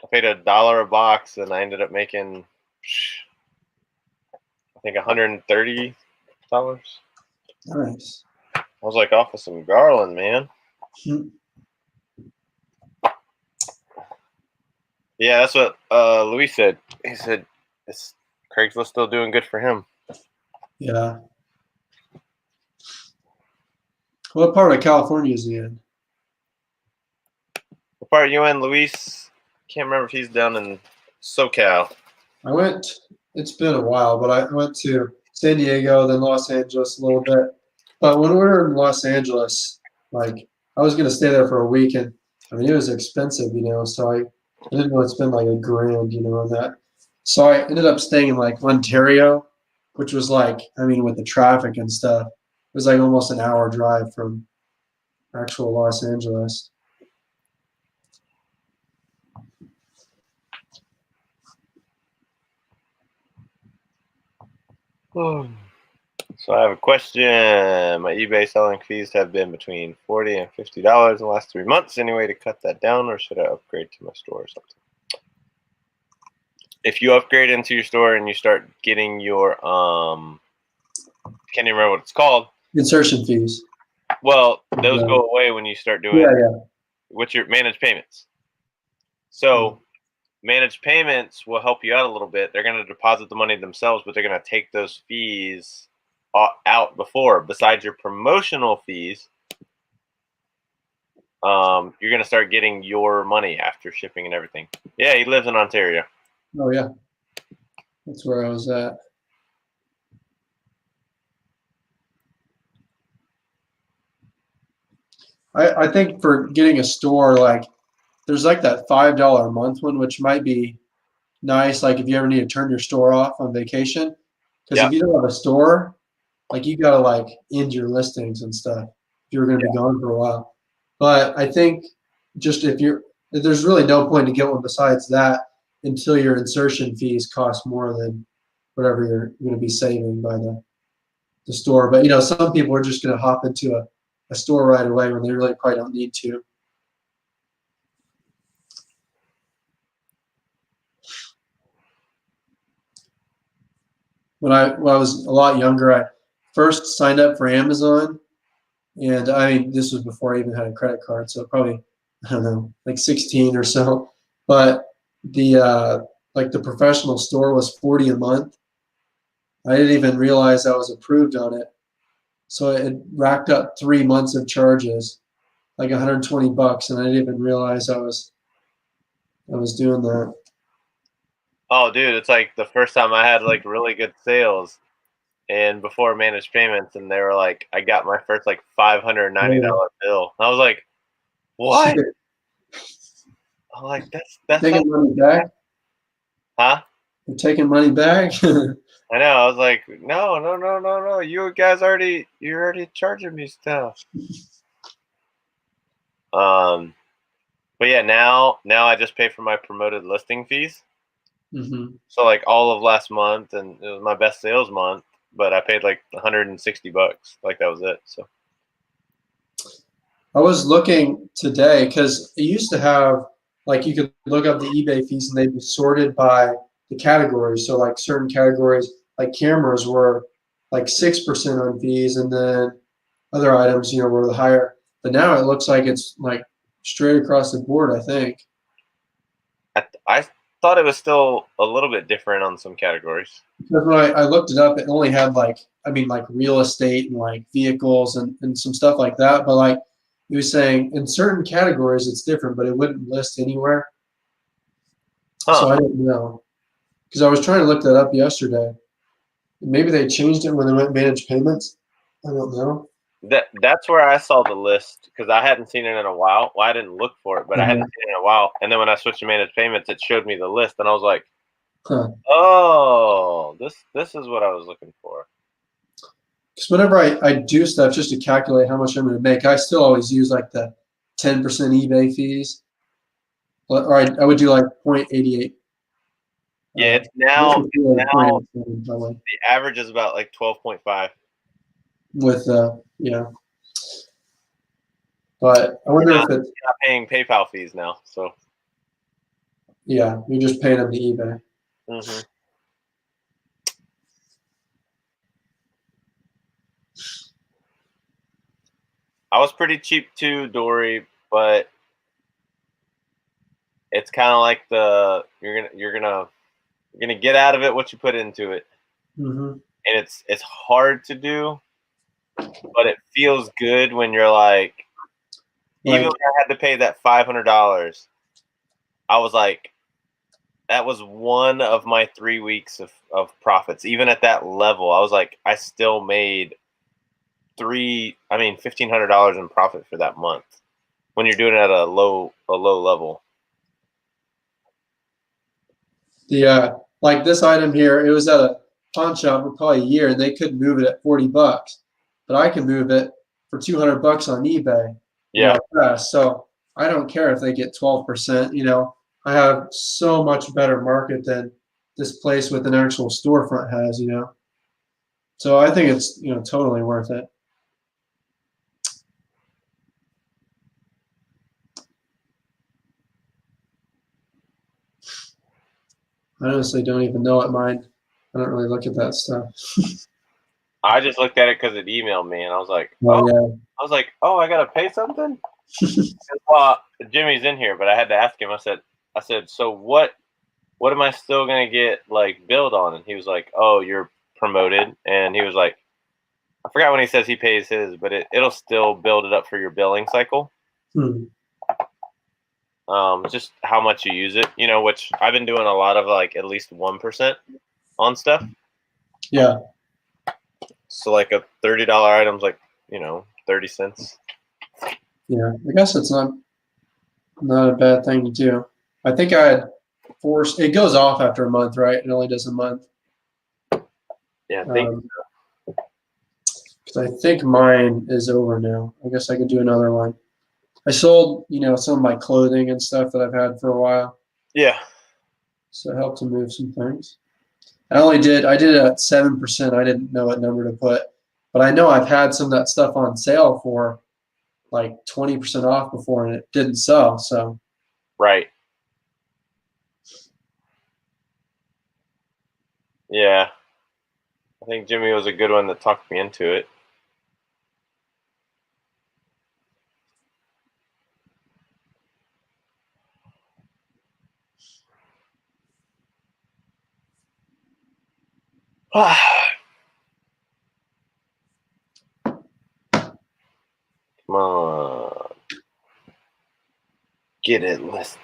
I paid $1 a box, and I ended up making, I think, $130. Nice. I was like off of some garland, man. Yeah, that's what Luis said. He said, "Is Craigslist still doing good for him?" Yeah. What part of California is he in? What part are you in, Luis? Can't remember if he's down in SoCal. It's been a while, but I went to San Diego, then Los Angeles a little bit. But when we were in Los Angeles, like I was gonna stay there for a week, and I mean it was expensive, so I didn't want to spend like $1,000, on that. So I ended up staying in like Ontario, which was like, I mean, with the traffic and stuff, it was like almost an hour drive from actual Los Angeles. So I have a question. My eBay selling fees have been between $40 and $50 in the last 3 months. Any way to cut that down, or should I upgrade to my store or something? If you upgrade into your store and you start getting your can't even remember what it's called. Insertion fees. Well, those go away when you start doing with your managed payments. So managed payments will help you out a little bit. They're going to deposit the money themselves, but they're going to take those fees out before. Besides your promotional fees, you're going to start getting your money after shipping and everything. Yeah, he lives in Ontario. Oh yeah, that's where I was at. I think for getting a store, like there's like that $5 a month one, which might be nice. Like if you ever need to turn your store off on vacation, because if you don't have a store, like you gotta like end your listings and stuff if you're gonna be gone for a while. But I think just if there's really no point to get one besides that until your insertion fees cost more than whatever you're gonna be saving by the store. But some people are just gonna hop into a store right away when they really probably don't need to. When I was a lot younger, I first signed up for Amazon, and I mean this was before I even had a credit card, so probably I don't know, like 16 or so. But the like the professional store was 40 a month. I didn't even realize I was approved on it, so it racked up 3 months of charges, like $120, and I didn't even realize I was doing that. Oh, dude, it's like the first time I had like really good sales and before managed payments, and they were like, I got my first like $590 bill. I was like, what? I'm like, that's taking money back. Huh? You're taking money back? I know. I was like, no. You guys you're already charging me stuff. But yeah, now I just pay for my promoted listing fees. Mm-hmm. So like all of last month, and it was my best sales month, but I paid like $160. Like that was it. So I was looking today because it used to have like you could look up the eBay fees and they'd be sorted by the categories. So like certain categories like cameras were like 6% on fees, and then other items were the higher. But now it looks like it's like straight across the board, I think. thought it was still a little bit different on some categories. Because when I looked it up, it only had like real estate and like vehicles and some stuff like that. But like he was saying, in certain categories it's different, but it wouldn't list anywhere. So I didn't know because I was trying to look that up yesterday. Maybe they changed it when they went manage payments. I don't know. That's where I saw the list because I hadn't seen it in a while. Well, I didn't look for it, but I hadn't seen it in a while. And then when I switched to managed payments, it showed me the list, and I was like, Huh. "Oh, this is what I was looking for." Because whenever I do stuff just to calculate how much I'm going to make, I still always use like the 10% eBay fees. Or I would do like 0.88. Yeah, it's now the average is about like 12.5. With yeah. But I wonder if it's not paying PayPal fees now. So yeah, you're just paying them to eBay. Mm-hmm. I was pretty cheap too, Dory, but it's kind of like you're gonna get out of it what you put into it, Mm-hmm. and it's hard to do, but it feels good when you're like even when I had to pay that $500, I was like, that was one of my 3 weeks of profits. Even at that level, I was like, I still made $1,500 in profit for that month when you're doing it at a low level. The like this item here, it was at a pawn shop for probably a year, and they couldn't move it at $40, but I can move it for $200 on eBay. Yeah. Fast. So I don't care if they get 12%. I have so much better market than this place with an actual storefront has. So I think it's totally worth it. I honestly don't even know what mine. I don't really look at that stuff. I just looked at it because it emailed me, and I was like, oh, I gotta pay something. Jimmy's in here, but I had to ask him. I said, so what am I still gonna get like billed on? And he was like, oh, you're promoted, and he was like, I forgot when he says he pays his, but it'll still build it up for your billing cycle. Just how much you use it, which I've been doing a lot of like at least 1% on stuff. Yeah. So like a $30 item's like 30 cents. Yeah, I guess it's not a bad thing to do. I think I had forced. It goes off after a month, right? It only does a month. Yeah, I think so. Because I think mine is over now. I guess I could do another one. I sold, some of my clothing and stuff that I've had for a while. Yeah. So it helped to move some things. I did it at 7%. I didn't know what number to put, but I know I've had some of that stuff on sale for like 20% off before, and it didn't sell. So right. Yeah. I think Jimmy was a good one that talked me into it. Come on. Get it listed.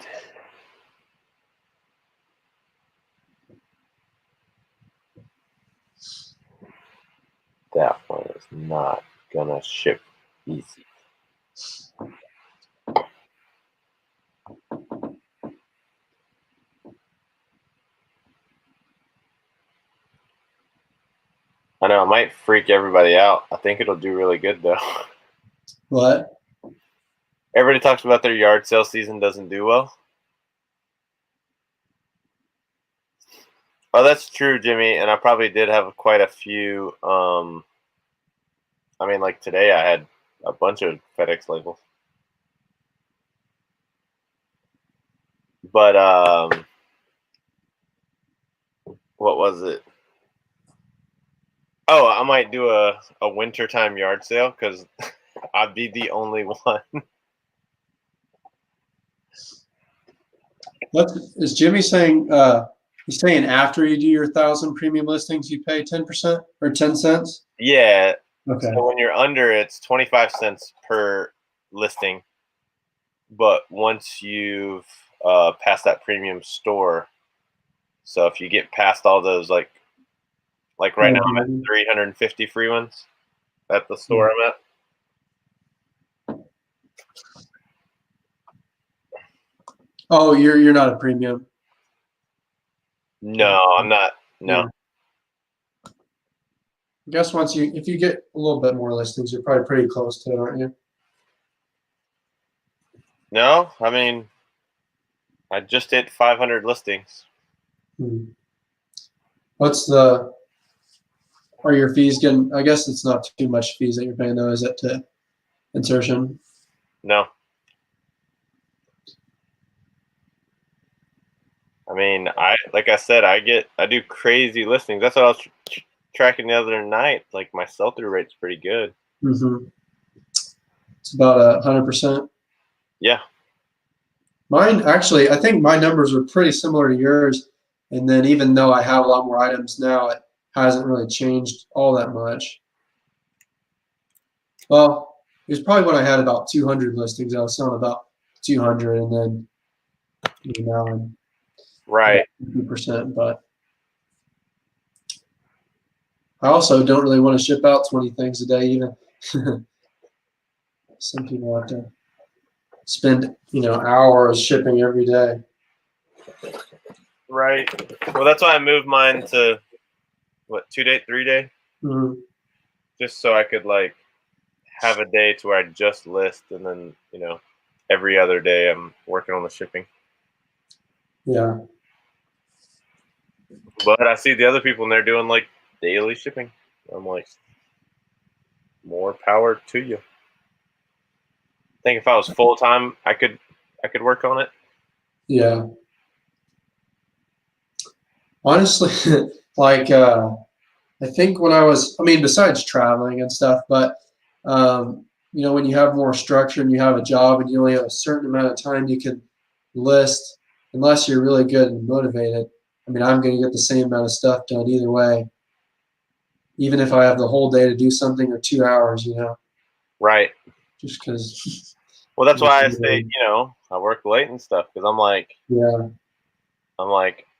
That one is not gonna ship easy. I know it might freak everybody out. I think it'll do really good though. What? Everybody talks about their yard sale season doesn't do well. Oh, that's true, Jimmy. And I probably did have quite a few. Like today I had a bunch of FedEx labels. But what was it? Oh, I might do a wintertime yard sale because I'd be the only one. Is Jimmy saying? He's saying after you do your 1,000 premium listings, you pay 10% or 10 cents. Yeah. Okay. So when you're under, it's 25 cents per listing. But once you've passed that premium store, so if you get past all those, like right now, I'm at 350 free ones at the store I'm at. Oh, you're not a premium. No, I'm not. No. Yeah. I guess if you get a little bit more listings, you're probably pretty close to it, aren't you? No, I mean, I just hit 500 listings. Are your fees getting, I guess it's not too much fees that you're paying though, is it, to insertion? No. I mean, like I said, I do crazy listings. That's what I was tracking the other night. Like my sell-through rate's pretty good. Mm-hmm. It's about 100%. Yeah. Mine, actually, I think my numbers are pretty similar to yours. And then even though I have a lot more items now, it hasn't really changed all that much. Well, it was probably when I had about 200 listings. I was selling about 200, and then now I'm right 50%. But I also don't really want to ship out 20 things a day either. Some people have to spend, hours shipping every day. Right. Well, that's why I moved mine to what, 2-day, 3-day, just so I could like have a day to where I just list, and then every other day I'm working on the shipping. Yeah. But I see the other people and they're doing like daily shipping. I'm like, more power to you. I think if I was full time, I could work on it. Yeah. Honestly, like I think besides traveling and stuff, but when you have more structure and you have a job and you only have a certain amount of time you can list, unless you're really good and motivated. I mean, I'm going to get the same amount of stuff done either way, even if I have the whole day to do something or 2 hours, Right. just because. Well, that's why I say, I work late and stuff, because I'm like,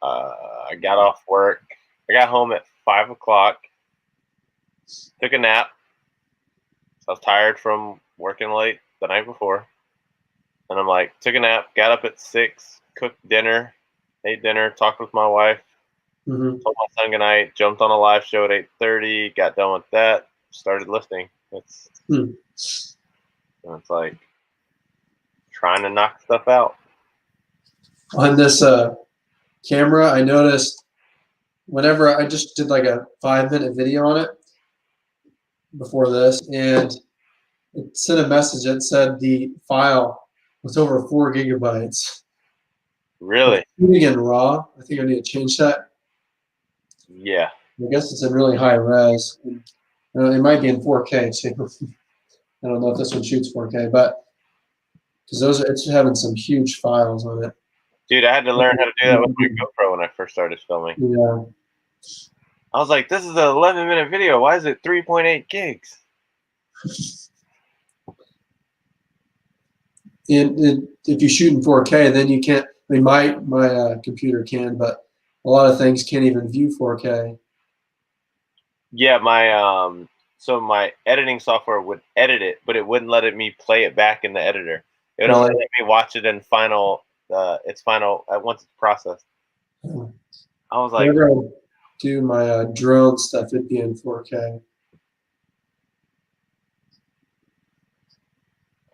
I got off work. I got home at 5 o'clock, took a nap. I was tired from working late the night before. And I'm like, took a nap, got up at 6, cooked dinner, ate dinner, talked with my wife, told my son good night, jumped on a live show at 8:30, got done with that, started listing. It's like trying to knock stuff out. On this camera, I noticed whenever I just did like a 5-minute video on it before this, and it sent a message that said the file was over 4 gigabytes. Really? Shooting in RAW. I think I need to change that. Yeah. I guess it's in really high res. It might be in 4K too. I don't know if this one shoots 4K, but because it's having some huge files on it. Dude, I had to learn how to do that with my GoPro when I first started filming. Yeah. I was like, this is an 11-minute video. Why is it 3.8 gigs? If you shoot in 4K, then you can't. I mean, my computer can, but a lot of things can't even view 4K. Yeah, so my editing software would edit it, but it wouldn't let me play it back in the editor. It would only let me watch it in final. It's final once it's processed. I was like, whenever I do my drone stuff, it'd be in 4K.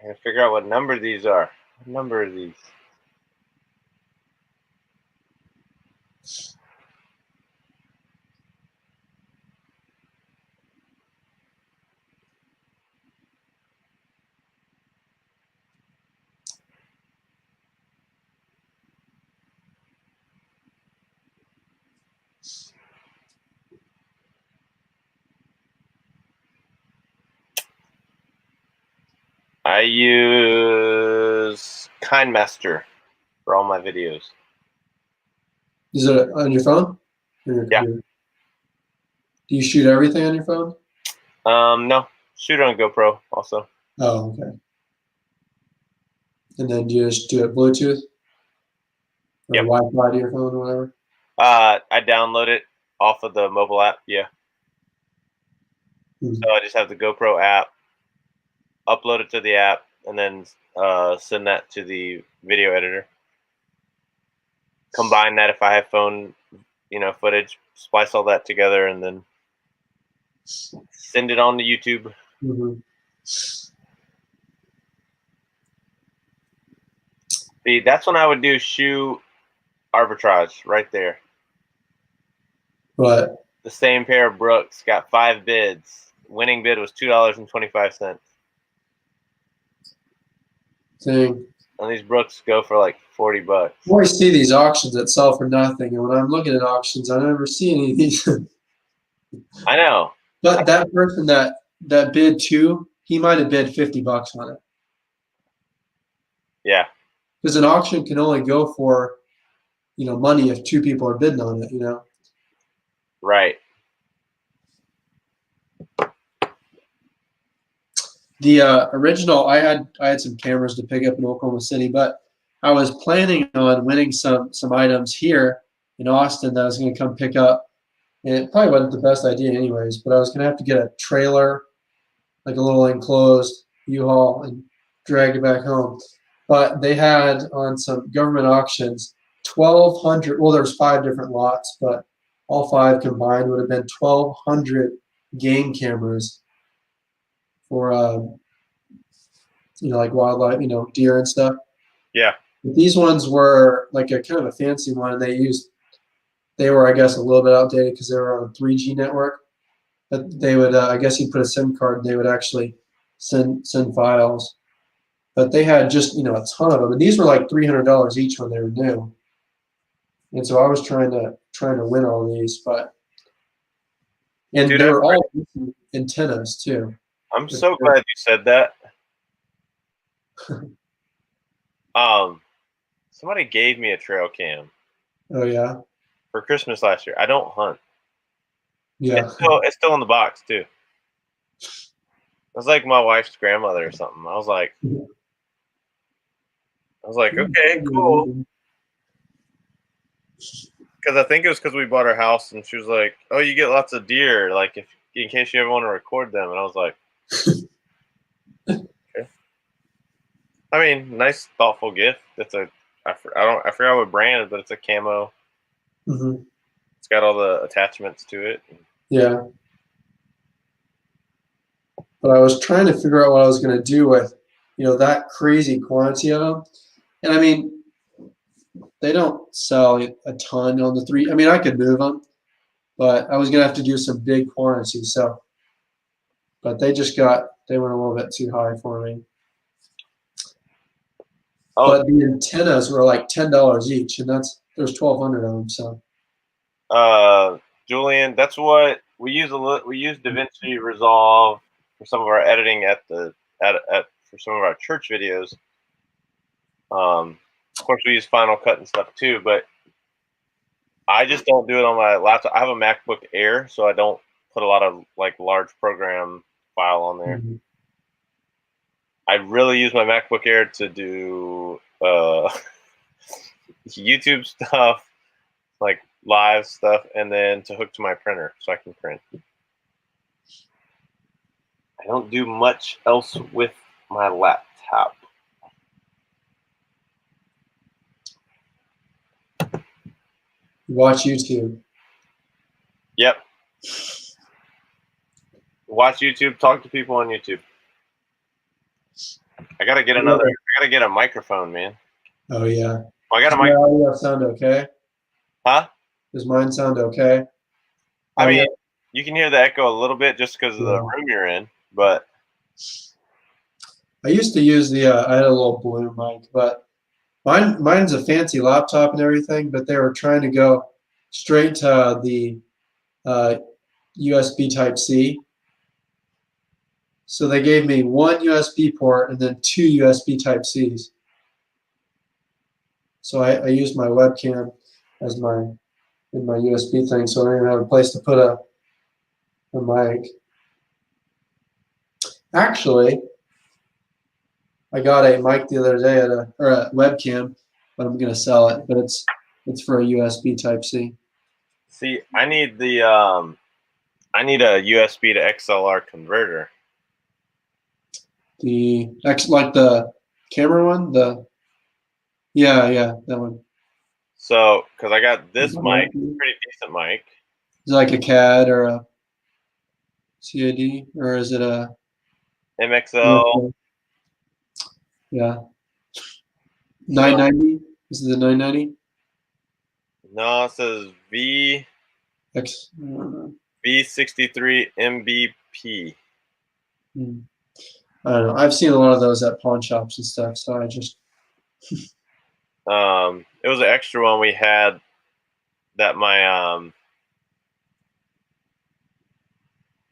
I gotta figure out what number these are. What number are these? I use KindMaster for all my videos. Is it on your phone or your Yeah. computer? Do you shoot everything on your phone? No, shoot it on GoPro also. Oh, okay. And then you just do it Bluetooth or Yep. Wi-Fi to your phone or whatever? I download it off of the mobile app. Yeah. Hmm. So I just have the GoPro app, upload it to the app, and then send that to the video editor. Combine that if I have phone, footage, splice all that together, and then send it on to YouTube. Mm-hmm. See, that's when I would do shoe arbitrage right there. But The same pair of Brooks got 5 bids. Winning bid was $2.25. thing, And these Brooks go for like $40. I always see these auctions that sell for nothing, and when I'm looking at auctions, I never see any of these. I know. But that person that bid two, he might have bid $50 on it. Yeah. Because an auction can only go for, money if two people are bidding on it. Right. The original, I had some cameras to pick up in Oklahoma City, but I was planning on winning some items here in Austin that I was going to come pick up, and it probably wasn't the best idea anyways. But I was going to have to get a trailer, like a little enclosed U-Haul, and drag it back home. But they had on some government auctions 1,200. Well, there's 5 different lots, but all 5 combined would have been 1,200 game cameras for like wildlife, deer and stuff. Yeah. But these ones were like a kind of a fancy one, and they were, I guess, a little bit outdated because they were on a 3G network. But they would, I guess, you put a SIM card, and they would actually send files. But they had just a ton of them, and these were like $300 each when they were new. And so I was trying to win all these, and Dude, they were all antennas too. I'm so glad you said that. Somebody gave me a trail cam Oh yeah, for Christmas last year. I don't hunt. yeah. It's still in the box too. It was like my wife's grandmother or something. I was like, okay, cool. Because I think it was because we bought our house, and she was like, "Oh, you get lots of deer, like if in case you ever want to record them." And I was like, "Okay." I mean, nice, thoughtful gift. I forgot what brand, but it's a camo. Mm-hmm. It's got all the attachments to it. Yeah. But I was trying to figure out what I was going to do with, that crazy quantity of them. And I mean, they don't sell a ton on the 3. I mean, I could move them, but I was going to have to do some big quantities. So, but they went a little bit too high for me. Oh, but the antennas were like $10 each, and there's 1,200 of them. So, Julian, that's what we use. We use DaVinci Resolve for some of our editing for some of our church videos. Of course, we use Final Cut and stuff too, but I just don't do it on my laptop. I have a MacBook Air, so I don't put a lot of like large program file on there. mm-hmm. I really use my MacBook Air to do YouTube stuff, like live stuff, and then to hook to my printer so I can print. I don't do much else with my laptop. Watch YouTube. Yep. Watch YouTube. Talk to people on YouTube. I gotta get a microphone, man. Oh yeah. I got a Does my audio sound okay? Huh? Does mine sound okay? I mean, you can hear the echo a little bit just because of the room you're in, but I used to use I had a little balloon mic, but mine's a fancy laptop and everything, but they were trying to go straight to the USB Type-C. So they gave me one USB port and then 2 USB Type-Cs. So I used my webcam as my in my USB thing, so I don't even have a place to put a mic. Actually, I got a mic the other day or a webcam, but I'm gonna sell it. But it's for a USB Type C. See, I need a USB to XLR converter. Like the camera one, yeah, that one. So, because I got this mic, pretty decent mic. Is it like a CAD or a CAD, or is it a MXL? Yeah. 990? Is it the 990? No, it says X. V63 MBP. I don't know. I've seen a lot of those at pawn shops and stuff, so I just. It was an extra one we had that my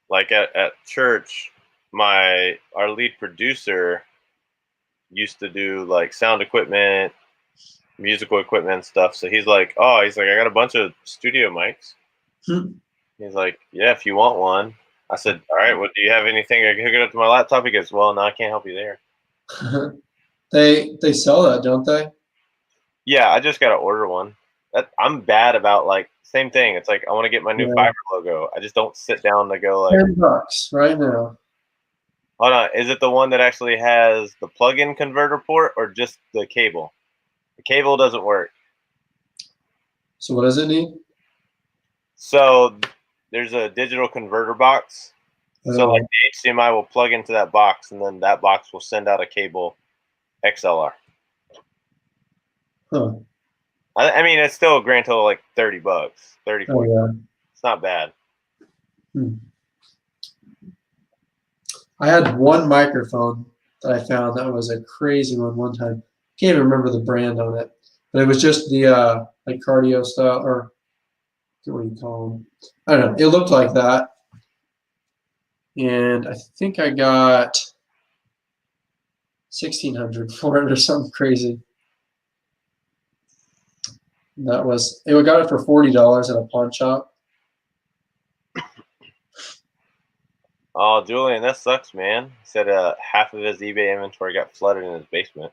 like at church, our lead producer used to do like sound equipment, musical equipment and stuff. So he's like, I got a bunch of studio mics. He's like, yeah, if you want one. I said, all right, well, do you have anything I can hook it up to my laptop? He goes, well, no, I can't help you there. They sell that, don't they? Yeah, I just got to order one. I'm bad about like same thing. It's like I want to get my new fiber logo. I just don't sit down to go like $10 right now. Hold on, is it the one that actually has the plug-in converter port or just the cable? The cable doesn't work. So what does it need? So there's a digital converter box. So like the HDMI will plug into that box, and then that box will send out a cable XLR. Huh. I mean, it's still a grand total like $30, 30, 40. Yeah. It's not bad. I had one microphone that I found that was a crazy one time. Can't even remember the brand on it, but it was just the like cardio style, or what do you call them? I don't know. It looked like that, and I think I got $1,600 for it or something crazy. That was it. We got it for $40 at a pawn shop. Oh, Julian, that sucks, man. He said half of his eBay inventory got flooded in his basement.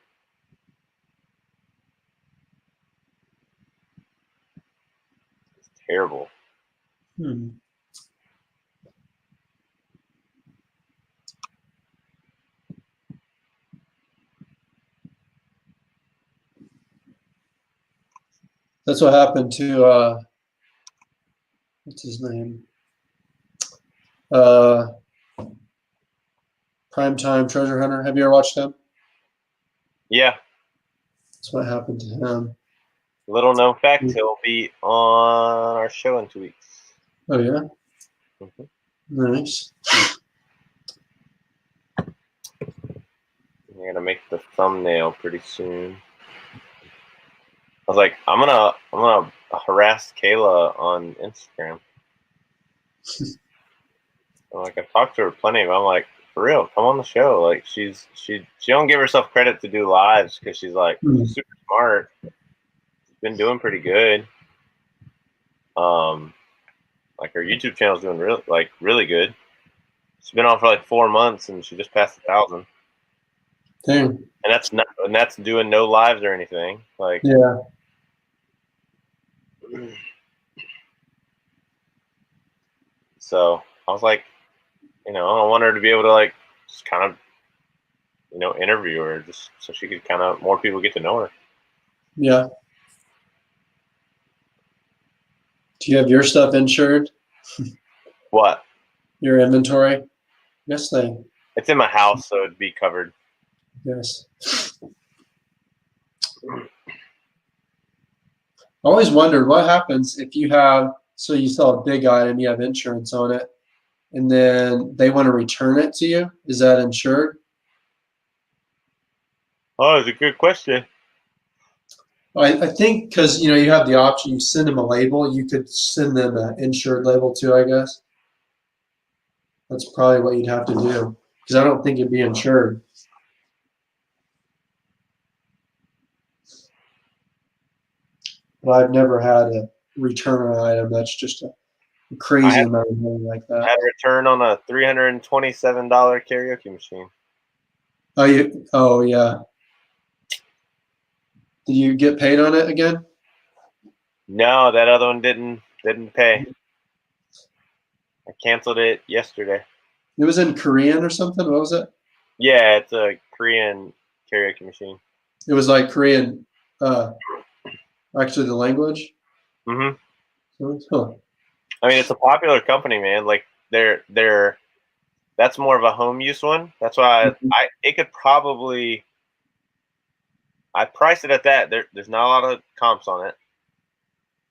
It's terrible. That's what happened to what's his name? Primetime Treasure Hunter. Have you ever watched him? Yeah. That's what happened to him. Little known fact, he'll be on our show in 2 weeks. Oh yeah. Nice. I'm gonna make the thumbnail pretty soon. I was like, I'm gonna harass Kayla on Instagram. I'm like, I've talked to her plenty, but I'm like, for real, come on the show. Like, she don't give herself credit to do lives because she's like super smart. She's been doing pretty good. Like her YouTube channel's doing really good. She's been on for like 4 months and she just passed 1,000. Dang. And that's doing no lives or anything. Like, yeah. So I was like, I want her to be able to like just kind of, interview her just so she could kind of more people get to know her. Yeah. Do you have your stuff insured? What? Your inventory? Yes, It's in my house, so it'd be covered. Yes. I always wondered what happens if you have, so you sell a big item, you have insurance on it, and then they want to return it to you. Is that insured? Oh, it's a good question. I think because you have the option, you send them a label, you could send them an insured label too, I guess. That's probably what you'd have to do because I don't think it'd be insured. But I've never had return an item that's just a I crazy had, amount of money like I that. had a return on a $327 karaoke machine. Oh yeah. Did you get paid on it again? No, that other one didn't pay. I canceled it yesterday. It was in Korean or something. What was it? Yeah, it's a Korean karaoke machine. It was like Korean, actually the language. Hmm. Huh. I mean, it's a popular company, man. Like they're that's more of a home use one. That's why it could probably I priced it at that. There's not a lot of comps on it.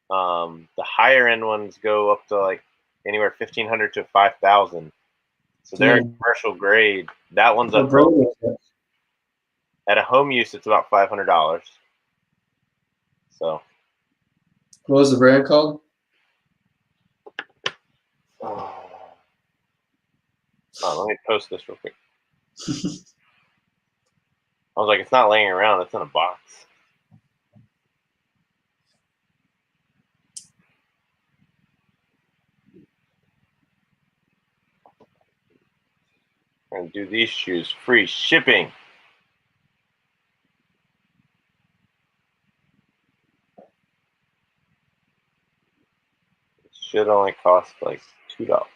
The higher end ones go up to like anywhere 1,500 to 5,000. So they're Dang. commercial grade. That one's a What brand home was it? at a home use. It's about $500. So What was the brand called? let me post this real quick. I was like, it's not laying around. It's in a box. I'm gonna do these shoes free shipping. It should only cost like $2.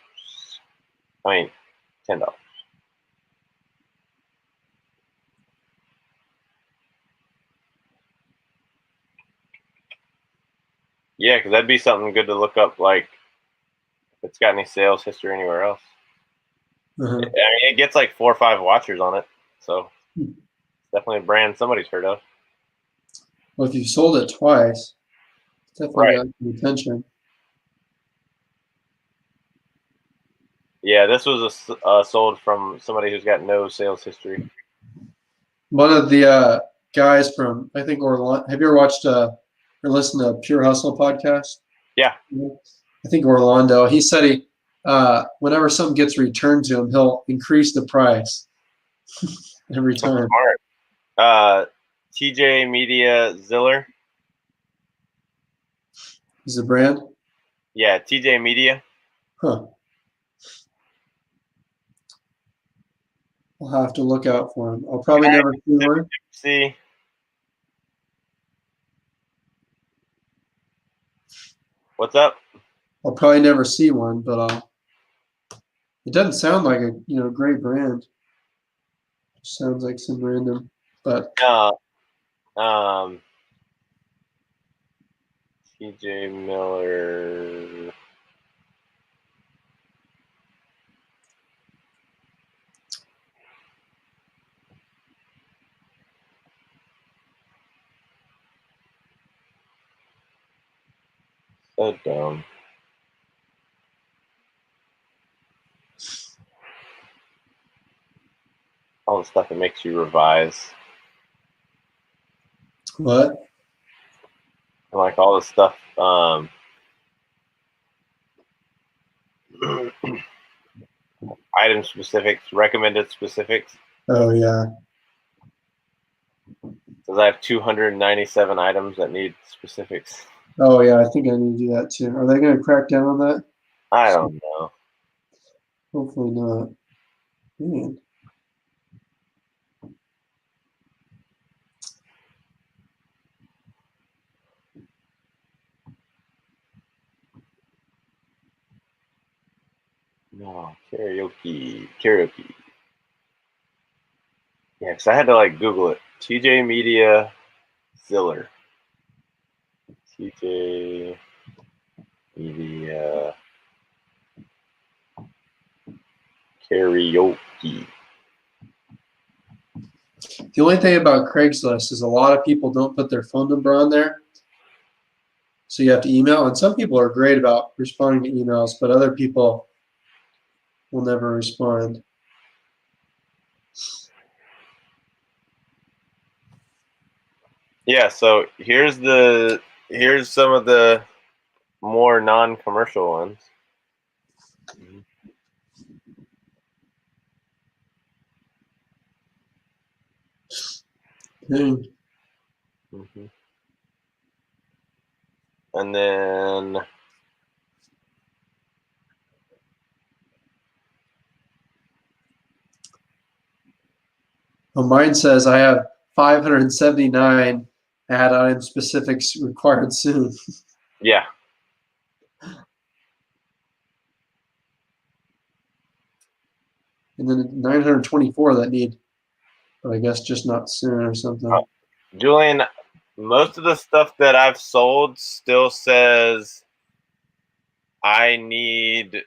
I mean, $10. Yeah, because that'd be something good to look up. Like, if it's got any sales history anywhere else. Uh-huh. I mean, it gets like 4 or 5 watchers on it, so it's definitely a brand somebody's heard of. Well, if you've sold it twice, it's definitely Right. got some attention. Yeah, this was sold from somebody who's got no sales history. One of the guys from I think Orlando. Have you ever watched or listened to Pure Hustle podcast? Yeah. I think Orlando. He said whenever something gets returned to him, he'll increase the price every That's time. smart. TJ Media Ziller. Is the brand? Yeah, TJ Media. Huh. I'll have to look out for him. I'll probably never see one. See. What's up? I'll probably never see one, but it doesn't sound like a great brand. It sounds like some random, but Um, TJ Miller. So dumb. All the stuff that makes you revise. what? And like all the stuff. Item specifics, recommended specifics. Oh yeah. Says I have 297 items that need specifics. Oh yeah. I think I need to do that too. Are they going to crack down on that? I don't know. Hopefully not. Man. No, karaoke. Yeah, because I had to like Google it. TJ Media Ziller. TJ Media karaoke. The only thing about Craigslist is a lot of people don't put their phone number on there. So you have to email, and some people are great about responding to emails, but other people will never respond. Yeah, so here's some of the more non-commercial ones. Dang. Mm-hmm. And then Well, mine says I have 579 add item specifics required soon. yeah. And then 924 that need, but I guess just not soon or something. Julian, most of the stuff that I've sold still says I need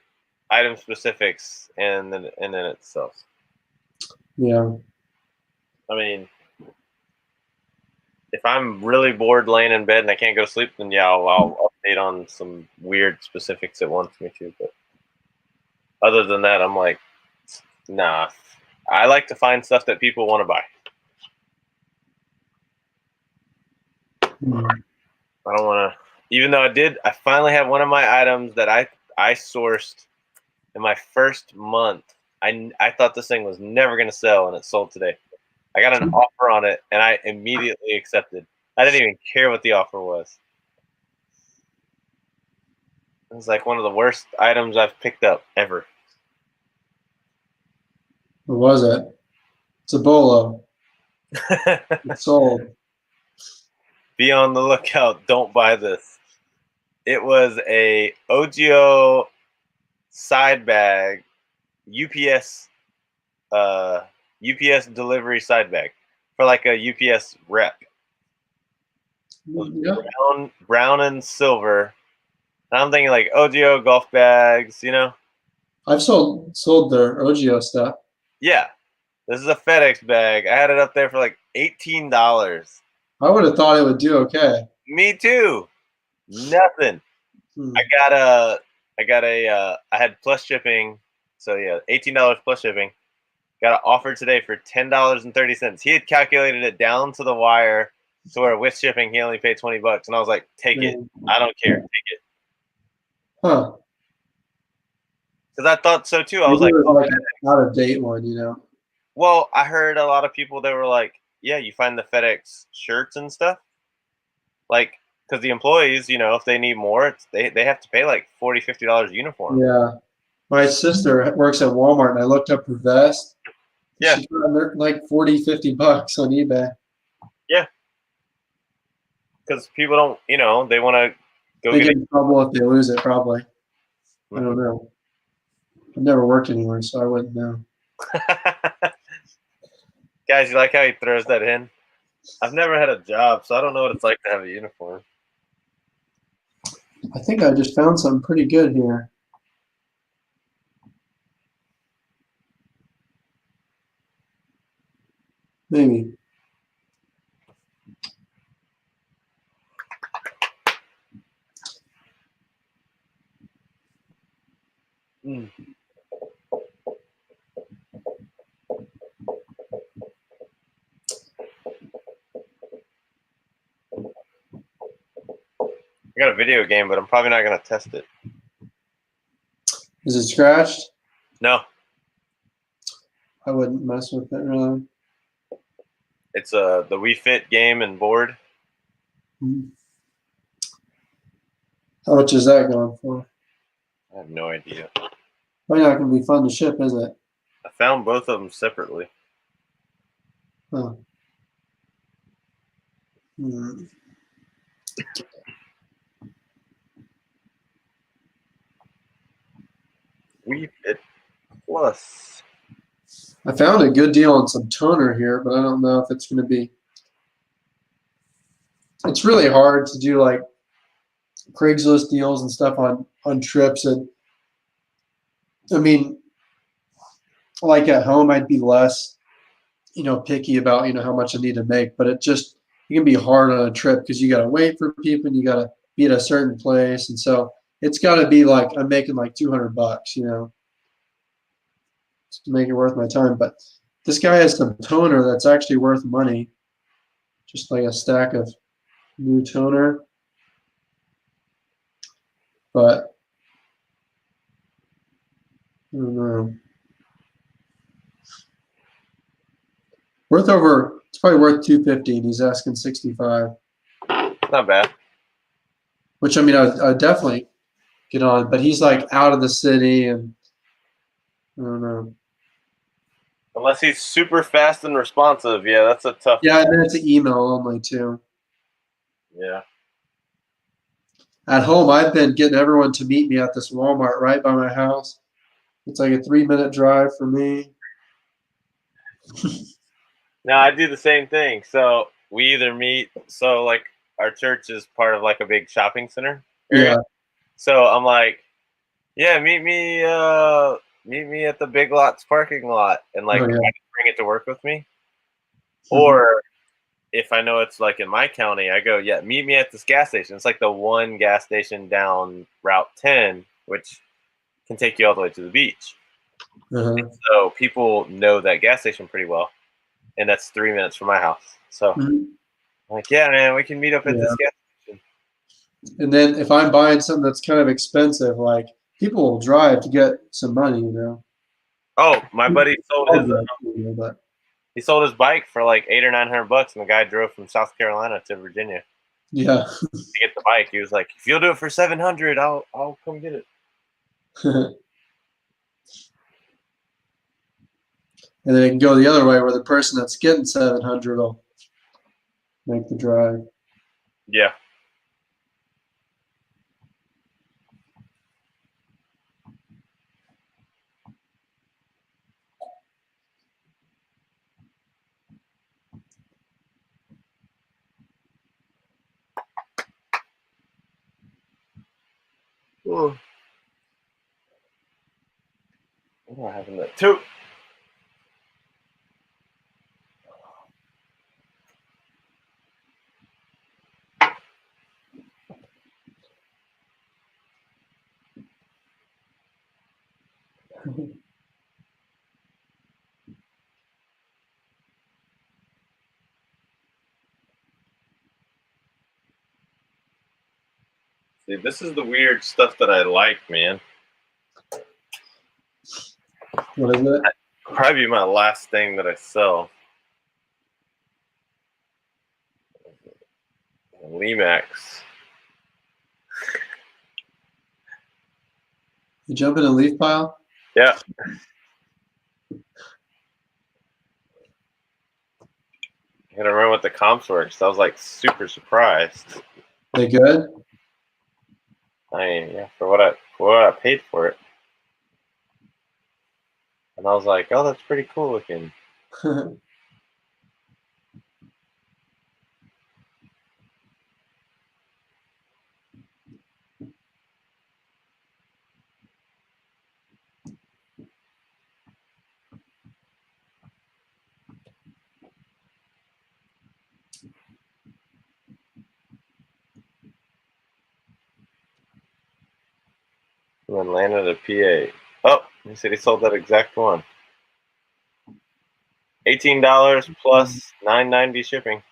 item specifics and then itself. Yeah. I mean, if I'm really bored laying in bed and I can't go to sleep, then yeah, I'll update on some weird specifics it wants me to. But other than that, I'm like, nah. I like to find stuff that people want to buy. I don't want to. Even though I finally have one of my items that I sourced in my first month. I thought this thing was never going to sell, and it sold today. I got an offer on it, and I immediately accepted. I didn't even care what the offer was. It was like one of the worst items I've picked up ever. What was it? It's a bolo. It's sold. Be on the lookout. Don't buy this. It was a OGO side bag, UPS delivery side bag for like a UPS rep. Yeah. Brown and silver. And I'm thinking like OGO golf bags, you know? I've sold their OGO stuff. Yeah. This is a FedEx bag. I had it up there for like $18. I would have thought it would do okay. Me too. Nothing. I had plus shipping. So yeah, $18 plus shipping. Got an offer today for $10.30. He had calculated it down to the wire to where with shipping he only paid $20. And I was like, take it. I don't care. Take it. Huh. Because I thought so too. I was Maybe like, it was like an out of date one, you know. well, I heard a lot of people that were like, yeah, you find the FedEx shirts and stuff. Like, because the employees, you know, if they need more, they have to pay like $40, $50 a uniform. Yeah. My sister works at Walmart, and I looked up her vest. Yeah. She got like 40, 50 bucks on eBay. Yeah. Because people don't, you know, they want to go They get get in trouble if they lose it, probably. I don't know. I've never worked anywhere, so I wouldn't know. Guys, you like how he throws that in? I've never had a job, so I don't know what it's like to have a uniform. I think I just found something pretty good here. Maybe. Mm. I got a video game, but I'm probably not going to test it. Is it scratched? No. I wouldn't mess with it, really. It's the Wii Fit game and board. How much is that going for? I have no idea. Probably not going to be fun to ship, is it? I found both of them separately. Huh. Wii Fit Plus. I found a good deal on some toner here, but I don't know if it's going to be. It's really hard to do like Craigslist deals and stuff on trips, and I mean, like at home, I'd be less, picky about how much I need to make, but it can be hard on a trip because you got to wait for people and you got to be at a certain place, and so it's got to be like I'm making like $200, to make it worth my time. But this guy has some toner that's actually worth money, just like a stack of new toner. But I don't know. It's probably worth $250, and he's asking $65. Not bad. which I mean, I'd definitely get on, but he's like out of the city, and I don't know. Unless he's super fast and responsive. Yeah, that's a tough. Yeah, and then it's an email only too. Yeah. At home, I've been getting everyone to meet me at this Walmart right by my house. It's like a 3-minute drive for me. No, I do the same thing. So we either meet. So like our church is part of like a big shopping center area. Yeah. So I'm like, yeah, meet me at the Big Lots parking lot, and like Oh yeah. I can bring it to work with me. Or if I know it's like in my county, I go, yeah, meet me at this gas station. It's like the one gas station down Route 10, which can take you all the way to the beach. Uh-huh. So people know that gas station pretty well, and that's 3 minutes from my house. So Mhm. I'm like, yeah, man, we can meet up at this Yeah. gas station. And then if I'm buying something that's kind of expensive, like people will drive to get some money, you know. Oh, my buddy sold I'll his drive too, you know, but he sold his bike for like $800 or $900, and the guy drove from South Carolina to Virginia yeah. to get the bike. He was like, if you'll do it for 700, I'll come get it. And then it can go the other way where the person that's getting 700 will make the drive. Yeah. Ooh. What do I have in that? Two. See, this is the weird stuff that I like, man. What is it? Probably be my last thing that I sell. Lemax. You jump in a leaf pile? Yeah. I gotta remember what the comps were, because I was like super surprised. They good? I mean, yeah, for what I paid for it. And I was like, oh, that's pretty cool looking. And then landed a PA. Oh, he said he sold that exact one. $18 plus $9.90 shipping.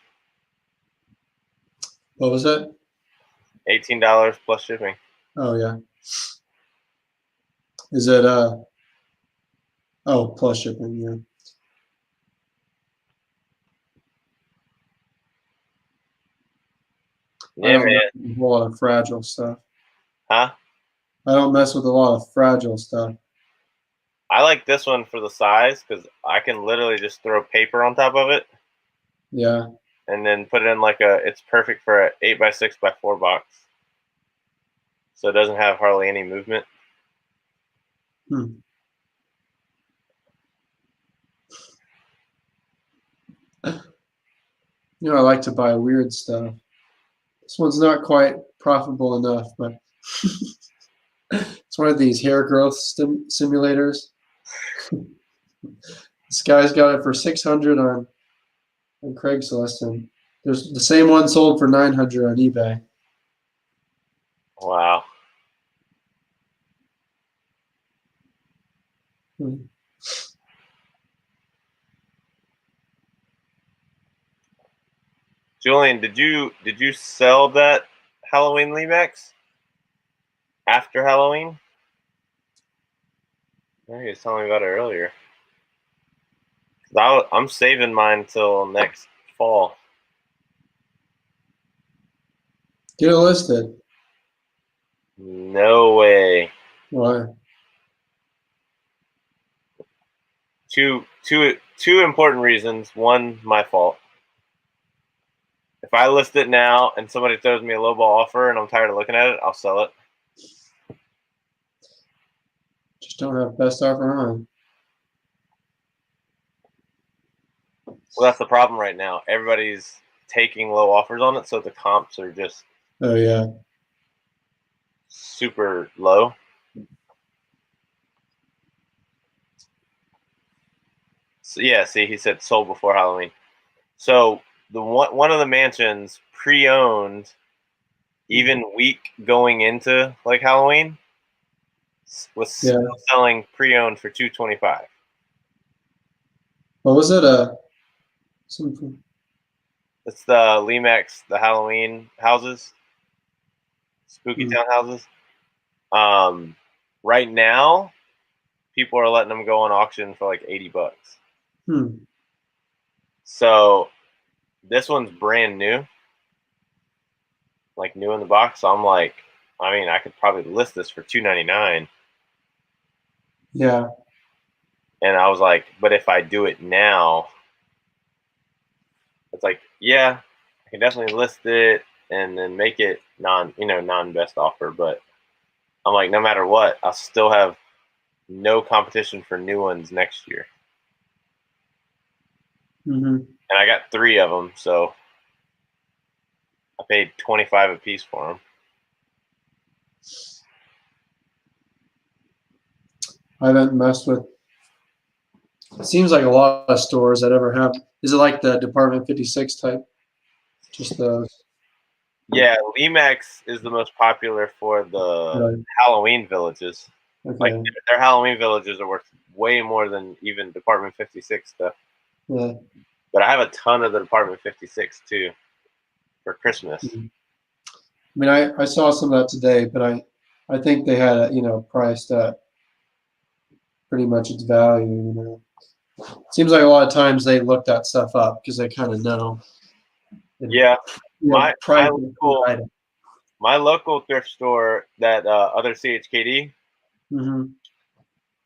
What was it? $18 plus shipping. Oh yeah. Is it oh, plus shipping, yeah. I Yeah, don't man. mess with a whole lot of fragile stuff. Huh? I don't mess with a lot of fragile stuff. I like this one for the size because I can literally just throw paper on top of it Yeah. and then put it in like a. It's perfect for a 8x6x4 box, so it doesn't have hardly any movement. Hmm. You know, I like to buy weird stuff. This one's not quite profitable enough, but it's one of these hair growth simulators. This guy's got it for 600 on Craigslist, and there's the same one sold for 900 on eBay. Wow. Hmm. Julian, did you sell that Halloween Lemax after Halloween? Yeah, he was telling me about it earlier. I'm saving mine till next fall. Get it listed. No way. Why? Two important reasons. One, my fault. If I list it now and somebody throws me a lowball offer and I'm tired of looking at it, I'll sell it. Just don't have best offer on. Well, that's the problem right now. Everybody's taking low offers on it, so the comps are just Oh yeah. super low. So yeah, see, he said sold before Halloween. So the one of the mansions pre-owned, even week going into like Halloween, was still selling pre-owned for $225. What was it? Some. It's the Limex, the Halloween houses, spooky town houses. Right now, people are letting them go on auction for like $80. So this one's brand new, like new in the box. So I'm like, I mean, I could probably list this for $299. Yeah. And I was like, but if I do it now, it's like, yeah, I can definitely list it and then make it non-best offer. But I'm like, no matter what, I'll still have no competition for new ones next year. And I got 3 of them, so I paid $25 a piece for them. I haven't messed with. It seems like a lot of stores that ever have. Is it like the Department 56 type? Just those. Yeah, Limex is the most popular for the Halloween villages. Okay. Like their Halloween villages are worth way more than even Department 56 stuff. Yeah. But I have a ton of the Department 56 too for Christmas. I mean, I saw some of that today, but I think they had it, priced at pretty much its value. Seems like a lot of times they look that stuff up because they kind of know. Yeah, my item. local thrift store, that other CHKD,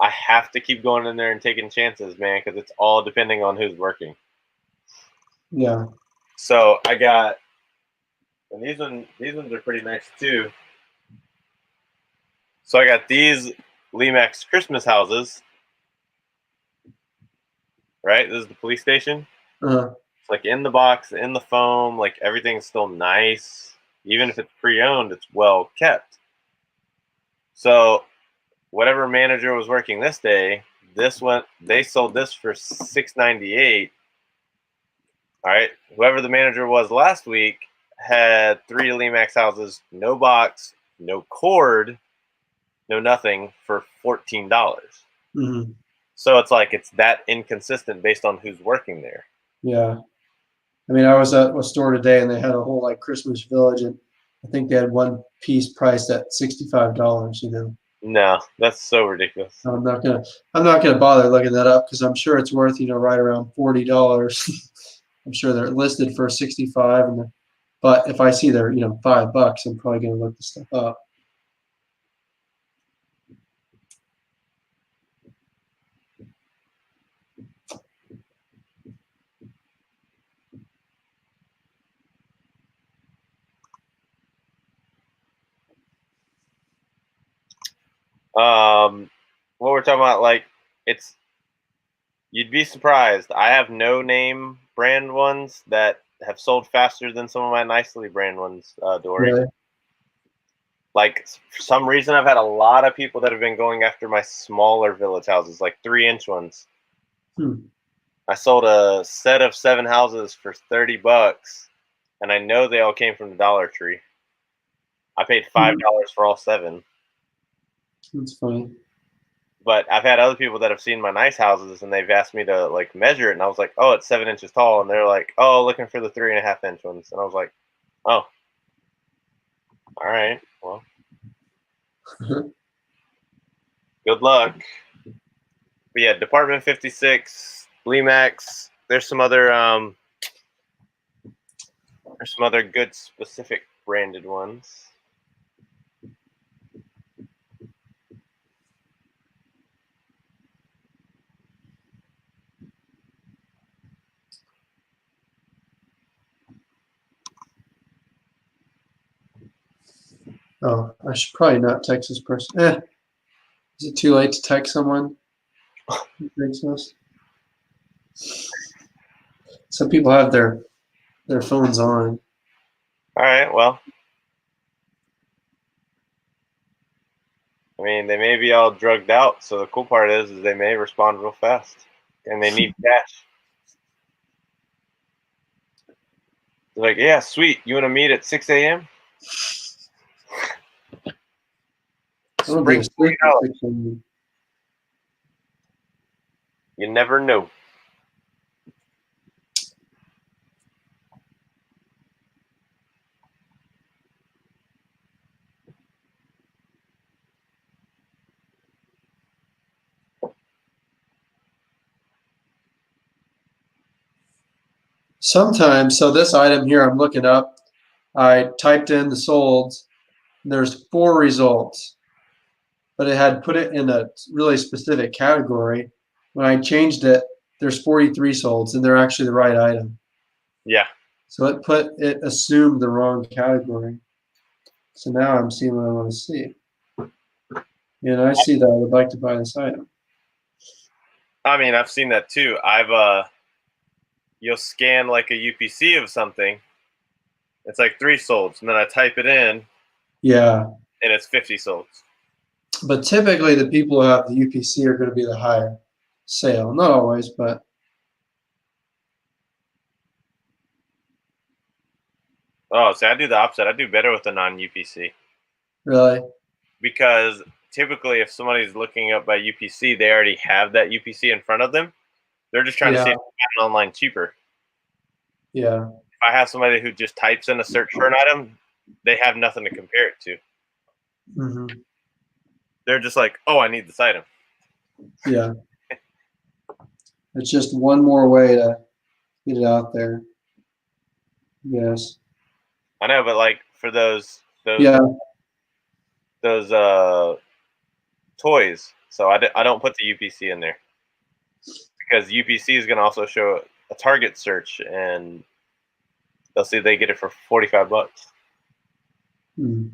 I have to keep going in there and taking chances, man, because it's all depending on who's working. Yeah. So I got, and these ones are pretty nice too. So I got these Limex Christmas houses. Right, this is the police station. It's like in the box, in the foam, like everything's still nice. Even if it's pre-owned, it's well kept. So whatever manager was working this day, they sold this for $698. All right. Whoever the manager was last week had 3 Limax houses, no box, no cord, no nothing, for $14. So it's like it's that inconsistent based on who's working there. Yeah. I mean, I was at a store today and they had a whole like Christmas village, and I think they had one piece priced at $65. No, that's so ridiculous. I'm not gonna bother looking that up because I'm sure it's worth right around $40. I'm sure they're listed for 65, but if I see they're $5, I'm probably gonna look the stuff up. What we're talking about, like, you'd be surprised. I have no name brand ones that have sold faster than some of my nicely brand ones, Dory. Really? Like, for some reason, I've had a lot of people that have been going after my smaller village houses, like 3-inch ones. I sold a set of 7 houses for $30, and I know they all came from the Dollar Tree. I paid $5 for all 7. That's funny. But I've had other people that have seen my nice houses and they've asked me to like measure it, and I was like, "Oh, it's 7 inches tall," and they're like, "Oh, looking for the 3.5-inch ones," and I was like, "Oh, all right, well, good luck." But yeah, Department 56, Limax. There's some other good specific branded ones. Oh, I should probably not text this person. Is it too late to text someone? Craigslist. Some people have their phones on. All right, well, I mean, they may be all drugged out, so the cool part is they may respond real fast, and they need cash. They're like, yeah, sweet. You want to meet at 6 a.m.? I'll be Spring asleep at $40. 6 a.m. You never know. Sometimes, so this item here I'm looking up, I typed in the solds, and there's 4 results, but it had put it in a really specific category. When I changed it, there's 43 solds, and they're actually the right item. Yeah. So it assumed the wrong category. So now I'm seeing what I want to see. And I see that I would like to buy this item. I mean, I've seen that too. You'll scan like a UPC of something. It's like 3 solds, and then I type it in, Yeah. and it's 50 solds. But typically the people who have the UPC are going to be the higher sale. Not always, but Oh, see, I do the opposite. I do better with the non-UPC really. because typically, if somebody's looking up by UPC, they already have that UPC in front of them. They're just trying to see Yeah. if they can find it online cheaper. Yeah. If I have somebody who just types in a search for an item, they have nothing to compare it to. Hmm. They're just like, oh, I need this item. Yeah. It's just one more way to get it out there. Yes. I know, but like for Yeah. those toys, so I don't put the UPC in there because UPC is going to also show a Target search, and they'll see they get it for $45. Mm.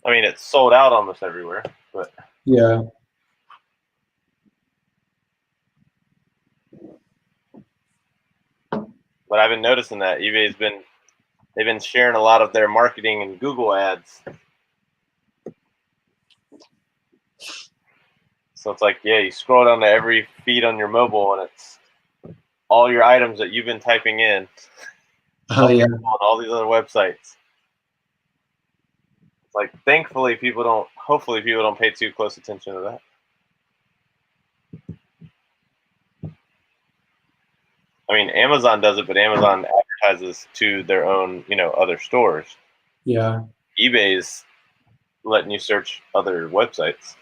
I mean, it's sold out almost everywhere, but Yeah. I've been noticing that they've been sharing a lot of their marketing and Google ads. So it's like, yeah, you scroll down to every feed on your mobile, and it's all your items that you've been typing in Oh yeah. on all these other websites. It's like, hopefully people don't pay too close attention to that. I mean, Amazon does it, but Amazon advertises to their own, other stores. Yeah. eBay's letting you search other websites.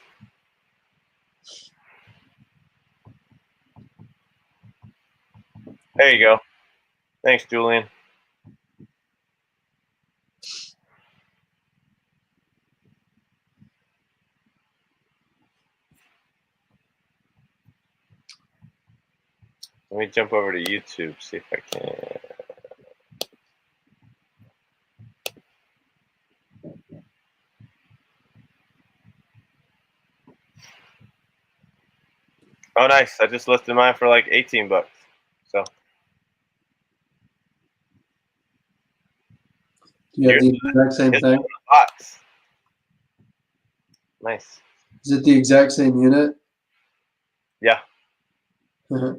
There you go. Thanks, Julian. Let me jump over to YouTube, see if I can. Oh, nice. I just listed mine for like $18. So Do you have here's the exact same the thing? box. Nice. Is it the exact same unit? Yeah. Uh-huh.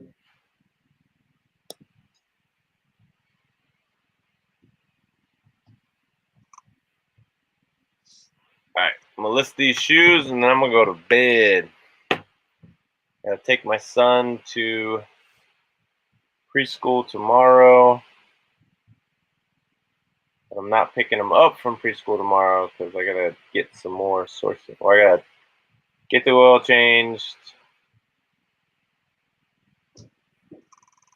All right. I'm going to list these shoes, and then I'm going to go to bed. Gotta take my son to preschool tomorrow. I'm not picking him up from preschool tomorrow because I gotta get some more sourcing. Or I gotta get the oil changed,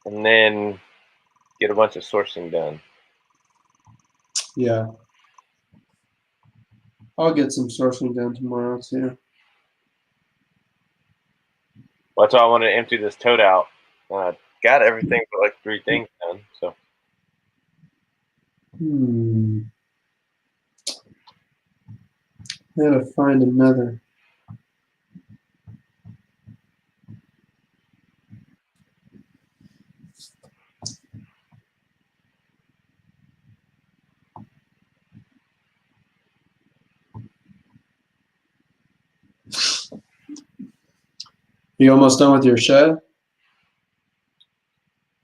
and then get a bunch of sourcing done. Yeah. I'll get some sourcing done tomorrow too. Well, that's why I wanted to empty this tote out. I got everything but like 3 things done. So Hmm. Gotta find another. You almost done with your shed?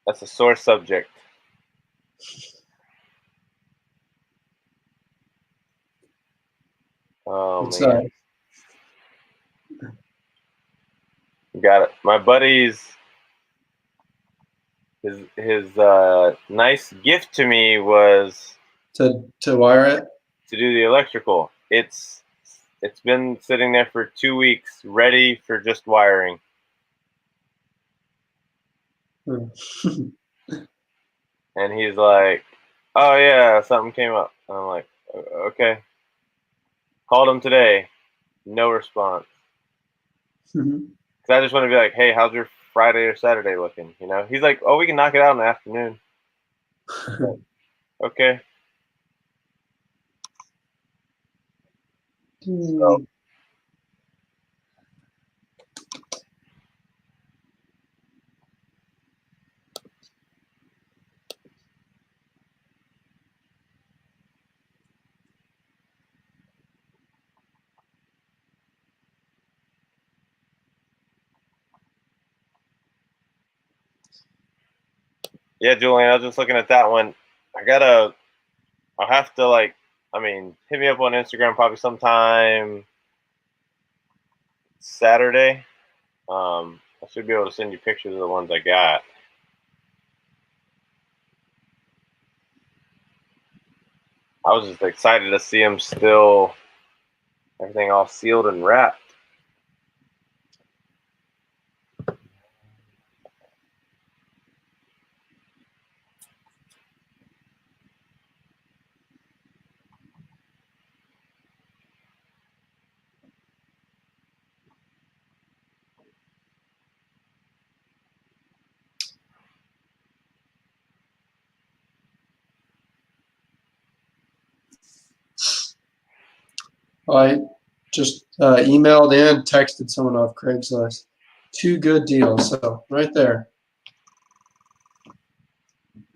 That's a sore subject. Oh What's man, that? got it. My buddy's his nice gift to me was To wire it? to do the electrical. It's been sitting there for 2 weeks, ready for just wiring. Hmm. And he's like, "Oh yeah, something came up." And I'm like, "Okay." Called him today, no response. Mhm. Cause I just want to be like, "Hey, how's your Friday or Saturday looking?" You know? He's like, "Oh, we can knock it out in the afternoon." Like, okay. So yeah, Julian, I was just looking at that one. I'll have to hit me up on Instagram probably sometime Saturday. I should be able to send you pictures of the ones I got. I was just excited to see them still, everything all sealed and wrapped. I just emailed and texted someone off Craigslist. 2 good deals. So right there.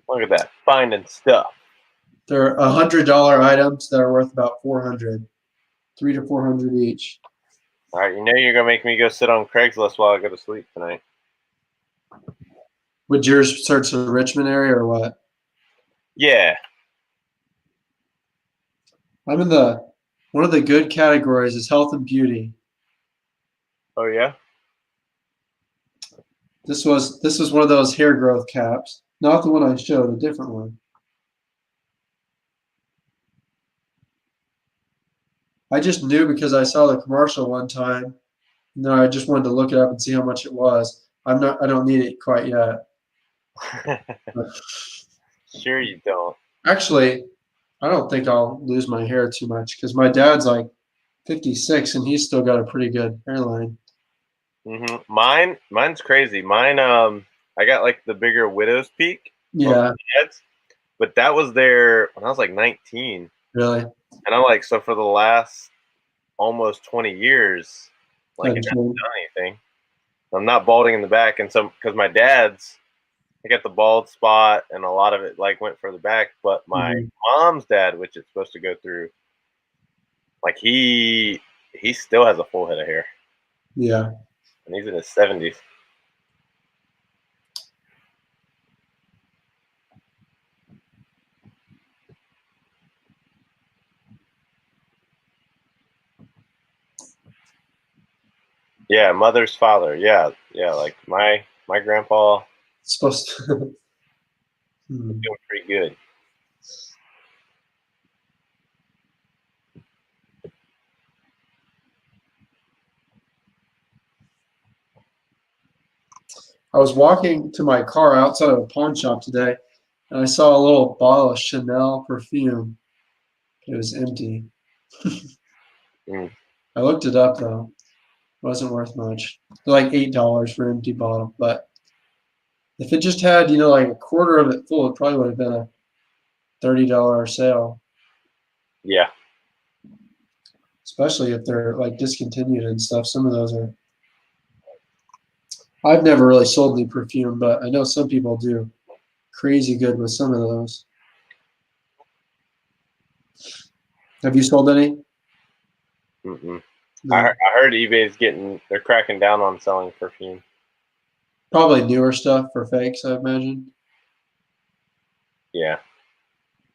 Look at that, finding stuff. They're $100 items that are worth about 400, 300 to 400 each. All right, you know you're gonna make me go sit on Craigslist while I go to sleep tonight. Would yours search the Richmond area or what? Yeah. I'm in one of the good categories is health and beauty. Oh yeah. This was one of those hair growth caps, not the one I showed, a different one. I just knew because I saw the commercial one time, and then I just wanted to look it up and see how much it was. I don't need it quite yet. But Sure you don't. actually, I don't think I'll lose my hair too much because my dad's like 56 and he's still got a pretty good hairline. Mine's crazy. I got like the bigger widow's peak on Yeah, my heads, but that was there when I was like 19, really. and I'm like, so for the last almost 20 years, like it Hadn't hasn't changed. done anything. I'm not balding in the back, and some because my dad's, I got the bald spot, and a lot of it like went further back. But my Mhm. mom's dad, which it's supposed to go through, like he still has a full head of hair, Yeah. and he's in his 70s. Yeah, mother's father. Yeah, yeah. Like my grandpa It's supposed to. was Hmm. doing pretty good. I was walking to my car outside of a pawn shop today, and I saw a little bottle of Chanel perfume. It was empty. Mm. I looked it up though. It wasn't worth much. They're like $8 for an empty bottle. But if it just had, like a quarter of it full, it probably would have been a $30 sale. Yeah. Especially if they're like discontinued and stuff. Some of those are. I've never really sold any perfume, but I know some people do. Crazy good with some of those. Have you sold any? Mm-mm. No. I heard eBay's they're cracking down on selling perfume. Probably newer stuff for fakes, I imagine. Yeah.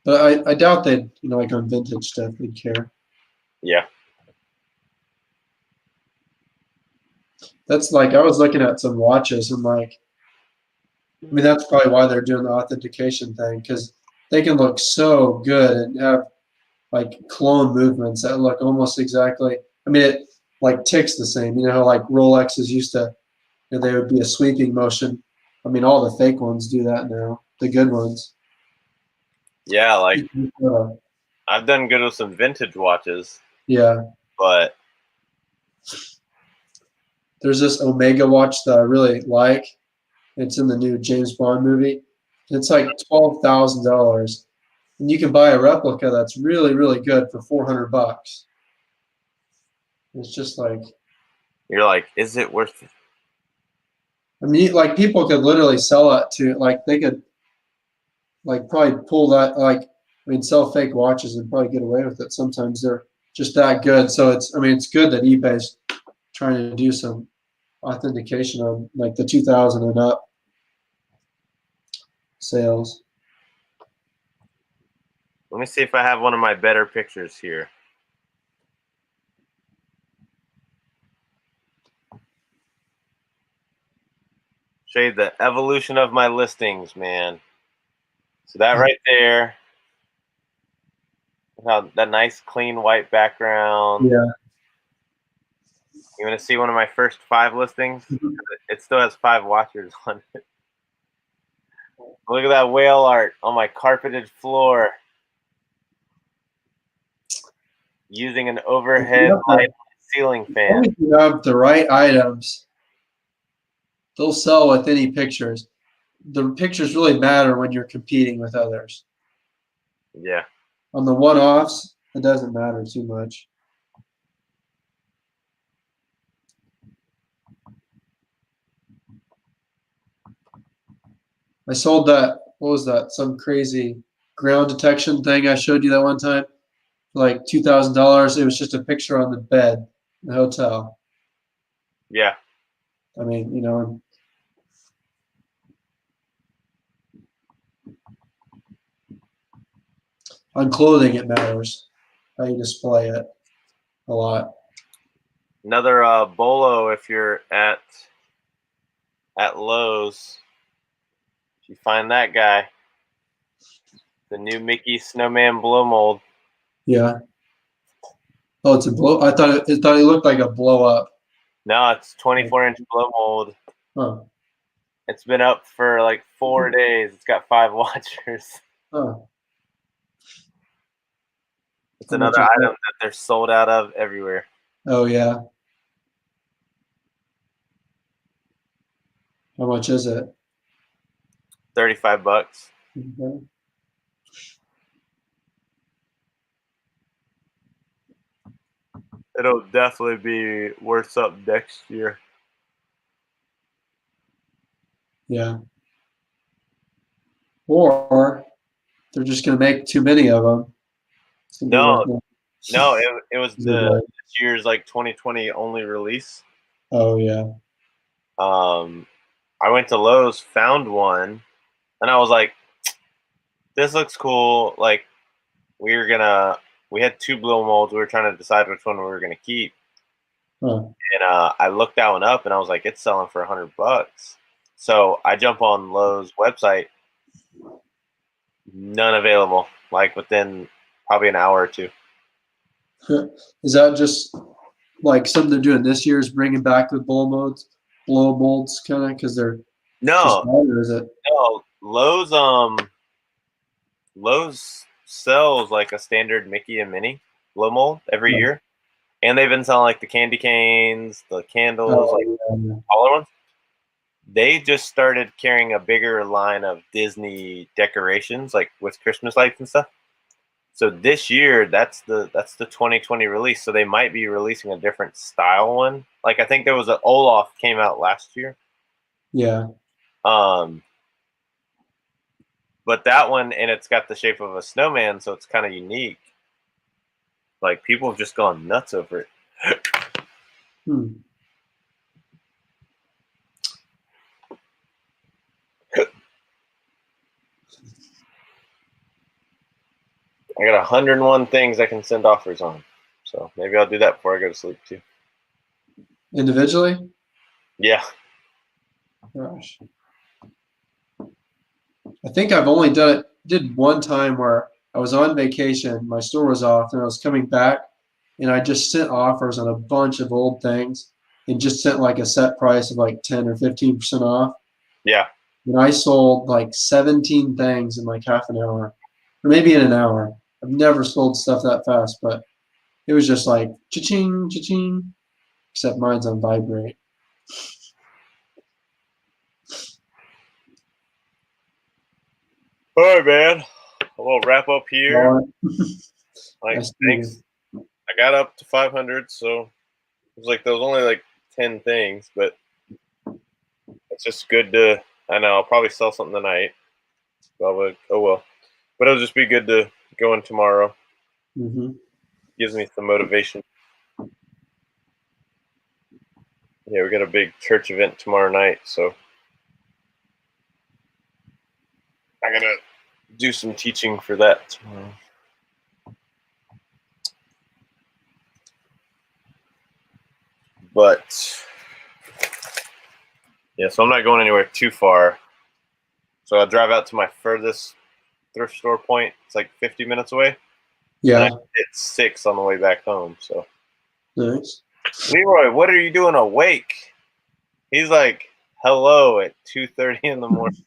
But I doubt they'd, like on vintage stuff, they'd care. Yeah. That's like, I was looking at some watches and like, I mean, that's probably why they're doing the authentication thing because they can look so good and have like clone movements that look almost exactly. I mean, it like ticks the same. You know how like Rolexes used to, they would be a sweeping motion. I mean, all the fake ones do that now. The good ones. Yeah, like I've done good with some vintage watches. Yeah. But there's this Omega watch that I really like. It's in the new James Bond movie. It's like $12,000, and you can buy a replica that's really, really good for $400. It's just like, you're like, is it worth it? I mean, like people could literally sell it to, like they could, like probably pull that, like I mean, sell fake watches and probably get away with it. Sometimes they're just that good. So it's, I mean, it's good that eBay's trying to do some authentication on like the 2000 and up sales. Let me see if I have one of my better pictures here. Show you the evolution of my listings, man. So that right there, that nice clean white background. Yeah. You want to see one of my first 5 listings? It still has 5 watchers on it. Look at that whale art on my carpeted floor. Using an overhead light ceiling fan. If you have the right items, they'll sell with any pictures. The pictures really matter when you're competing with others. Yeah. On the one-offs, it doesn't matter too much. I sold that, what was that? Some crazy ground detection thing I showed you that one time for like $2,000. It was just a picture on the bed in the hotel. Yeah. I mean, on clothing it matters how you display it a lot. Another bolo if you're at Lowe's. If you find that guy, the new Mickey Snowman blow mold. Yeah. Oh, it's a blow. I thought it looked like a blow up. No, it's 24-inch blow mold. Huh. It's been up for like 4 days. It's got 5 watchers. Huh. It's another item that they're sold out of everywhere. Oh yeah. How much is it? $35. Okay. It'll definitely be worth something next year. Yeah. Or they're just going to make too many of them. No, it was this year's like 2020 only release. Oh yeah. I went to Lowe's, found one, and I was like, "This looks cool." Like we had 2 blow molds. We were trying to decide which one we were gonna keep. Huh. And I looked that one up, and I was like, "It's selling for $100." So I jump on Lowe's website. None available. Like within probably an hour or 2. Is that just like something they're doing this year? Is bringing back the blow molds, kind of because they're No, or is it? no. Lowe's sells like a standard Mickey and Minnie blow mold every year, and they've been selling like the candy canes, the candles, like Yeah. taller ones. they just started carrying a bigger line of Disney decorations, like with Christmas lights and stuff. So this year, that's the 2020 release. So they might be releasing a different style one. Like I think there was an Olaf came out last year. Yeah. But that one, and it's got the shape of a snowman, so it's kind of unique. Like people have just gone nuts over it. I got 101 things I can send offers on. So maybe I'll do that before I go to sleep too. Individually? Yeah. Gosh. I think I've only did one time where I was on vacation, my store was off, and I was coming back, and I just sent offers on a bunch of old things and just sent like a set price of like 10 or 15% off. Yeah. And I sold like 17 things in like half an hour, or maybe in an hour. I've never sold stuff that fast, but it was just like cha-ching, cha-ching, except mine's on vibrate. All right, man. We'll wrap up here. Like, Nice thanks. I got up to 500, so it was like there was only like 10 things, but it's just good to. I know I'll probably sell something tonight. But oh well. But it'll just be good to go in tomorrow. Mm-hmm. Gives me some motivation. Yeah, we got a big church event tomorrow night, so I gotta do some teaching for that tomorrow. But yeah, so I'm not going anywhere too far. So I'll drive out to my furthest thrift store point. It's like 50 minutes away. Yeah. It's 6 on the way back home. So Nice. Leroy, what are you doing awake? He's like, hello at 2:30 in the morning.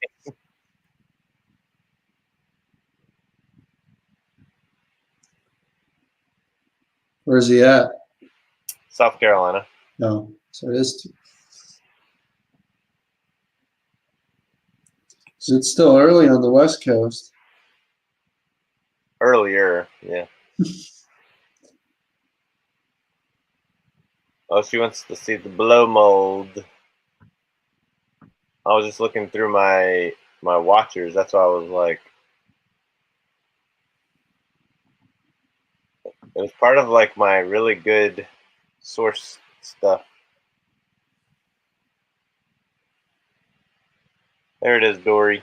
Where's he at? South Carolina. No. So it is. So it's still early on the West Coast. Earlier, yeah. Oh, she wants to see the blow mold. I was just looking through my watchers. That's why I was like, it was part of like my really good source stuff. There it is, Dory.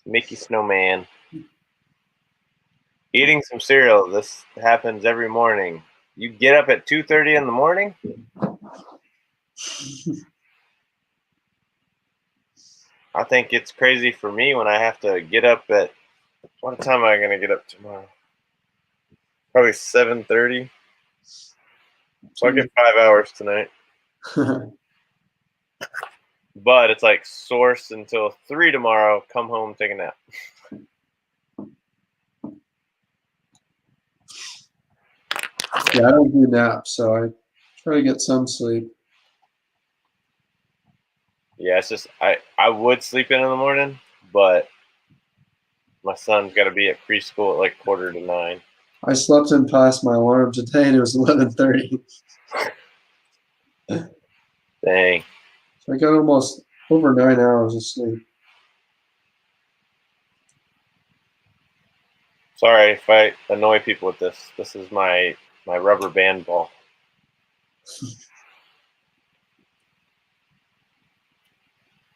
Mickey Snowman. Eating some cereal. This happens every morning. You get up at 2:30 in the morning? I think it's crazy for me when I have to get up at, what time am I going to get up tomorrow? Probably 7:30. So I get 5 hours tonight. But it's like source until 3 tomorrow. Come home, take a nap. Yeah, I don't do naps, so I try to get some sleep. Yeah, it's just I would sleep in the morning, but my son's got to be at preschool at like 8:45. I slept in past my alarm today, and it was 11:30. Dang. So I got almost over 9 hours of sleep. Sorry if I annoy people with this. This is my rubber band ball.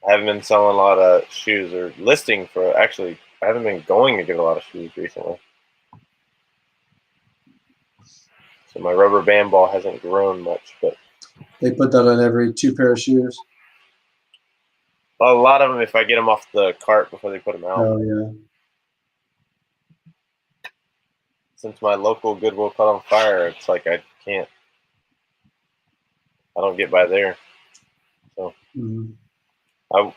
I haven't been selling a lot of shoes or listing for, actually, I haven't been going to get a lot of shoes recently. So my rubber band ball hasn't grown much, but They put that on every 2 pair of shoes. a lot of them, if I get them off the cart before they put them out. Oh, yeah. Since my local Goodwill caught on fire, it's like I don't get by there. So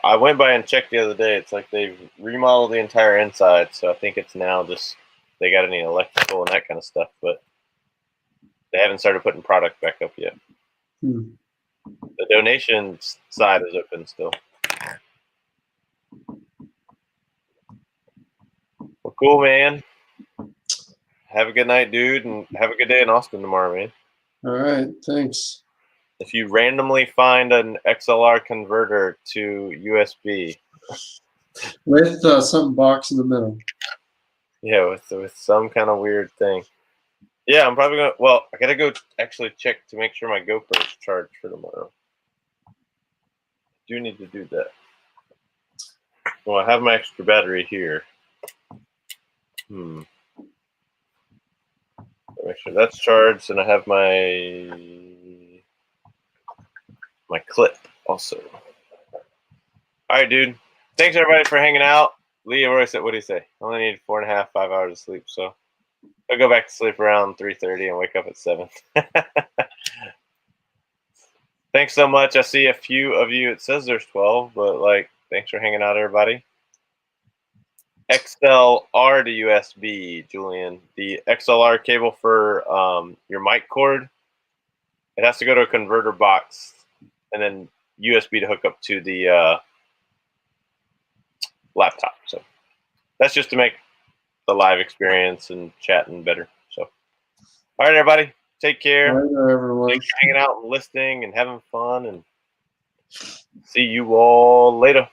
I went by and checked the other day. It's like they've remodeled the entire inside, so I think it's now just they got any electrical and that kind of stuff, but they haven't started putting product back up yet. The donation side is open still. Well, cool, man. Have a good night, dude, and have a good day in Austin tomorrow, man. All right, thanks. If you randomly find an XLR converter to USB, with something box in the middle. Yeah, with some kind of weird thing. Yeah, I'm probably gonna. Well, I gotta go actually check to make sure my GoPro's charged for tomorrow. Do need to do that. Well, I have my extra battery here. Make sure that's charged, and I have my clip also. All right, dude. Thanks everybody for hanging out. Lee, what do you say? I only need 4.5, 5 hours of sleep, so I'll go back to sleep around 3:30 and wake up at 7. Thanks so much. I see a few of you. It says there's 12, but like, thanks for hanging out, everybody. XLR to USB, Julian. The XLR cable for your mic cord, it has to go to a converter box, and then USB to hook up to the laptop. So that's just to make the live experience and chatting better. So, all right, everybody, take care. All right, everyone. Thanks for hanging out and listening and having fun, and see you all later.